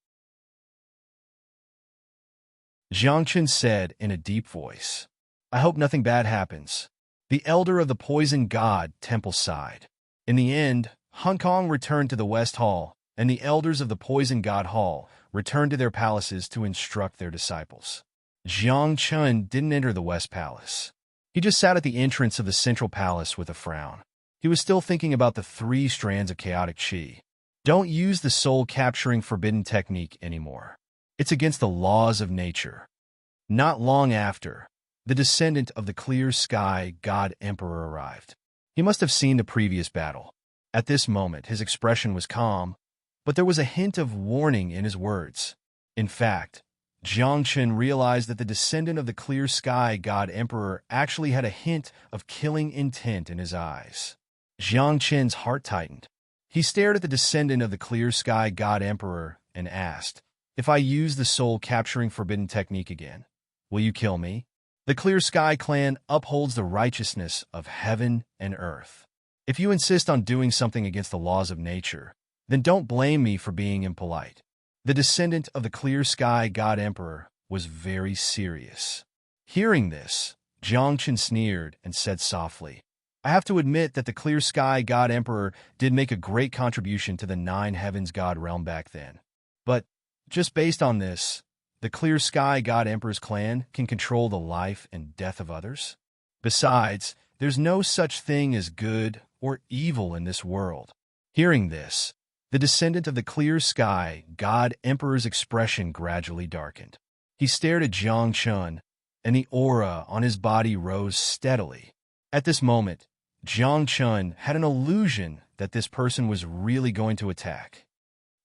Jiang Chun said in a deep voice. I hope nothing bad happens. The elder of the Poison God Temple sighed. In the end, Hong Kong returned to the West Hall, and the elders of the Poison God Hall returned to their palaces to instruct their disciples. Jiang Chun didn't enter the West Palace. He just sat at the entrance of the Central Palace with a frown. He was still thinking about the 3 strands of chaotic chi. Don't use the soul-capturing forbidden technique anymore. It's against the laws of nature. Not long after, the descendant of the clear sky God Emperor arrived. He must have seen the previous battle. At this moment, his expression was calm, but there was a hint of warning in his words. In fact, Jiang Chun realized that the descendant of the clear sky God Emperor actually had a hint of killing intent in his eyes. Jiang Chun's heart tightened. He stared at the descendant of the clear sky God Emperor and asked, If I use the soul-capturing forbidden technique again, will you kill me? The Clear Sky clan upholds the righteousness of heaven and earth. If you insist on doing something against the laws of nature, then don't blame me for being impolite. The descendant of the Clear Sky God Emperor was very serious. Hearing this, Jiang Chun sneered and said softly, I have to admit that the Clear Sky God Emperor did make a great contribution to the 9 Heavens God realm back then. But, just based on this, the Clear Sky God Emperor's clan can control the life and death of others? Besides, there's no such thing as good or evil in this world. Hearing this, the descendant of the clear sky, God Emperor's expression gradually darkened. He stared at Jiang Chun, and the aura on his body rose steadily. At this moment, Jiang Chun had an illusion that this person was really going to attack.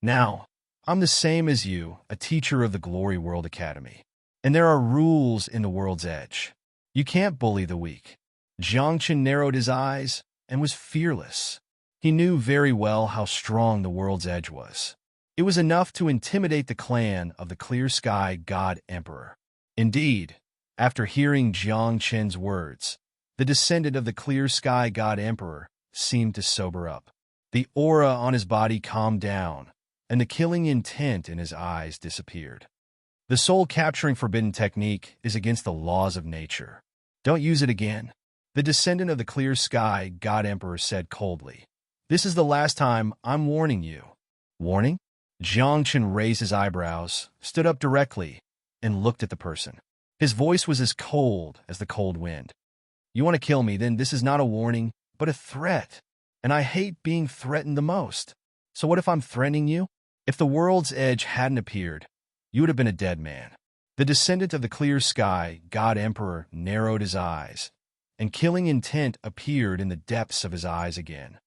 Now, I'm the same as you, a teacher of the Glory World Academy. And there are rules in the world's edge. You can't bully the weak. Jiang Chun narrowed his eyes and was fearless. He knew very well how strong the world's edge was. It was enough to intimidate the clan of the Clear Sky God Emperor. Indeed, after hearing Jiang Chen's words, the descendant of the Clear Sky God Emperor seemed to sober up. The aura on his body calmed down, and the killing intent in his eyes disappeared. The soul-capturing forbidden technique is against the laws of nature. Don't use it again. The descendant of the Clear Sky God Emperor said coldly. This is the last time I'm warning you. Warning? Jiang Chen raised his eyebrows, stood up directly, and looked at the person. His voice was as cold as the cold wind. You want to kill me, then this is not a warning, but a threat. And I hate being threatened the most. So what if I'm threatening you? If the world's edge hadn't appeared, you would have been a dead man. The descendant of the Clear Sky God Emperor narrowed his eyes, and killing intent appeared in the depths of his eyes again.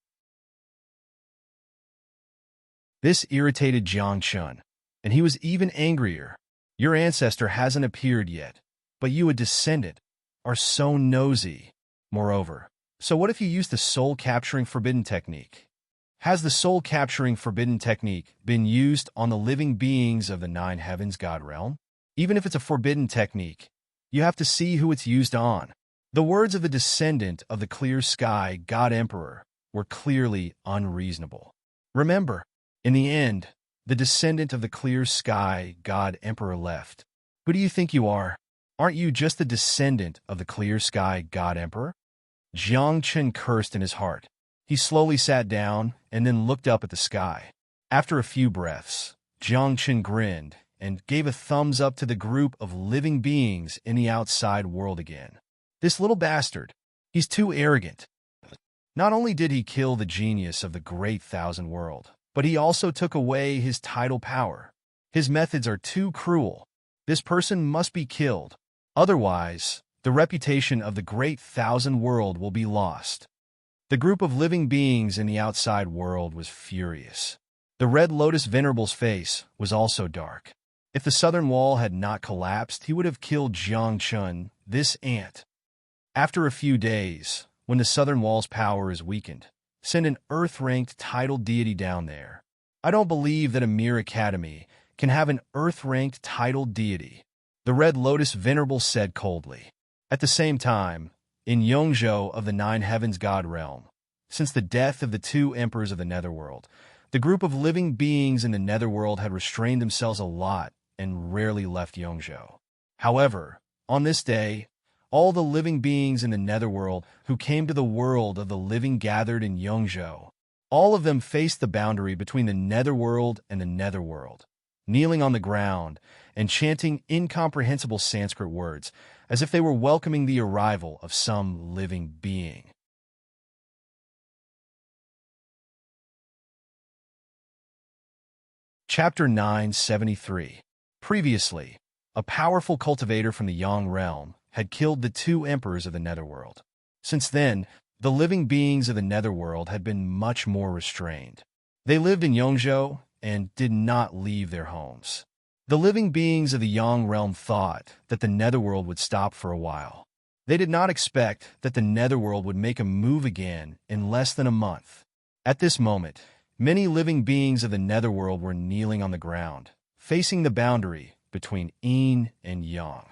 This irritated Jiang Chun, and he was even angrier. Your ancestor hasn't appeared yet, but you, a descendant, are so nosy. Moreover, so what if you use the soul-capturing forbidden technique? Has the soul-capturing forbidden technique been used on the living beings of the Nine Heavens God Realm? Even if it's a forbidden technique, you have to see who it's used on. The words of the descendant of the Clear Sky God Emperor were clearly unreasonable. Remember, in the end, the descendant of the Clear Sky God Emperor left. Who do you think you are? Aren't you just the descendant of the Clear Sky God Emperor? Jiang Chen cursed in his heart. He slowly sat down and then looked up at the sky. After a few breaths, Jiang Chen grinned and gave a thumbs up to the group of living beings in the outside world again. This little bastard, he's too arrogant. Not only did he kill the genius of the Great Thousand World, but he also took away his tidal power. His methods are too cruel. This person must be killed. Otherwise, the reputation of the Great Thousand World will be lost. The group of living beings in the outside world was furious. The Red Lotus Venerable's face was also dark. If the southern wall had not collapsed, he would have killed Jiang Chun, this ant. After a few days, when the southern wall's power is weakened, send an earth-ranked tidal deity down there. I don't believe that a mere academy can have an earth-ranked tidal deity, the Red Lotus Venerable said coldly. At the same time, in Yongzhou of the Nine Heavens God Realm, since the death of the two emperors of the Netherworld, the group of living beings in the Netherworld had restrained themselves a lot and rarely left Yongzhou. However, on this day, all the living beings in the Netherworld who came to the world of the living gathered in Yongzhou. All of them faced the boundary between the Netherworld and the Netherworld, kneeling on the ground and chanting incomprehensible Sanskrit words as if they were welcoming the arrival of some living being. Chapter 973. Previously, a powerful cultivator from the Yang realm had killed the two emperors of the Netherworld. Since then, the living beings of the Netherworld had been much more restrained. They lived in Yongzhou and did not leave their homes. The living beings of the Yang realm thought that the Netherworld would stop for a while. They did not expect that the Netherworld would make a move again in less than a month. At this moment, many living beings of the Netherworld were kneeling on the ground, facing the boundary between Yin and Yang.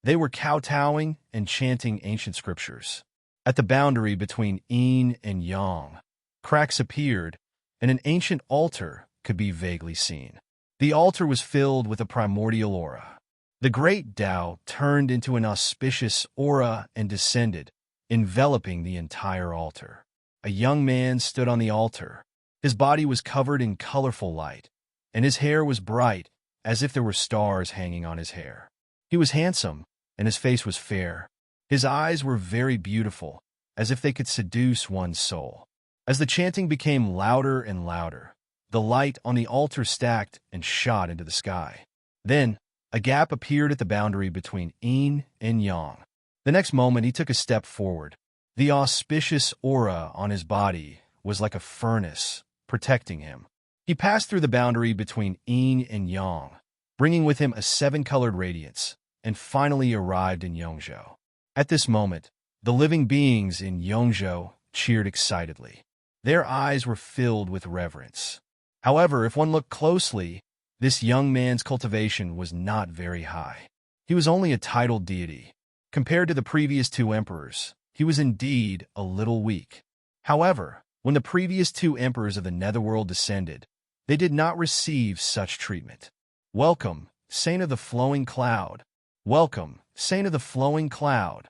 They were kowtowing and chanting ancient scriptures. At the boundary between Yin and Yang, cracks appeared, and an ancient altar could be vaguely seen. The altar was filled with a primordial aura. The great Tao turned into an auspicious aura and descended, enveloping the entire altar. A young man stood on the altar. His body was covered in colorful light, and his hair was bright, as if there were stars hanging on his hair. He was handsome, and his face was fair. His eyes were very beautiful, as if they could seduce one's soul. As the chanting became louder and louder, The light on the altar stacked and shot into the sky. Then, a gap appeared at the boundary between yin and yang. The next moment, he took a step forward. The auspicious aura on his body was like a furnace, protecting him. He passed through the boundary between yin and yang, bringing with him a seven-colored radiance, and finally arrived in Yongzhou. At this moment, the living beings in Yongzhou cheered excitedly. Their eyes were filled with reverence. However, if one looked closely, this young man's cultivation was not very high. He was only a titled deity. Compared to the previous two emperors, he was indeed a little weak. However, when the previous two emperors of the Netherworld descended, they did not receive such treatment. Welcome, Saint of the Flowing Cloud. Welcome, Saint of the Flowing Cloud.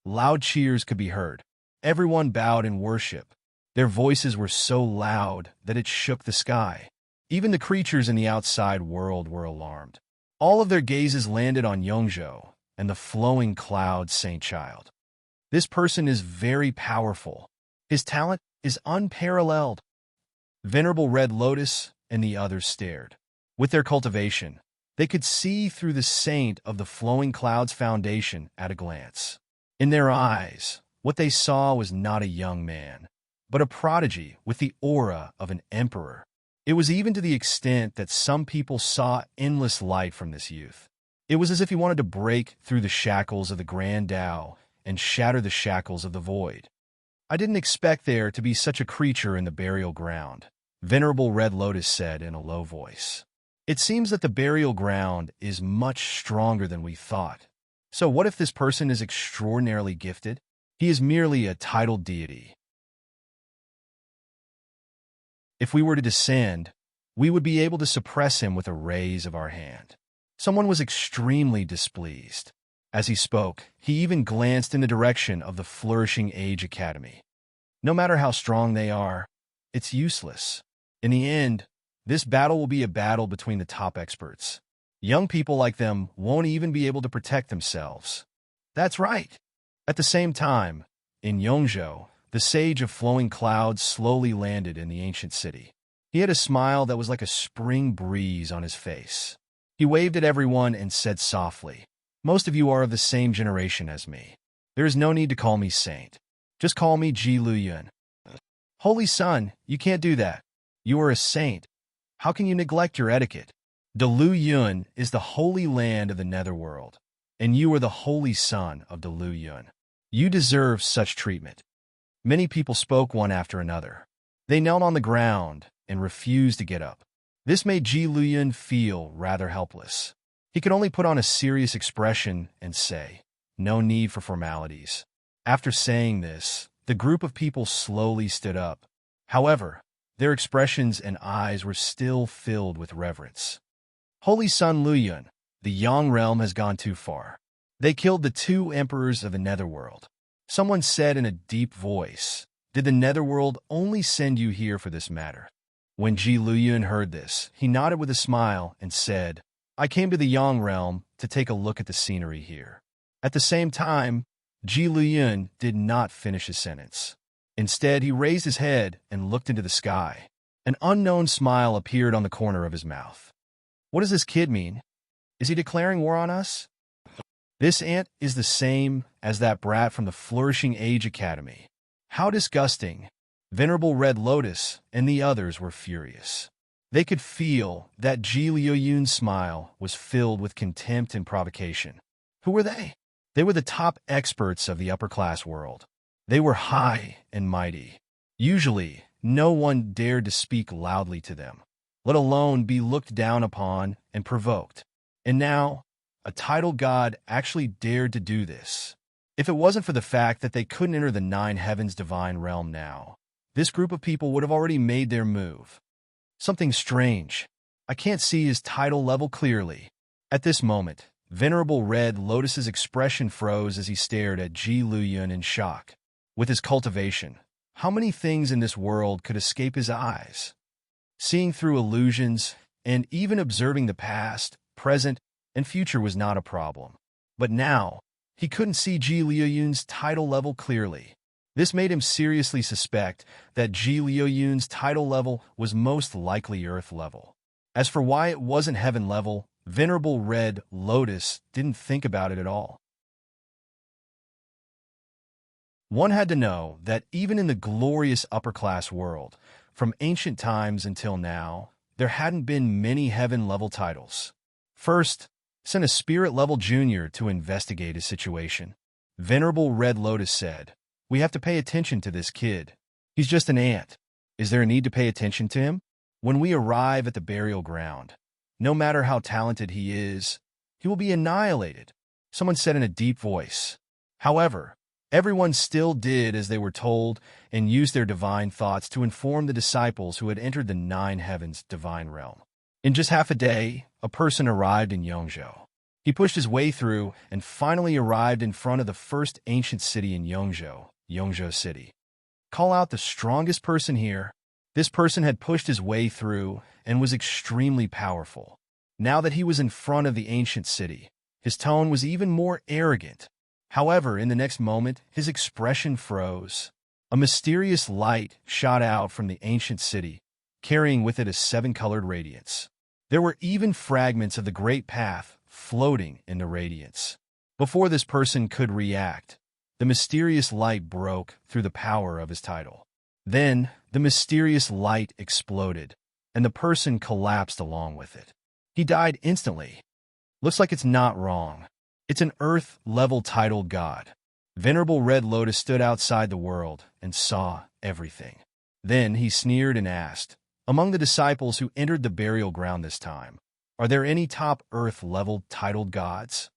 Loud cheers could be heard. Everyone bowed in worship. Their voices were so loud that it shook the sky. Even the creatures in the outside world were alarmed. All of their gazes landed on Yongzhou and the Flowing Cloud Saint-Child. This person is very powerful. His talent is unparalleled. Venerable Red Lotus and the others stared. With their cultivation, they could see through the saint of the Flowing Cloud's foundation at a glance. In their eyes, what they saw was not a young man, but a prodigy with the aura of an emperor. It was even to the extent that some people saw endless light from this youth. It was as if he wanted to break through the shackles of the Grand Tao and shatter the shackles of the void. I didn't expect there to be such a creature in the burial ground, Venerable Red Lotus said in a low voice. It seems that the burial ground is much stronger than we thought. So what if this person is extraordinarily gifted? He is merely a titled deity. If we were to descend, we would be able to suppress him with a raise of our hand. Someone was extremely displeased. As he spoke, he even glanced in the direction of the Flourishing Age Academy. No matter how strong they are, it's useless. In the end, this battle will be a battle between the top experts. Young people like them won't even be able to protect themselves. That's right. At the same time, in Yongzhou, the Sage of Flowing Clouds slowly landed in the ancient city. He had a smile that was like a spring breeze on his face. He waved at everyone and said softly, "Most of you are of the same generation as me. There is no need to call me saint. Just call me Ji Luyun." "Holy Son, you can't do that. You are a saint. How can you neglect your etiquette? De Luyun is the holy land of the Netherworld, and you are the holy son of De Luyun. You deserve such treatment." Many people spoke one after another. They knelt on the ground and refused to get up. This made Ji Luyun feel rather helpless. He could only put on a serious expression and say, "No need for formalities." After saying this, the group of people slowly stood up. However, their expressions and eyes were still filled with reverence. "Holy Son Luyun, the Yang realm has gone too far. They killed the two emperors of the Netherworld." Someone said in a deep voice, "Did the Netherworld only send you here for this matter?" When Ji Luyun heard this, he nodded with a smile and said, "I came to the Yang realm to take a look at the scenery here." At the same time, Ji Luyun did not finish his sentence. Instead, he raised his head and looked into the sky. An unknown smile appeared on the corner of his mouth. "What does this kid mean? Is he declaring war on us?" "This ant is the same as that brat from the Flourishing Age Academy." How disgusting! Venerable Red Lotus and the others were furious. They could feel that Ji Luyun's smile was filled with contempt and provocation. Who were they? They were the top experts of the upper-class world. They were high and mighty. Usually, no one dared to speak loudly to them, let alone be looked down upon and provoked. And now, a titled god actually dared to do this. If it wasn't for the fact that they couldn't enter the Nine Heavens divine realm now, this group of people would have already made their move. Something strange. I can't see his title level clearly. At this moment, Venerable Red Lotus's expression froze as he stared at Ji Luyun in shock. With his cultivation, how many things in this world could escape his eyes? Seeing through illusions and even observing the past, present, and future was not a problem. But now, he couldn't see Ji Luyun's title level clearly. This made him seriously suspect that Ji Liuyun's tidal level was most likely Earth level. As for why it wasn't heaven level, Venerable Red Lotus didn't think about it at all. One had to know that even in the glorious upper-class world, from ancient times until now, there hadn't been many heaven-level titles. First, sent a spirit-level junior to investigate his situation. Venerable Red Lotus said, "We have to pay attention to this kid. He's just an ant. Is there a need to pay attention to him? When we arrive at the burial ground, no matter how talented he is, he will be annihilated," someone said in a deep voice. However, everyone still did as they were told and used their divine thoughts to inform the disciples who had entered the 9 heavens divine realm. In just half a day, a person arrived in Yongzhou. He pushed his way through and finally arrived in front of the first ancient city in Yongzhou, Yongzhou City. Call out the strongest person here. This person had pushed his way through and was extremely powerful. Now that he was in front of the ancient city, his tone was even more arrogant. However, in the next moment, his expression froze. A mysterious light shot out from the ancient city, carrying with it a 7-colored radiance. There were even fragments of the Great Path floating in the radiance. Before this person could react, the mysterious light broke through the power of his title. Then, the mysterious light exploded, and the person collapsed along with it. He died instantly. Looks like it's not wrong. It's an Earth-level titled god. Venerable Red Lotus stood outside the world and saw everything. Then he sneered and asked, "Among the disciples who entered the burial ground this time, are there any top Earth-level titled gods?"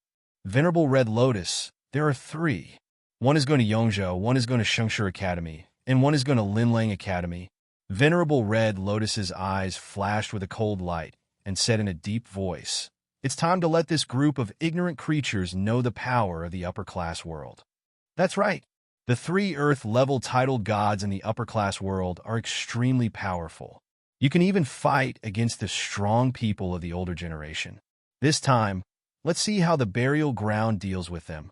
Venerable Red Lotus, there are 3. One is going to Yongzhou, one is going to Shengshu Academy, and one is going to Linlang Academy. Venerable Red Lotus's eyes flashed with a cold light and said in a deep voice, "It's time to let this group of ignorant creatures know the power of the upper-class world." That's right. The 3 Earth-level titled gods in the upper-class world are extremely powerful. You can even fight against the strong people of the older generation. This time, let's see how the burial ground deals with them.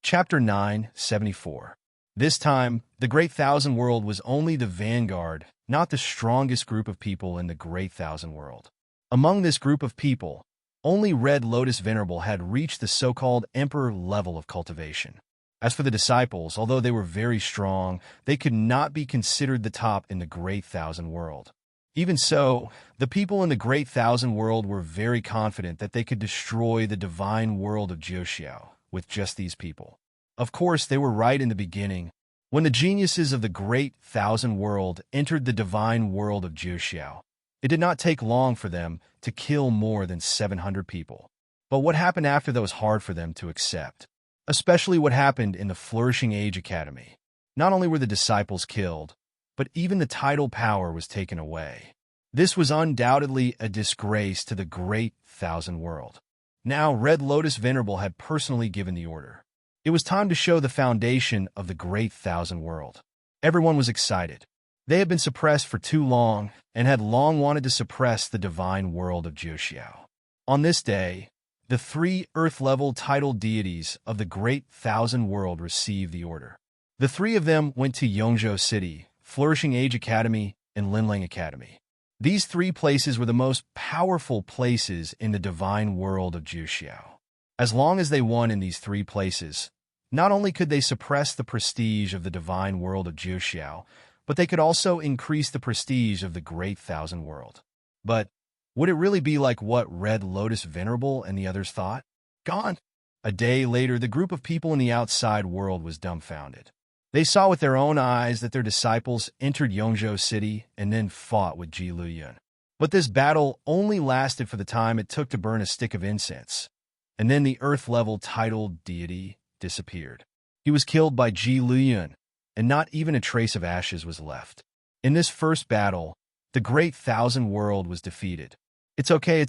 Chapter 974. This time, the Great Thousand World was only the vanguard, not the strongest group of people in the Great Thousand World. Among this group of people, only Red Lotus Venerable had reached the so-called Emperor level of cultivation. As for the disciples, although they were very strong, they could not be considered the top in the Great Thousand World. Even so, the people in the Great Thousand World were very confident that they could destroy the divine world of Jiuxiao with just these people. Of course, they were right in the beginning. When the geniuses of the Great Thousand World entered the divine world of Jiuxiao, it did not take long for them to kill more than 700 people. But what happened after that was hard for them to accept, especially what happened in the Flourishing Age Academy. Not only were the disciples killed, but even the tidal power was taken away. This was undoubtedly a disgrace to the Great Thousand World. Now, Red Lotus Venerable had personally given the order. It was time to show the foundation of the Great Thousand World. Everyone was excited. They had been suppressed for too long and had long wanted to suppress the divine world of Jiuxiao. On this day, the 3 Earth-level titled deities of the Great Thousand World received the order. The 3 of them went to Yongzhou City, Flourishing Age Academy, and Linlang Academy. These 3 places were the most powerful places in the divine world of Jiuxiao. As long as they won in these 3 places, not only could they suppress the prestige of the divine world of Jiuxiao, but they could also increase the prestige of the Great Thousand World. But would it really be like what Red Lotus Venerable and the others thought? Gone. A day later, the group of people in the outside world was dumbfounded. They saw with their own eyes that their disciples entered Yongzhou City and then fought with Ji Luyun. But this battle only lasted for the time it took to burn a stick of incense, and then the Earth-level titled deity disappeared. He was killed by Ji Luyun, and not even a trace of ashes was left. In this first battle, the Great Thousand World was defeated. It's okay.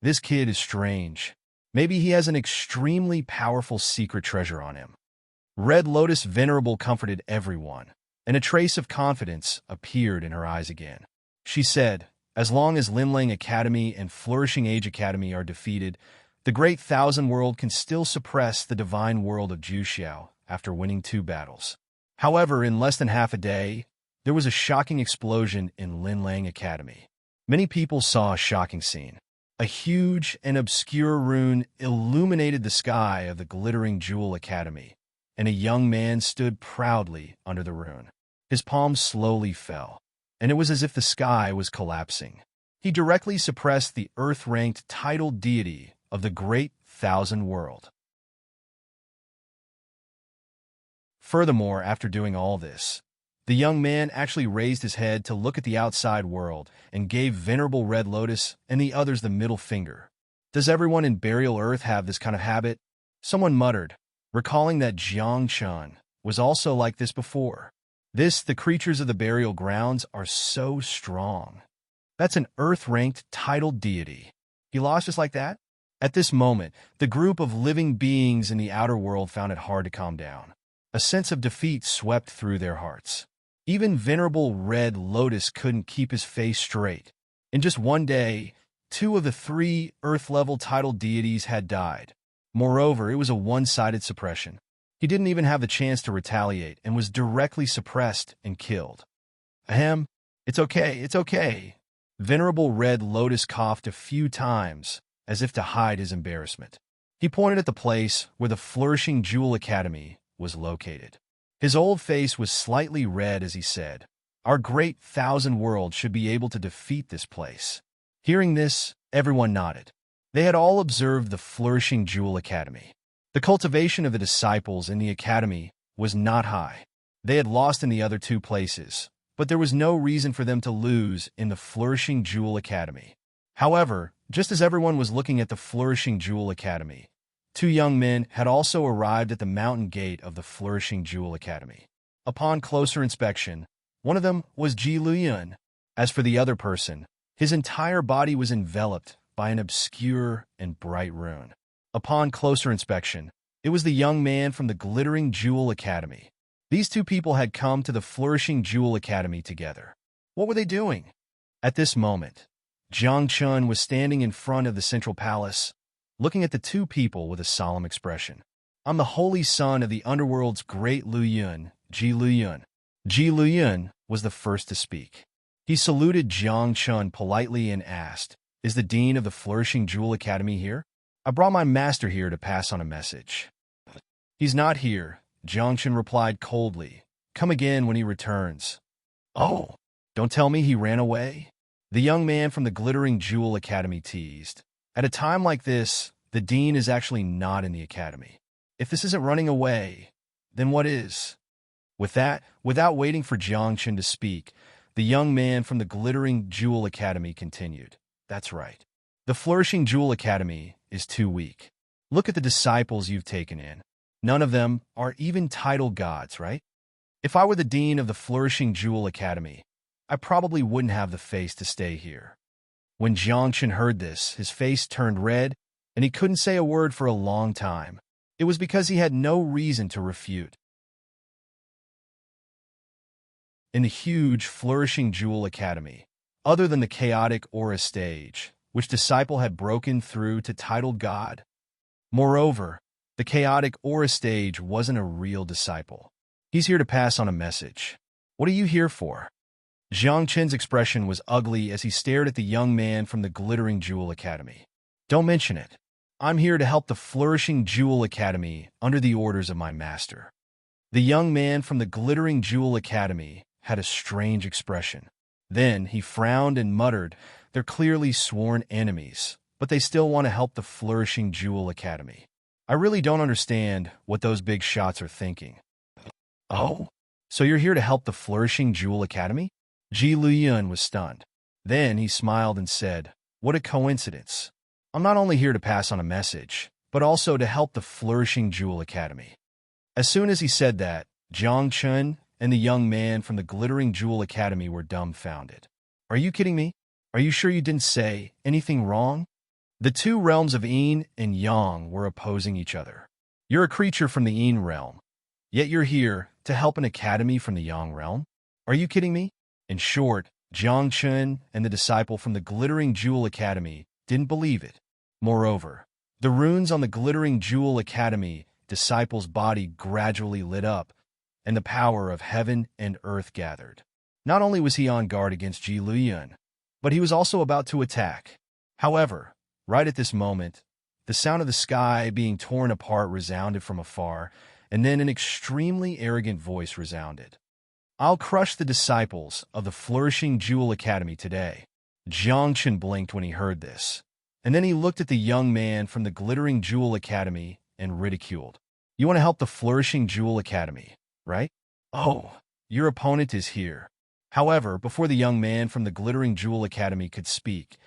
This kid is strange. Maybe he has an extremely powerful secret treasure on him. Red Lotus Venerable comforted everyone, and a trace of confidence appeared in her eyes again. She said, As long as Linlang Academy and Flourishing Age Academy are defeated, the Great Thousand World can still suppress the divine world of Juxiao after winning 2 battles. However, in less than half a day, there was a shocking explosion in Linlang Academy. Many people saw a shocking scene. A huge and obscure rune illuminated the sky of the glittering Jewel Academy, and a young man stood proudly under the rune. His palms slowly fell, and it was as if the sky was collapsing. He directly suppressed the Earth-ranked titled deity of the Great Thousand World. Furthermore, after doing all this, the young man actually raised his head to look at the outside world and gave Venerable Red Lotus and the others the middle finger. Does everyone in Burial Earth have this kind of habit? Someone muttered, recalling that Jiang Chun was also like this before. The creatures of the burial grounds are so strong. That's an Earth-ranked titled deity. He lost just like that? At this moment, the group of living beings in the outer world found it hard to calm down. A sense of defeat swept through their hearts. Even Venerable Red Lotus couldn't keep his face straight. In just one day, 2 of the 3 Earth-level titled deities had died. Moreover, it was a one-sided suppression. He didn't even have the chance to retaliate and was directly suppressed and killed. Ahem, it's okay, it's okay. Venerable Red Lotus coughed a few times, as if to hide his embarrassment. He pointed at the place where the Flourishing Jewel Academy was located. His old face was slightly red as he said, "Our Great Thousand World should be able to defeat this place." Hearing this, everyone nodded. They had all observed the Flourishing Jewel Academy. The cultivation of the disciples in the academy was not high. They had lost in the other 2 places, but there was no reason for them to lose in the Flourishing Jewel Academy. However, just as everyone was looking at the Flourishing Jewel Academy, 2 young men had also arrived at the mountain gate of the Flourishing Jewel Academy. Upon closer inspection, one of them was Ji Luyun. As for the other person, his entire body was enveloped by an obscure and bright rune. Upon closer inspection, it was the young man from the Glittering Jewel Academy. These 2 people had come to the Flourishing Jewel Academy together. What were they doing? At this moment, Jiang Chun was standing in front of the central palace, looking at the 2 people with a solemn expression. "I'm the holy son of the underworld's great Luyun, Ji Luyun." Ji Luyun was the first to speak. He saluted Jiang Chun politely and asked, "Is the dean of the Flourishing Jewel Academy here? I brought my master here to pass on a message." "He's not here," Jiang Chun replied coldly. "Come again when he returns." "Oh, don't tell me he ran away?" The young man from the Glittering Jewel Academy teased. At a time like this, the dean is actually not in the academy. If this isn't running away, then what is? With that, without waiting for Jiang Chun to speak, the young man from the Glittering Jewel Academy continued. "That's right. The Flourishing Jewel Academy is too weak. Look at the disciples you've taken in. None of them are even titled gods, right? If I were the dean of the Flourishing Jewel Academy, I probably wouldn't have the face to stay here." When Jiang Chun heard this, his face turned red, and he couldn't say a word for a long time. It was because he had no reason to refute. In the huge, Flourishing Jewel Academy, other than the chaotic aura stage, which disciple had broken through to titled god. Moreover, the chaotic aura stage wasn't a real disciple. He's here to pass on a message. "What are you here for?" Jiang Chen's expression was ugly as he stared at the young man from the Glittering Jewel Academy. "Don't mention it. I'm here to help the Flourishing Jewel Academy under the orders of my master." The young man from the Glittering Jewel Academy had a strange expression. Then he frowned and muttered, "They're clearly sworn enemies, but they still want to help the Flourishing Jewel Academy. I really don't understand what those big shots are thinking." "Oh, so you're here to help the Flourishing Jewel Academy?" Ji Luyun was stunned. Then he smiled and said, "What a coincidence. I'm not only here to pass on a message, but also to help the Flourishing Jewel Academy." As soon as he said that, Jiang Chun and the young man from the Glittering Jewel Academy were dumbfounded. "Are you kidding me? Are you sure you didn't say anything wrong?" The 2 realms of Yin and Yang were opposing each other. "You're a creature from the Yin realm, yet you're here to help an academy from the Yang realm? Are you kidding me?" In short, Jiang Chun and the disciple from the Glittering Jewel Academy didn't believe it. Moreover, the runes on the Glittering Jewel Academy disciple's body gradually lit up, and the power of heaven and earth gathered. Not only was he on guard against Ji Luyun, but he was also about to attack. However, right at this moment, the sound of the sky being torn apart resounded from afar, and then an extremely arrogant voice resounded. "I'll crush the disciples of the Flourishing Jewel Academy today." Jiang Chun blinked when he heard this, and then he looked at the young man from the Glittering Jewel Academy and ridiculed. "You want to help the Flourishing Jewel Academy, right? Oh, your opponent is here." However, before the young man from the Glittering Jewel Academy could speak,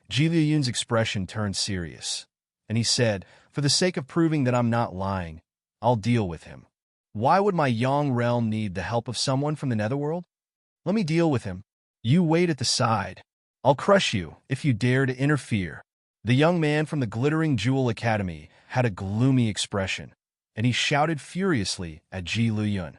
Ji Luyun's expression turned serious, and he said, "For the sake of proving that I'm not lying, I'll deal with him. Why would my Yang realm need the help of someone from the netherworld? Let me deal with him. You wait at the side. I'll crush you if you dare to interfere." The young man from the Glittering Jewel Academy had a gloomy expression, and he shouted furiously at Ji Luyun.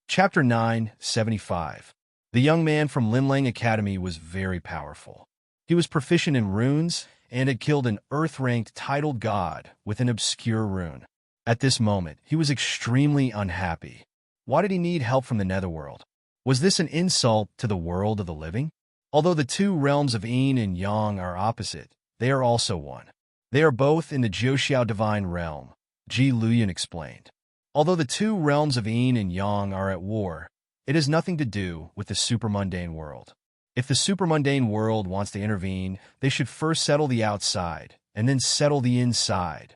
Chapter 975. The young man from Linlang Academy was very powerful. He was proficient in runes and had killed an earth-ranked titled god with an obscure rune. At this moment, he was extremely unhappy. Why did he need help from the netherworld? Was this an insult to the world of the living? Although the two realms of Yin and Yang are opposite, they are also one. They are both in the Jiuxiao divine realm, Ji Luyun explained. Although the two realms of Yin and Yang are at war, it has nothing to do with the supermundane world. If the supermundane world wants to intervene, they should first settle the outside, and then settle the inside.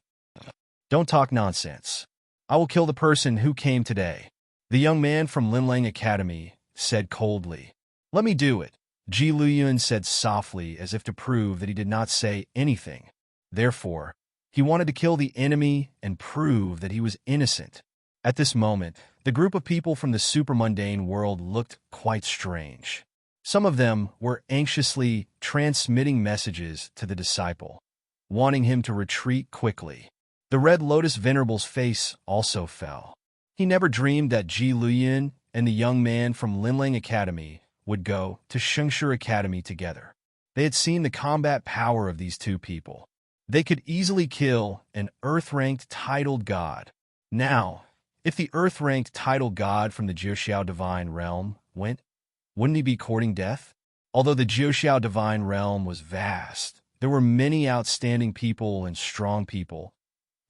Don't talk nonsense. I will kill the person who came today. The young man from Linlang Academy said coldly. "Let me do it," Ji Luyun said softly as if to prove that he did not say anything. Therefore, he wanted to kill the enemy and prove that he was innocent. At this moment, the group of people from the supermundane world looked quite strange. Some of them were anxiously transmitting messages to the disciple, wanting him to retreat quickly. The Red Lotus Venerable's face also fell. He never dreamed that Ji Luyun and the young man from Linlang Academy would go to Shengshi Academy together. They had seen the combat power of these two people. They could easily kill an earth-ranked titled god. Now, if the earth-ranked titled god from the Jiuxiao divine realm wouldn't he be courting death? Although the Jiuxiao divine realm was vast, there were many outstanding people and strong people.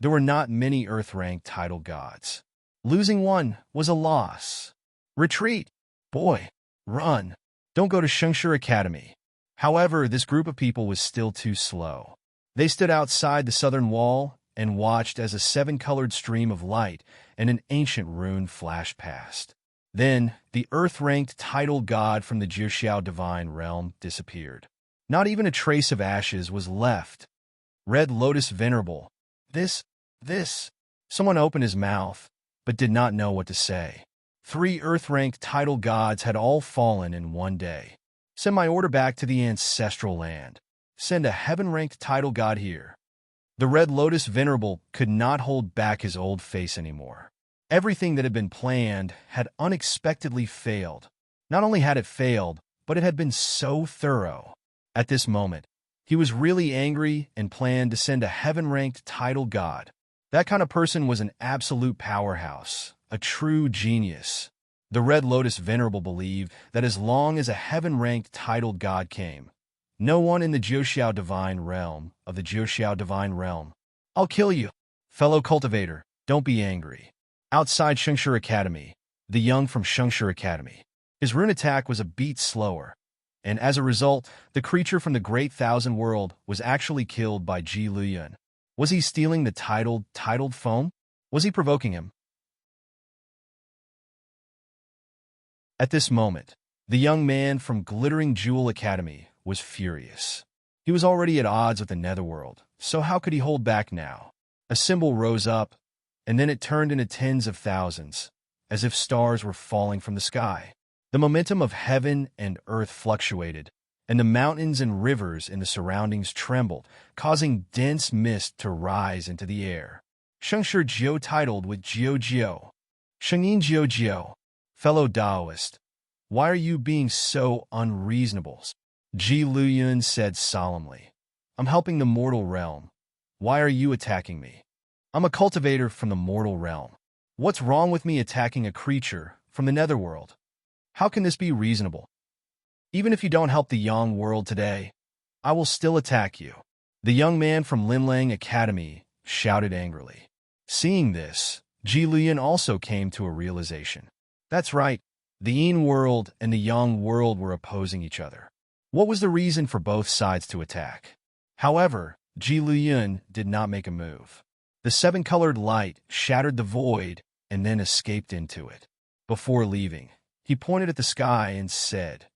There were not many earth-ranked titled gods. Losing one was a loss. Retreat! Boy, run! Don't go to Shengshi Academy. However, this group of people was still too slow. They stood outside the southern wall and watched as a seven-colored stream of light and an ancient rune flashed past. Then, the earth-ranked titled god from the Jiuxiao divine realm disappeared. Not even a trace of ashes was left. Red Lotus Venerable. This. Someone opened his mouth, but did not know what to say. 3 earth-ranked titled gods had all fallen in one day. Send my order back to the ancestral land. Send a heaven-ranked titled god here. The Red Lotus Venerable could not hold back his old face anymore. Everything that had been planned had unexpectedly failed. Not only had it failed, but it had been so thorough. At this moment, he was really angry and planned to send a heaven-ranked titled god. That kind of person was an absolute powerhouse, a true genius. The Red Lotus Venerable believed that as long as a heaven-ranked titled god came, no one in the Jiuxiao divine realm I'll kill you. Fellow cultivator, don't be angry. Outside Shengshi Academy, the young from Shengshi Academy. His rune attack was a beat slower, and as a result, the creature from the Great Thousand World was actually killed by Ji Luyun. Was he stealing the titled foam? Was he provoking him? At this moment, the young man from Glittering Jewel Academy was furious. He was already at odds with the netherworld, so how could he hold back now? A symbol rose up, and then it turned into tens of thousands, as if stars were falling from the sky. The momentum of heaven and earth fluctuated, and the mountains and rivers in the surroundings trembled, causing dense mist to rise into the air. Shengshi Jiu titled with Jiu Jiu. Shengyin Jiu Jiu. Fellow Taoist, why are you being so unreasonable? Ji Luyun said solemnly. I'm helping the mortal realm. Why are you attacking me? I'm a cultivator from the mortal realm. What's wrong with me attacking a creature from the netherworld? How can this be reasonable? Even if you don't help the Yang world today, I will still attack you. The young man from Linlang Academy shouted angrily. Seeing this, Ji Luyun also came to a realization. That's right, the Yin world and the Yang world were opposing each other. What was the reason for both sides to attack? However, Ji Luyun did not make a move. The seven-colored light shattered the void and then escaped into it. Before leaving, he pointed at the sky and said,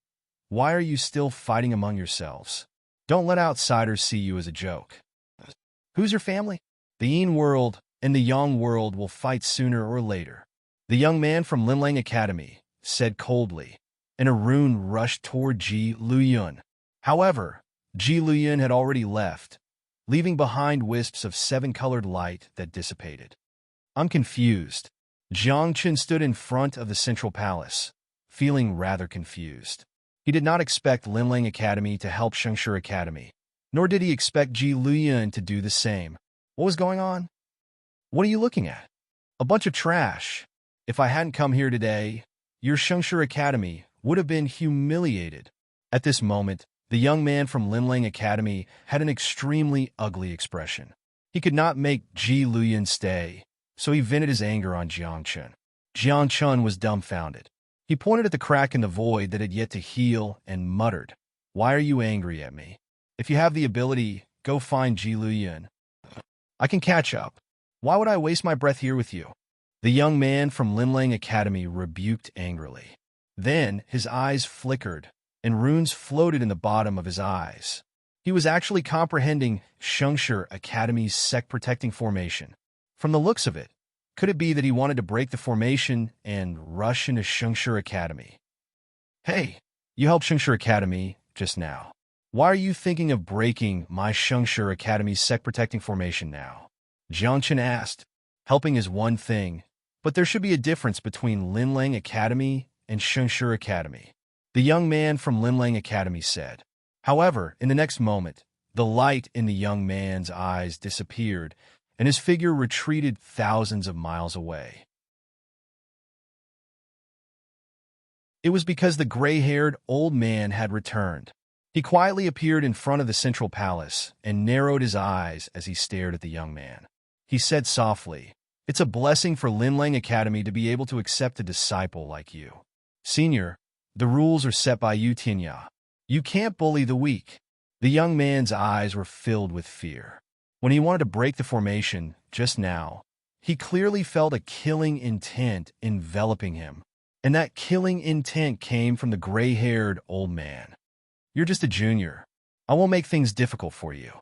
"Why are you still fighting among yourselves? Don't let outsiders see you as a joke. Who's your family? The Yin world and the Yang world will fight sooner or later." The young man from Linlang Academy said coldly, and a rune rushed toward Ji Luyun. However, Ji Luyun had already left, leaving behind wisps of seven-colored light that dissipated. I'm confused. Jiang Chen stood in front of the central palace, feeling rather confused. He did not expect Linlang Academy to help Shengshi Academy, nor did he expect Ji Luyun to do the same. What was going on? What are you looking at? A bunch of trash. If I hadn't come here today, your Shengshi Academy would have been humiliated. At this moment, the young man from Linlang Academy had an extremely ugly expression. He could not make Ji Luyun stay, so he vented his anger on Jiang Chen. Jiang Chen was dumbfounded. He pointed at the crack in the void that had yet to heal and muttered, "Why are you angry at me? If you have the ability, go find Ji Luyun. I can catch up. Why would I waste my breath here with you?" The young man from Linlang Academy rebuked angrily. Then his eyes flickered, and runes floated in the bottom of his eyes. He was actually comprehending Shengshi Academy's sect-protecting formation. From the looks of it, could it be that he wanted to break the formation and rush into Shengshi Academy? Hey, you helped Shengshi Academy just now. Why are you thinking of breaking my Shengshi Academy's sect-protecting formation now? Jiang Chen asked. Helping is one thing, but there should be a difference between Linlang Academy and Shengshi Academy. The young man from Linlang Academy said. However, in the next moment, the light in the young man's eyes disappeared, and his figure retreated thousands of miles away. It was because the gray-haired old man had returned. He quietly appeared in front of the central palace and narrowed his eyes as he stared at the young man. He said softly, "It's a blessing for Linlang Academy to be able to accept a disciple like you. Senior, the rules are set by you, Tinya. You can't bully the weak." The young man's eyes were filled with fear. When he wanted to break the formation just now, he clearly felt a killing intent enveloping him, and that killing intent came from the gray-haired old man. "You're just a junior. I won't make things difficult for you."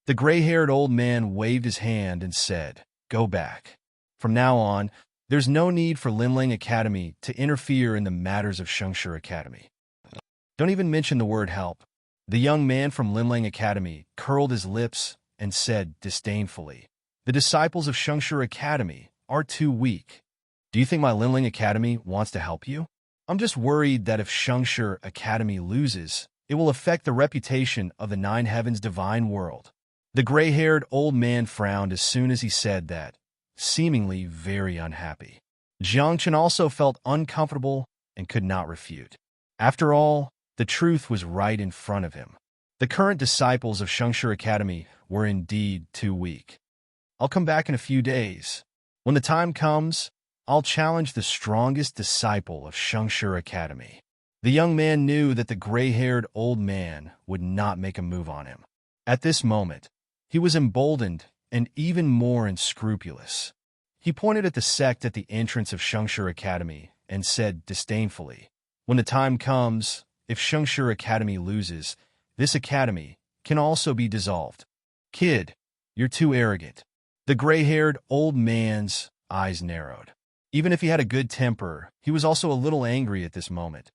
The gray-haired old man waved his hand and said, "Go back. From now on, there's no need for Linlang Academy to interfere in the matters of Shengshi Academy. Don't even mention the word help." The young man from Linlang Academy curled his lips and said disdainfully, "The disciples of Shengshi Academy are too weak. Do you think my Linlang Academy wants to help you? I'm just worried that if Shengshi Academy loses, it will affect the reputation of the Nine Heavens divine world." The gray-haired old man frowned as soon as he said that, seemingly very unhappy. Jiang Chen also felt uncomfortable and could not refute. After all, the truth was right in front of him. The current disciples of Shengshi Academy were indeed too weak. "I'll come back in a few days. When the time comes, I'll challenge the strongest disciple of Shengshi Academy." The young man knew that the gray-haired old man would not make a move on him. At this moment, he was emboldened and even more unscrupulous. He pointed at the sect at the entrance of Shengshi Academy and said disdainfully, "When the time comes, if Shengshi Academy loses, this academy can also be dissolved. Kid, you're too arrogant." The gray-haired old man's eyes narrowed. Even if he had a good temper, he was also a little angry at this moment.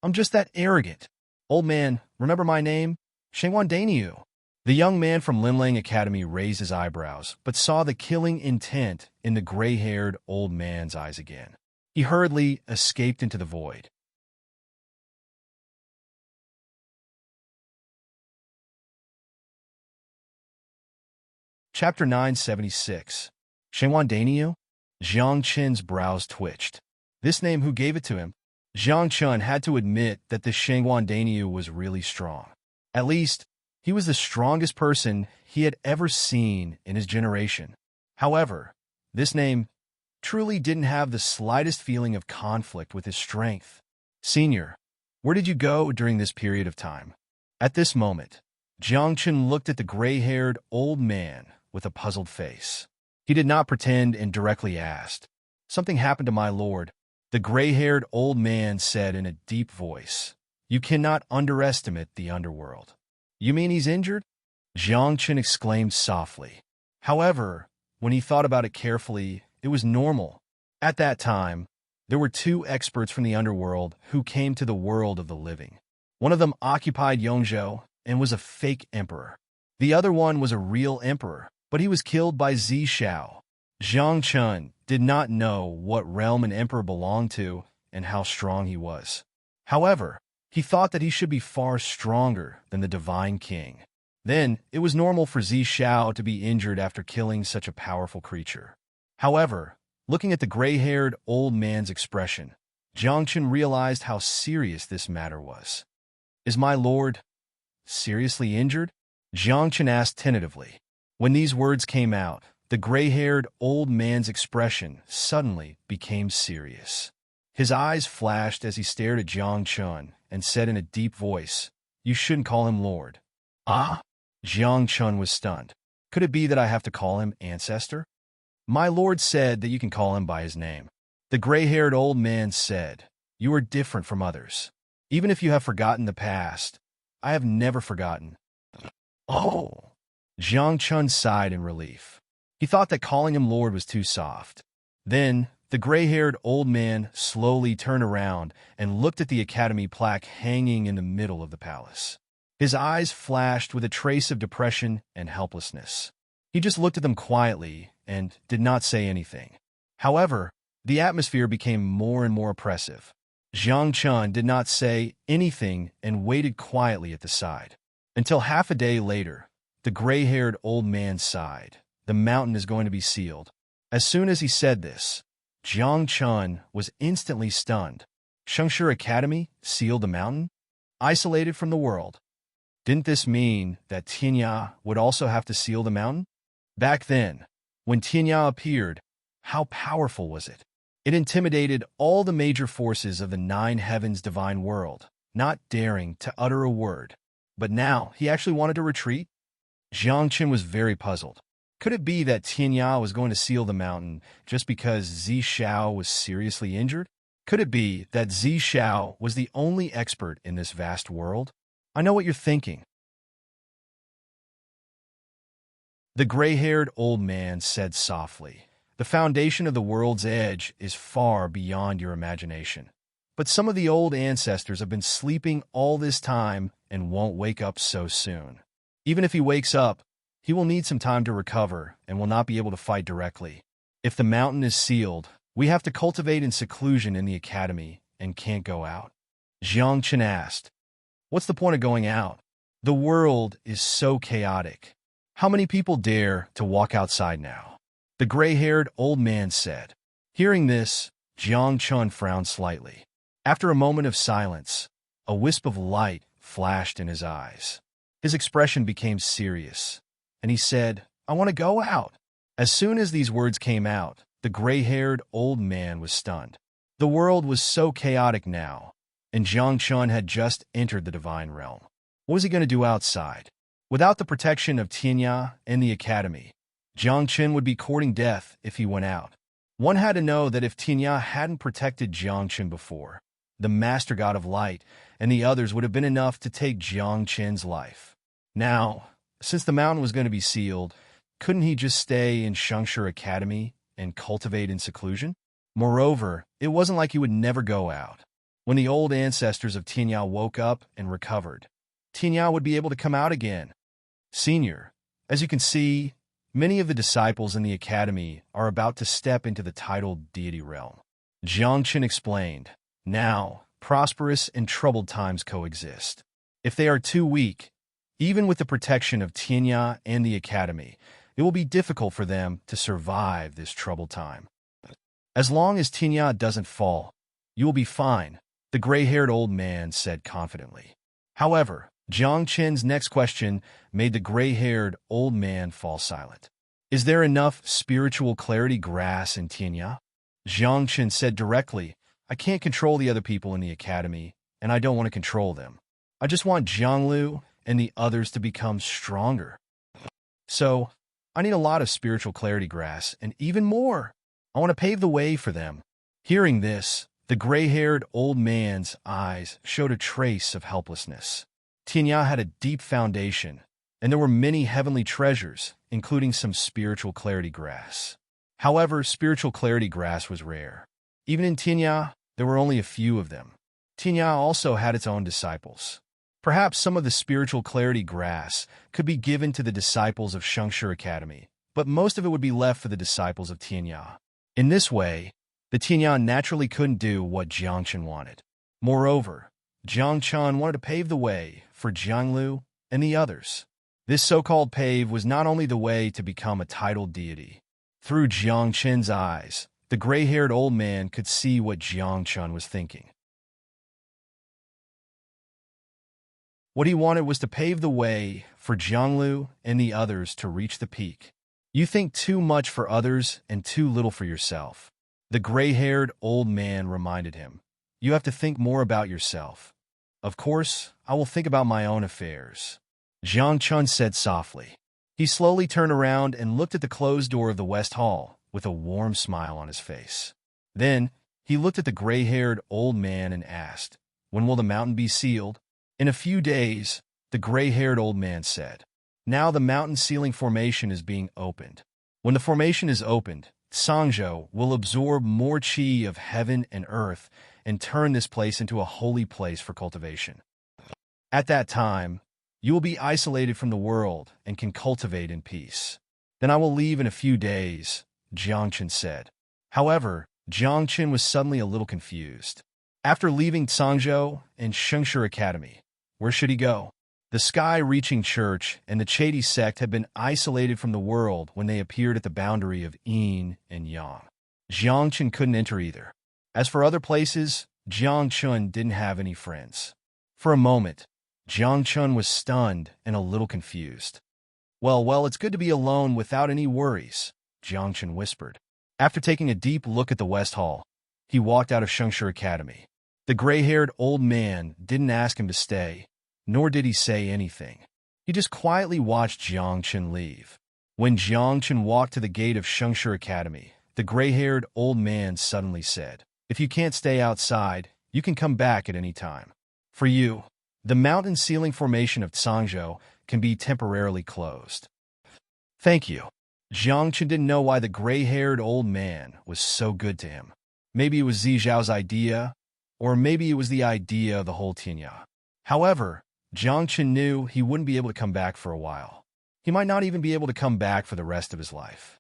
"I'm just that arrogant. Old man, remember my name? Shengwan Dainiu." The young man from Linlang Academy raised his eyebrows, but saw the killing intent in the gray-haired old man's eyes again. He hurriedly escaped into the void. Chapter 976. Shengwan Dainiu? Jiang Qin's brows twitched. This name, who gave it to him? Jiang Chun had to admit that the Shengwan Dainiu was really strong. At least, he was the strongest person he had ever seen in his generation. However, this name truly didn't have the slightest feeling of conflict with his strength. Senior, where did you go during this period of time? At this moment, Jiang Chun looked at the gray-haired old man with a puzzled face. He did not pretend and directly asked. Something happened to my lord, the gray-haired old man said in a deep voice. You cannot underestimate the underworld. You mean he's injured? Jiang Chun exclaimed softly. However, when he thought about it carefully, it was normal. At that time, there were two experts from the underworld who came to the world of the living. One of them occupied Yongzhou and was a fake emperor. The other one was a real emperor, but he was killed by Zi Shao. Jiang Chun did not know what realm an emperor belonged to and how strong he was. However, he thought that he should be far stronger than the divine king. Then, it was normal for Zi Shao to be injured after killing such a powerful creature. However, looking at the gray-haired old man's expression, Jiang Chun realized how serious this matter was. Is my lord seriously injured? Jiang Chun asked tentatively. When these words came out, the gray-haired old man's expression suddenly became serious. His eyes flashed as he stared at Jiang Chun and said in a deep voice, You shouldn't call him Lord. Ah? Jiang Chun was stunned. Could it be that I have to call him Ancestor? My lord said that you can call him by his name. The gray-haired old man said, You are different from others. Even if you have forgotten the past, I have never forgotten. Oh! Jiang Chun sighed in relief. He thought that calling him Lord was too soft. Then, the gray-haired old man slowly turned around and looked at the academy plaque hanging in the middle of the palace. His eyes flashed with a trace of depression and helplessness. He just looked at them quietly and did not say anything. However, the atmosphere became more and more oppressive. Jiang Chun did not say anything and waited quietly at the side. Until half a day later, the gray-haired old man sighed. The mountain is going to be sealed. As soon as he said this, Jiang Chun was instantly stunned. Shengshi Academy sealed the mountain? Isolated from the world. Didn't this mean that Tianya would also have to seal the mountain? Back then, when Tianya appeared, how powerful was it? It intimidated all the major forces of the Nine Heavens divine world, not daring to utter a word. But now, he actually wanted to retreat? Jiang Chun was very puzzled. Could it be that Tianya was going to seal the mountain just because Zi Shao was seriously injured? Could it be that Zi Shao was the only expert in this vast world? I know what you're thinking. The gray-haired old man said softly, The foundation of the world's edge is far beyond your imagination. But some of the old ancestors have been sleeping all this time and won't wake up so soon. Even if he wakes up, he will need some time to recover and will not be able to fight directly. If the mountain is sealed, we have to cultivate in seclusion in the academy and can't go out. Jiang Chun asked, What's the point of going out? The world is so chaotic. How many people dare to walk outside now? The gray-haired old man said. Hearing this, Jiang Chun frowned slightly. After a moment of silence, a wisp of light flashed in his eyes. His expression became serious, and he said, I want to go out. As soon as these words came out, the gray-haired old man was stunned. The world was so chaotic now, and Jiang Chun had just entered the divine realm. What was he going to do outside? Without the protection of Tianya and the academy, Jiang Chun would be courting death if he went out. One had to know that if Tianya hadn't protected Jiang Chun before, the master god of light and the others would have been enough to take Jiang Chun's life. Now, since the mountain was going to be sealed, couldn't he just stay in Shengshi Academy and cultivate in seclusion? Moreover, it wasn't like he would never go out. When the old ancestors of Tianya woke up and recovered, Tianya would be able to come out again. Senior, as you can see, many of the disciples in the academy are about to step into the titled deity realm. Jiangchen explained, now, prosperous and troubled times coexist. If they are too weak, even with the protection of Tianya and the academy, it will be difficult for them to survive this troubled time. As long as Tianya doesn't fall, you will be fine, the gray-haired old man said confidently. However, Jiang Chen's next question made the gray-haired old man fall silent. Is there enough spiritual clarity grass in Tianya? Jiang Chen said directly, I can't control the other people in the academy, and I don't want to control them. I just want Jianglu and the others to become stronger. So, I need a lot of spiritual clarity grass, and even more. I want to pave the way for them. Hearing this, the gray-haired old man's eyes showed a trace of helplessness. Tianya had a deep foundation, and there were many heavenly treasures, including some spiritual clarity grass. However, spiritual clarity grass was rare. Even in Tianya, there were only a few of them. Tianya also had its own disciples. Perhaps some of the spiritual clarity grass could be given to the disciples of Shengshi Academy, but most of it would be left for the disciples of Tianya. In this way, the Tianya naturally couldn't do what Jiangchen wanted. Moreover, Jiangchen wanted to pave the way for Jianglu and the others. This so-called pave was not only the way to become a titled deity. Through Jiangchen's eyes, the gray-haired old man could see what Jiangchen was thinking. What he wanted was to pave the way for Jianglu and the others to reach the peak. You think too much for others and too little for yourself. The gray-haired old man reminded him, you have to think more about yourself. Of course, I will think about my own affairs. Jiangchen said softly. He slowly turned around and looked at the closed door of the West Hall with a warm smile on his face. Then, he looked at the gray-haired old man and asked, when will the mountain be sealed? In a few days, the gray-haired old man said. Now the mountain sealing formation is being opened. When the formation is opened, Sangzhou will absorb more qi of heaven and earth and turn this place into a holy place for cultivation. At that time, you will be isolated from the world and can cultivate in peace. Then I will leave in a few days, Jiangchen said. However, Jiangchen was suddenly a little confused. After leaving Sangzhou and Shengshi Academy, where should he go? The sky-reaching church and the Chedi sect had been isolated from the world when they appeared at the boundary of yin and yang. Jiangchen couldn't enter either. As for other places, Jiangchen didn't have any friends. For a moment, Jiangchen was stunned and a little confused. Well, it's good to be alone without any worries, Jiangchen whispered. After taking a deep look at the West Hall, he walked out of Shengshi Academy. The gray-haired old man didn't ask him to stay, nor did he say anything. He just quietly watched Jiangchen leave. When Jiangchen walked to the gate of Shengshi Academy, the gray-haired old man suddenly said, if you can't stay outside, you can come back at any time. For you, the mountain ceiling formation of Sangzhou can be temporarily closed. Thank you. Jiangchen didn't know why the gray-haired old man was so good to him. Maybe it was Zizhao's idea, or maybe it was the idea of the whole Tianya. However, Jiangchen knew he wouldn't be able to come back for a while. He might not even be able to come back for the rest of his life.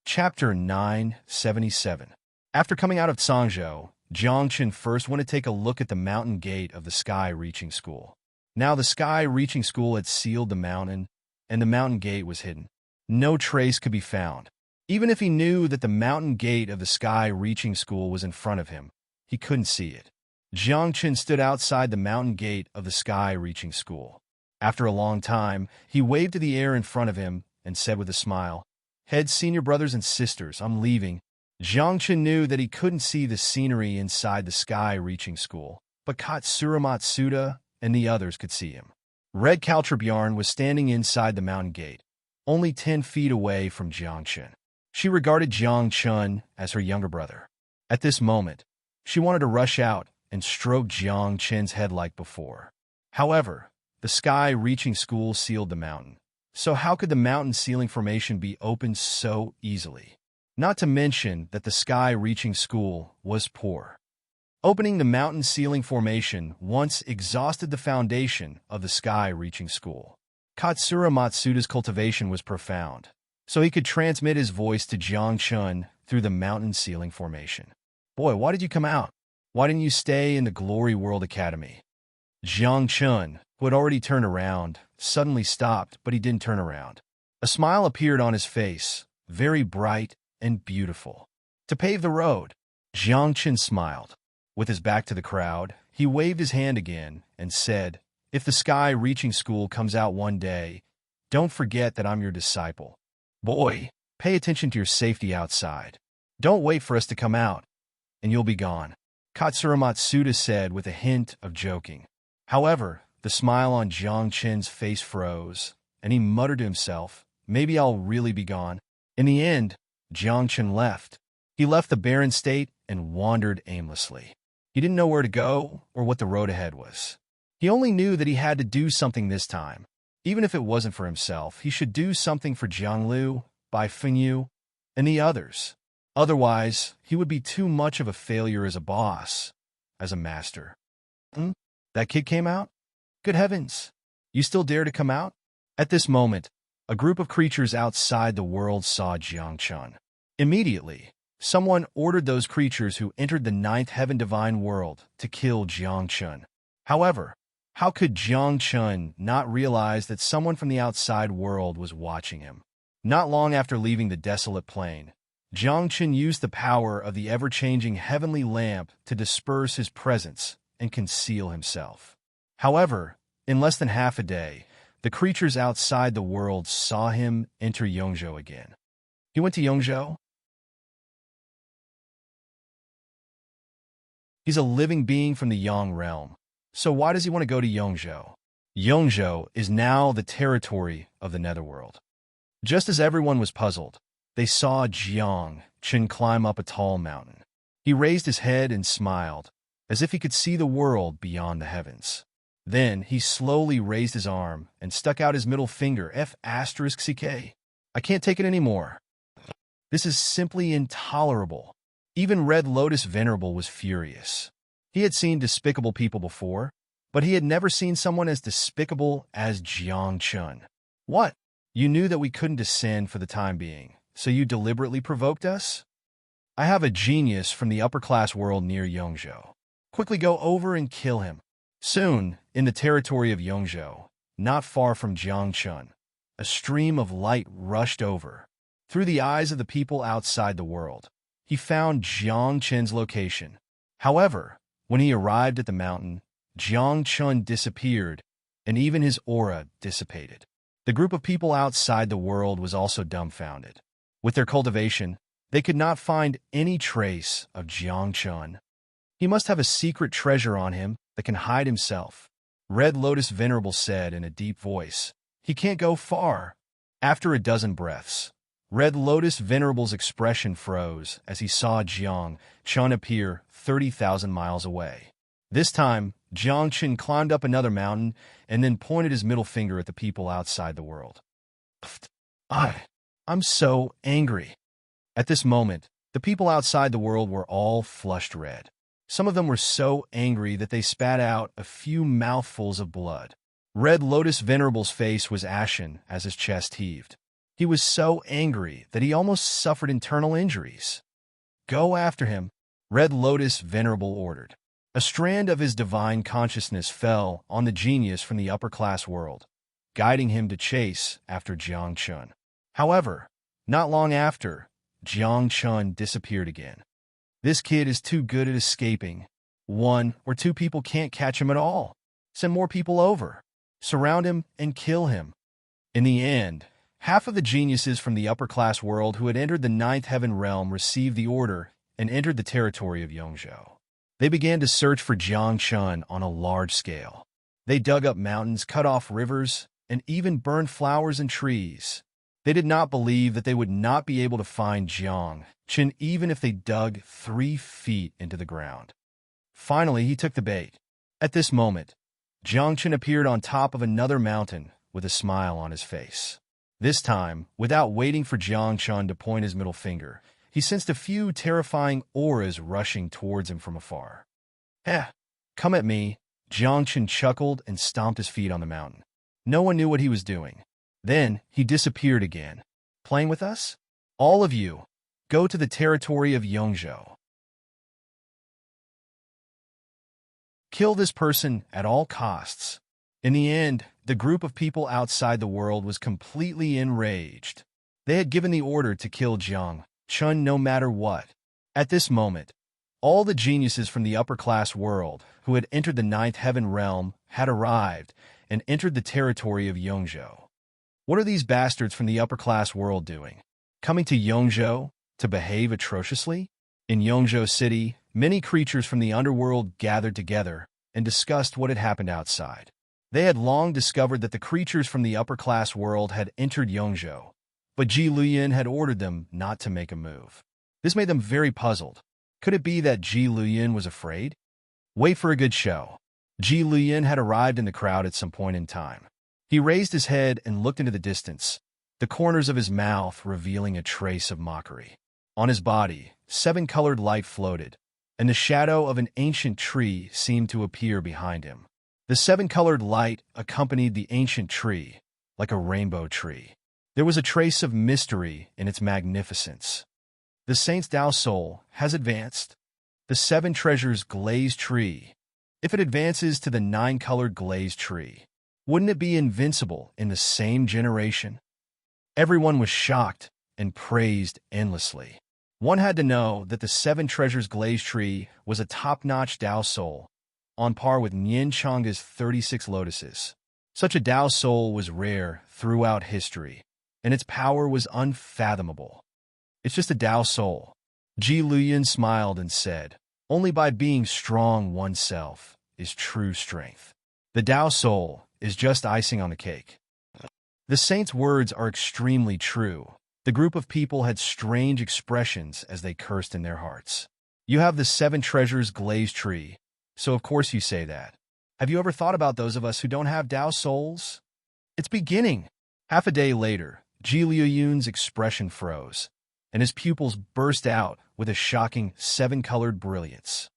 Chapter 977. After coming out of Sangzhou, Jiangchen first went to take a look at the mountain gate of the sky-reaching school. Now the sky-reaching school had sealed the mountain, and the mountain gate was hidden. No trace could be found. Even if he knew that the mountain gate of the sky-reaching school was in front of him, he couldn't see it. Jiangchen stood outside the mountain gate of the sky-reaching school. After a long time, he waved to the air in front of him and said with a smile, Head senior brothers and sisters, I'm leaving. Jiangchen knew that he couldn't see the scenery inside the sky-reaching school, but Katsura Matsuda and the others could see him. Red Caltribjarn was standing inside the mountain gate, only 10 feet away from Jiangchen. She regarded Jiangchen as her younger brother. At this moment, she wanted to rush out and stroke Jiangchen's head like before. However, the sky-reaching school sealed the mountain. So how could the mountain ceiling formation be opened so easily? Not to mention that the sky-reaching school was poor. Opening the mountain ceiling formation once exhausted the foundation of the sky-reaching school. Katsura Matsuda's cultivation was profound, so he could transmit his voice to Jiang Chun through the mountain ceiling formation. Boy, why did you come out? Why didn't you stay in the Glory World Academy? Jiang Chun, who had already turned around, suddenly stopped, but he didn't turn around. A smile appeared on his face, very bright and beautiful. To pave the road, Jiang Chun smiled. With his back to the crowd, he waved his hand again and said, "If the sky-reaching school comes out one day, don't forget that I'm your disciple. Boy, pay attention to your safety outside. Don't wait for us to come out, and you'll be gone," Katsura Matsuda said with a hint of joking. However, the smile on Jiang Chun's face froze, and he muttered to himself, "Maybe I'll really be gone." In the end, Jiang Chun left. He left the barren state and wandered aimlessly. He didn't know where to go or what the road ahead was. He only knew that he had to do something this time. Even if it wasn't for himself, he should do something for Jianglu, Bai Fengyu, and the others. Otherwise, he would be too much of a failure as a boss, as a master. That kid came out? Good heavens! You still dare to come out? At this moment, a group of creatures outside the world saw Jiang Chun. Immediately, someone ordered those creatures who entered the ninth heaven divine world to kill Jiang Chun. However, how could Jiang Chun not realize that someone from the outside world was watching him? Not long after leaving the desolate plain, Jiang Chun used the power of the ever-changing heavenly lamp to disperse his presence and conceal himself. However, in less than half a day, the creatures outside the world saw him enter Yongzhou again. He went to Yongzhou? He's a living being from the Yang realm. So why does he want to go to Yongzhou? Yongzhou is now the territory of the Netherworld. Just as everyone was puzzled, they saw Jiang Chun climb up a tall mountain. He raised his head and smiled, as if he could see the world beyond the heavens. Then he slowly raised his arm and stuck out his middle finger, F***CK. I can't take it anymore. This is simply intolerable. Even Red Lotus Venerable was furious. He had seen despicable people before, but he had never seen someone as despicable as Jiang Chun. What? You knew that we couldn't descend for the time being, so you deliberately provoked us? I have a genius from the upper-class world near Yongzhou. Quickly go over and kill him. Soon, in the territory of Yongzhou, not far from Jiang Chun, a stream of light rushed over. Through the eyes of the people outside the world, he found Jiang Chun's location. However, when he arrived at the mountain, Jiang Chun disappeared, and even his aura dissipated. The group of people outside the world was also dumbfounded. With their cultivation, they could not find any trace of Jiang Chun. He must have a secret treasure on him that can hide himself. Red Lotus Venerable said in a deep voice, "He can't go far." After a dozen breaths, Red Lotus Venerable's expression froze as he saw Jiang Chun appear 30,000 miles away. This time, Jiang Chun climbed up another mountain and then pointed his middle finger at the people outside the world. I'm so angry. At this moment, the people outside the world were all flushed red. Some of them were so angry that they spat out a few mouthfuls of blood. Red Lotus Venerable's face was ashen as his chest heaved. He was so angry that he almost suffered internal injuries. Go after him, Red Lotus Venerable ordered. A strand of his divine consciousness fell on the genius from the upper-class world, guiding him to chase after Jiang Chun. However, not long after, Jiang Chun disappeared again. This kid is too good at escaping. 1 or 2 people can't catch him at all. Send more people over. Surround him and kill him. In the end, half of the geniuses from the upper-class world who had entered the ninth heaven realm received the order and entered the territory of Yongzhou. They began to search for Jiang Chun on a large scale. They dug up mountains, cut off rivers, and even burned flowers and trees. They did not believe that they would not be able to find Jiang Chun even if they dug 3 feet into the ground. Finally, he took the bait. At this moment, Jiang Chun appeared on top of another mountain with a smile on his face. This time, without waiting for Jiang Chun to point his middle finger, he sensed a few terrifying auras rushing towards him from afar. "Eh, come at me." Jiangchen chuckled and stomped his feet on the mountain. No one knew what he was doing. Then he disappeared again. Playing with us? All of you, go to the territory of Yongzhou. Kill this person at all costs. In the end, the group of people outside the world was completely enraged. They had given the order to kill Jiang Chun no matter what. At this moment, all the geniuses from the upper-class world who had entered the ninth heaven realm had arrived and entered the territory of Yongzhou. What are these bastards from the upper-class world doing? Coming to Yongzhou to behave atrociously? In Yongzhou City, many creatures from the underworld gathered together and discussed what had happened outside. They had long discovered that the creatures from the upper-class world had entered Yongzhou, but Ji Luyin had ordered them not to make a move. This made them very puzzled. Could it be that Ji Luyin was afraid? Wait for a good show. Ji Luyin had arrived in the crowd at some point in time. He raised his head and looked into the distance, the corners of his mouth revealing a trace of mockery. On his body, 7-colored light floated, and the shadow of an ancient tree seemed to appear behind him. The 7-colored light accompanied the ancient tree, like a rainbow tree. There was a trace of mystery in its magnificence. The Saint's Tao soul has advanced. The 7 treasures glazed tree. If it advances to the 9-colored glazed tree, wouldn't it be invincible in the same generation? Everyone was shocked and praised endlessly. One had to know that the 7 treasures glazed tree was a top-notch Tao soul, on par with Nian Chang's 36 lotuses. Such a Tao soul was rare throughout history, and its power was unfathomable. It's just a Tao soul. Ji Luyin smiled and said, only by being strong oneself is true strength. The Tao soul is just icing on the cake. The saint's words are extremely true. The group of people had strange expressions as they cursed in their hearts. You have the 7 treasures glazed tree, so of course you say that. Have you ever thought about those of us who don't have Tao souls? It's beginning. Half a day later, Ji Luyun's expression froze, and his pupils burst out with a shocking 7-colored brilliance.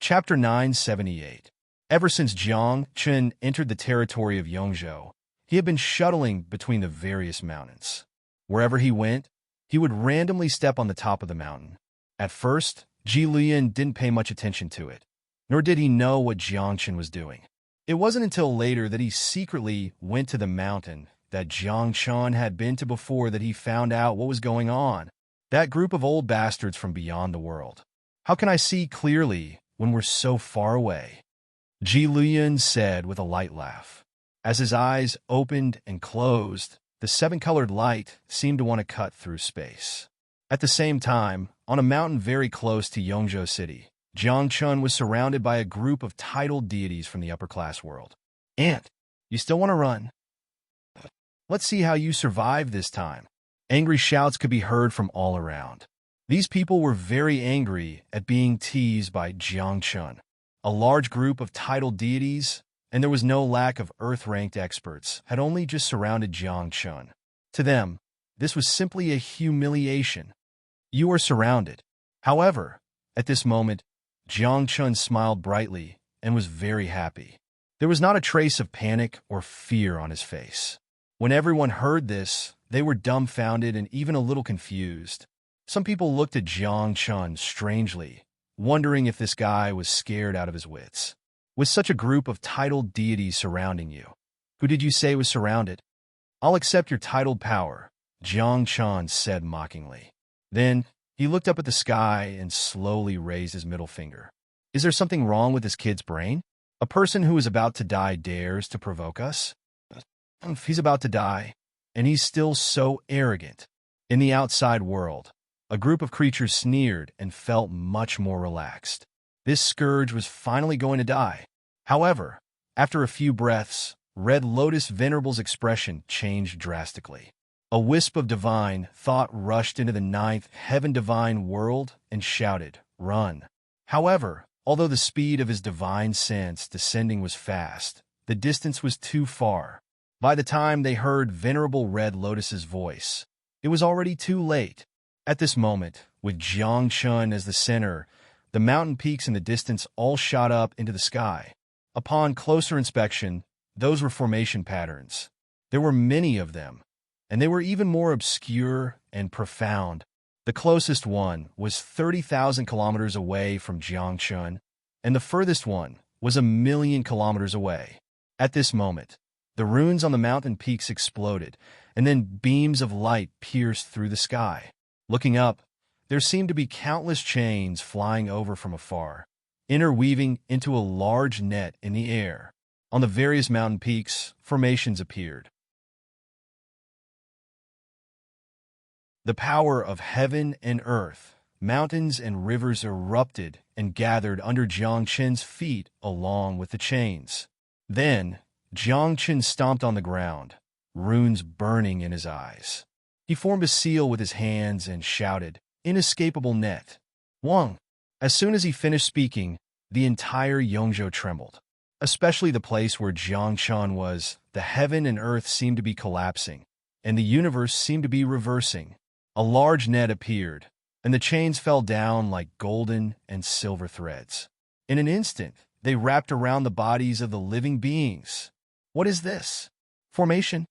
Chapter 978. Ever since Jiang Chun entered the territory of Yongzhou, he had been shuttling between the various mountains. Wherever he went, he would randomly step on the top of the mountain. At first, Ji Luyin didn't pay much attention to it, nor did he know what Jiang Chun was doing. It wasn't until later that he secretly went to the mountain that Jiang Chun had been to before that he found out what was going on. That group of old bastards from beyond the world. How can I see clearly when we're so far away? Ji Luyin said with a light laugh. As his eyes opened and closed, the 7-colored light seemed to want to cut through space. At the same time, on a mountain very close to Yongzhou City, Jiang Chun was surrounded by a group of titled deities from the upper-class world. Ant, you still want to run? Let's see how you survive this time. Angry shouts could be heard from all around. These people were very angry at being teased by Jiang Chun. A large group of titled deities, and there was no lack of earth-ranked experts, had only just surrounded Jiang Chun. To them, this was simply a humiliation. You are surrounded. However, at this moment, Jiang Chun smiled brightly and was very happy. There was not a trace of panic or fear on his face. When everyone heard this, they were dumbfounded and even a little confused. Some people looked at Jiang Chun strangely, wondering if this guy was scared out of his wits. With such a group of titled deities surrounding you, who did you say was surrounded? I'll accept your titled power, Jiang Chun said mockingly. Then, he looked up at the sky and slowly raised his middle finger. Is there something wrong with this kid's brain? A person who is about to die dares to provoke us? He's about to die, and he's still so arrogant. In the outside world, a group of creatures sneered and felt much more relaxed. This scourge was finally going to die. However, after a few breaths, Red Lotus Venerable's expression changed drastically. A wisp of divine thought rushed into the ninth heaven divine world and shouted, "Run!" However, although the speed of his divine sense descending was fast, the distance was too far. By the time they heard Venerable Red Lotus's voice, it was already too late. At this moment, with Jiangchun as the center, the mountain peaks in the distance all shot up into the sky. Upon closer inspection, those were formation patterns. There were many of them, and they were even more obscure and profound. The closest one was 30,000 kilometers away from Jiangchun, and the furthest one was 1,000,000 kilometers away. At this moment, the runes on the mountain peaks exploded, and then beams of light pierced through the sky. Looking up, there seemed to be countless chains flying over from afar, interweaving into a large net in the air. On the various mountain peaks, formations appeared. The power of heaven and earth, mountains and rivers erupted and gathered under Jiangchun's feet along with the chains. Then, Jiangchun stomped on the ground, runes burning in his eyes. He formed a seal with his hands and shouted, "Inescapable net." Wang. As soon as he finished speaking, the entire Yongzhou trembled. Especially the place where Jiangchun was. The heaven and earth seemed to be collapsing, and the universe seemed to be reversing. A large net appeared, and the chains fell down like golden and silver threads. In an instant, they wrapped around the bodies of the living beings. What is this? Formation?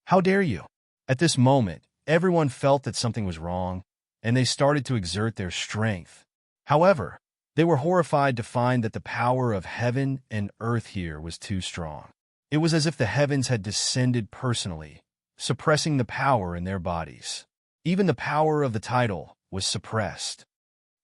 How dare you? At this moment, everyone felt that something was wrong, and they started to exert their strength. However, they were horrified to find that the power of heaven and earth here was too strong. It was as if the heavens had descended personally, suppressing the power in their bodies. Even the power of the title was suppressed.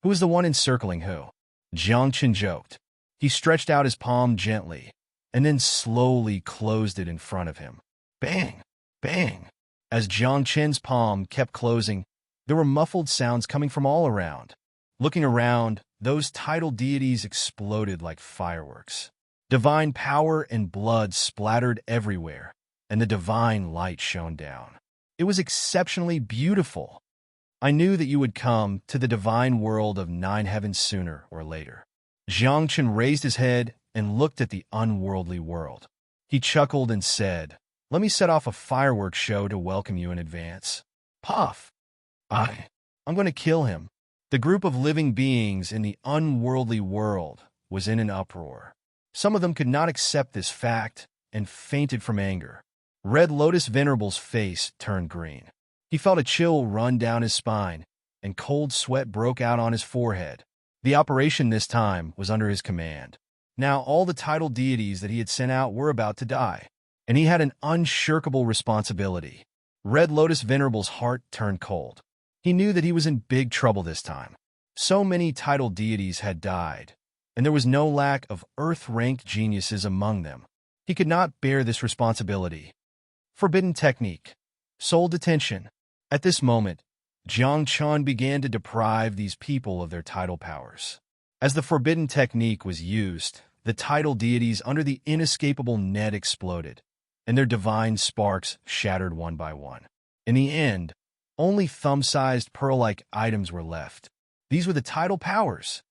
Who is the one encircling who? Jiangchun joked. He stretched out his palm gently, and then slowly closed it in front of him. Bang! Bang! As Jiangchun's palm kept closing, there were muffled sounds coming from all around. Looking around, those title deities exploded like fireworks. Divine power and blood splattered everywhere, and the divine light shone down. It was exceptionally beautiful. I knew that you would come to the divine world of 9 heavens sooner or later. Jiangchun raised his head and looked at the unworldly world. He chuckled and said, "Let me set off a fireworks show to welcome you in advance." Puff! I'm going to kill him. The group of living beings in the unworldly world was in an uproar. Some of them could not accept this fact and fainted from anger. Red Lotus Venerable's face turned green. He felt a chill run down his spine, and cold sweat broke out on his forehead. The operation this time was under his command. Now all the title deities that he had sent out were about to die, and he had an unshirkable responsibility. Red Lotus Venerable's heart turned cold. He knew that he was in big trouble this time. So many title deities had died, and there was no lack of earth-ranked geniuses among them. He could not bear this responsibility. Forbidden technique. Soul detention. At this moment, Jiangchun began to deprive these people of their title powers. As the forbidden technique was used, the title deities under the inescapable net exploded, and their divine sparks shattered one by one. In the end, only thumb-sized pearl-like items were left. These were the title powers.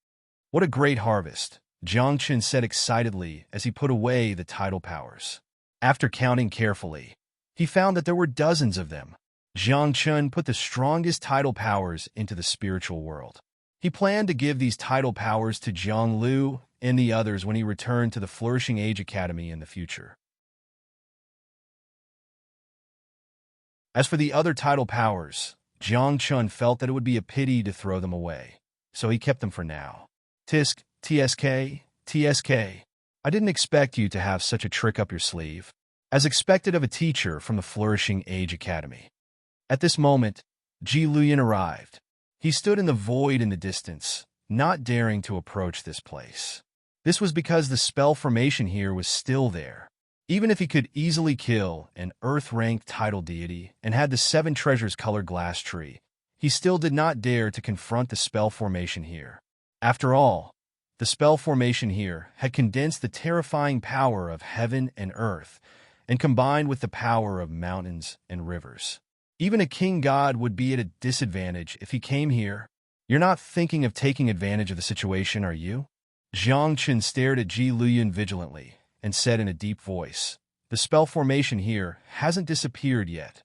What a great harvest, Jiangchun said excitedly as he put away the title powers. After counting carefully, he found that there were dozens of them. Jiangchun put the strongest title powers into the spiritual world. He planned to give these title powers to Zhonglu and the others when he returned to the Flourishing Age Academy in the future. As for the other title powers, Jiangchun felt that it would be a pity to throw them away, so he kept them for now. Tisk, TSK. I didn't expect you to have such a trick up your sleeve, as expected of a teacher from the Flourishing Age Academy. At this moment, Ji Luyan arrived. He stood in the void in the distance, not daring to approach this place. This was because the spell formation here was still there. Even if he could easily kill an earth-ranked title deity and had the 7 treasures colored glass tree, he still did not dare to confront the spell formation here. After all, the spell formation here had condensed the terrifying power of heaven and earth and combined with the power of mountains and rivers. Even a king god would be at a disadvantage if he came here. You're not thinking of taking advantage of the situation, are you? Jiangchun stared at Ji Luyan vigilantly and said in a deep voice, "The spell formation here hasn't disappeared yet."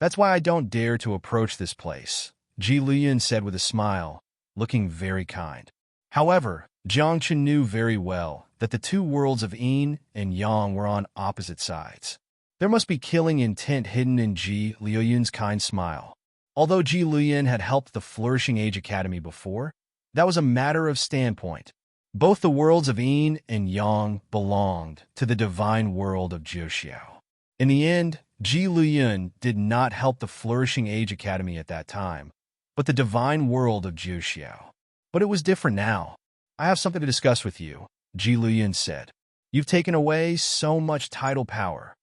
That's why I don't dare to approach this place, Ji Liyun said with a smile, looking very kind. However, Jiang Chen knew very well that the two worlds of yin and yang were on opposite sides. There must be killing intent hidden in Ji Liyun's kind smile. Although Ji Liyun had helped the Flourishing Age Academy before, that was a matter of standpoint. Both the worlds of yin and yang belonged to the divine world of Jiuxiao. In the end, Ji Liyun did not help the Flourishing Age Academy at that time, but the divine world of Jiuxiao. But it was different now. I have something to discuss with you, Ji Liyun said. You've taken away so much title power.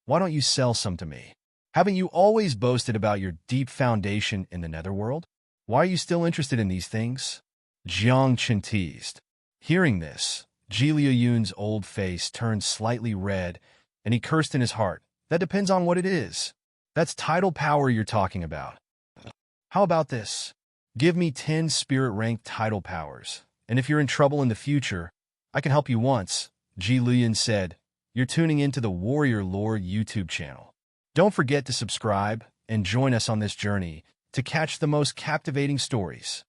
Why don't you sell some to me? Haven't you always boasted about your deep foundation in the netherworld? Why are you still interested in these things? Jiang Chen teased. Hearing this, Ji Liyun's old face turned slightly red, and he cursed in his heart. That depends on what it is. That's title power you're talking about. How about this? Give me 10 spirit-ranked title powers, and if you're in trouble in the future, I can help you once, Ji Liyun said. You're tuning into the Warrior Lore YouTube channel. Don't forget to subscribe and join us on this journey to catch the most captivating stories.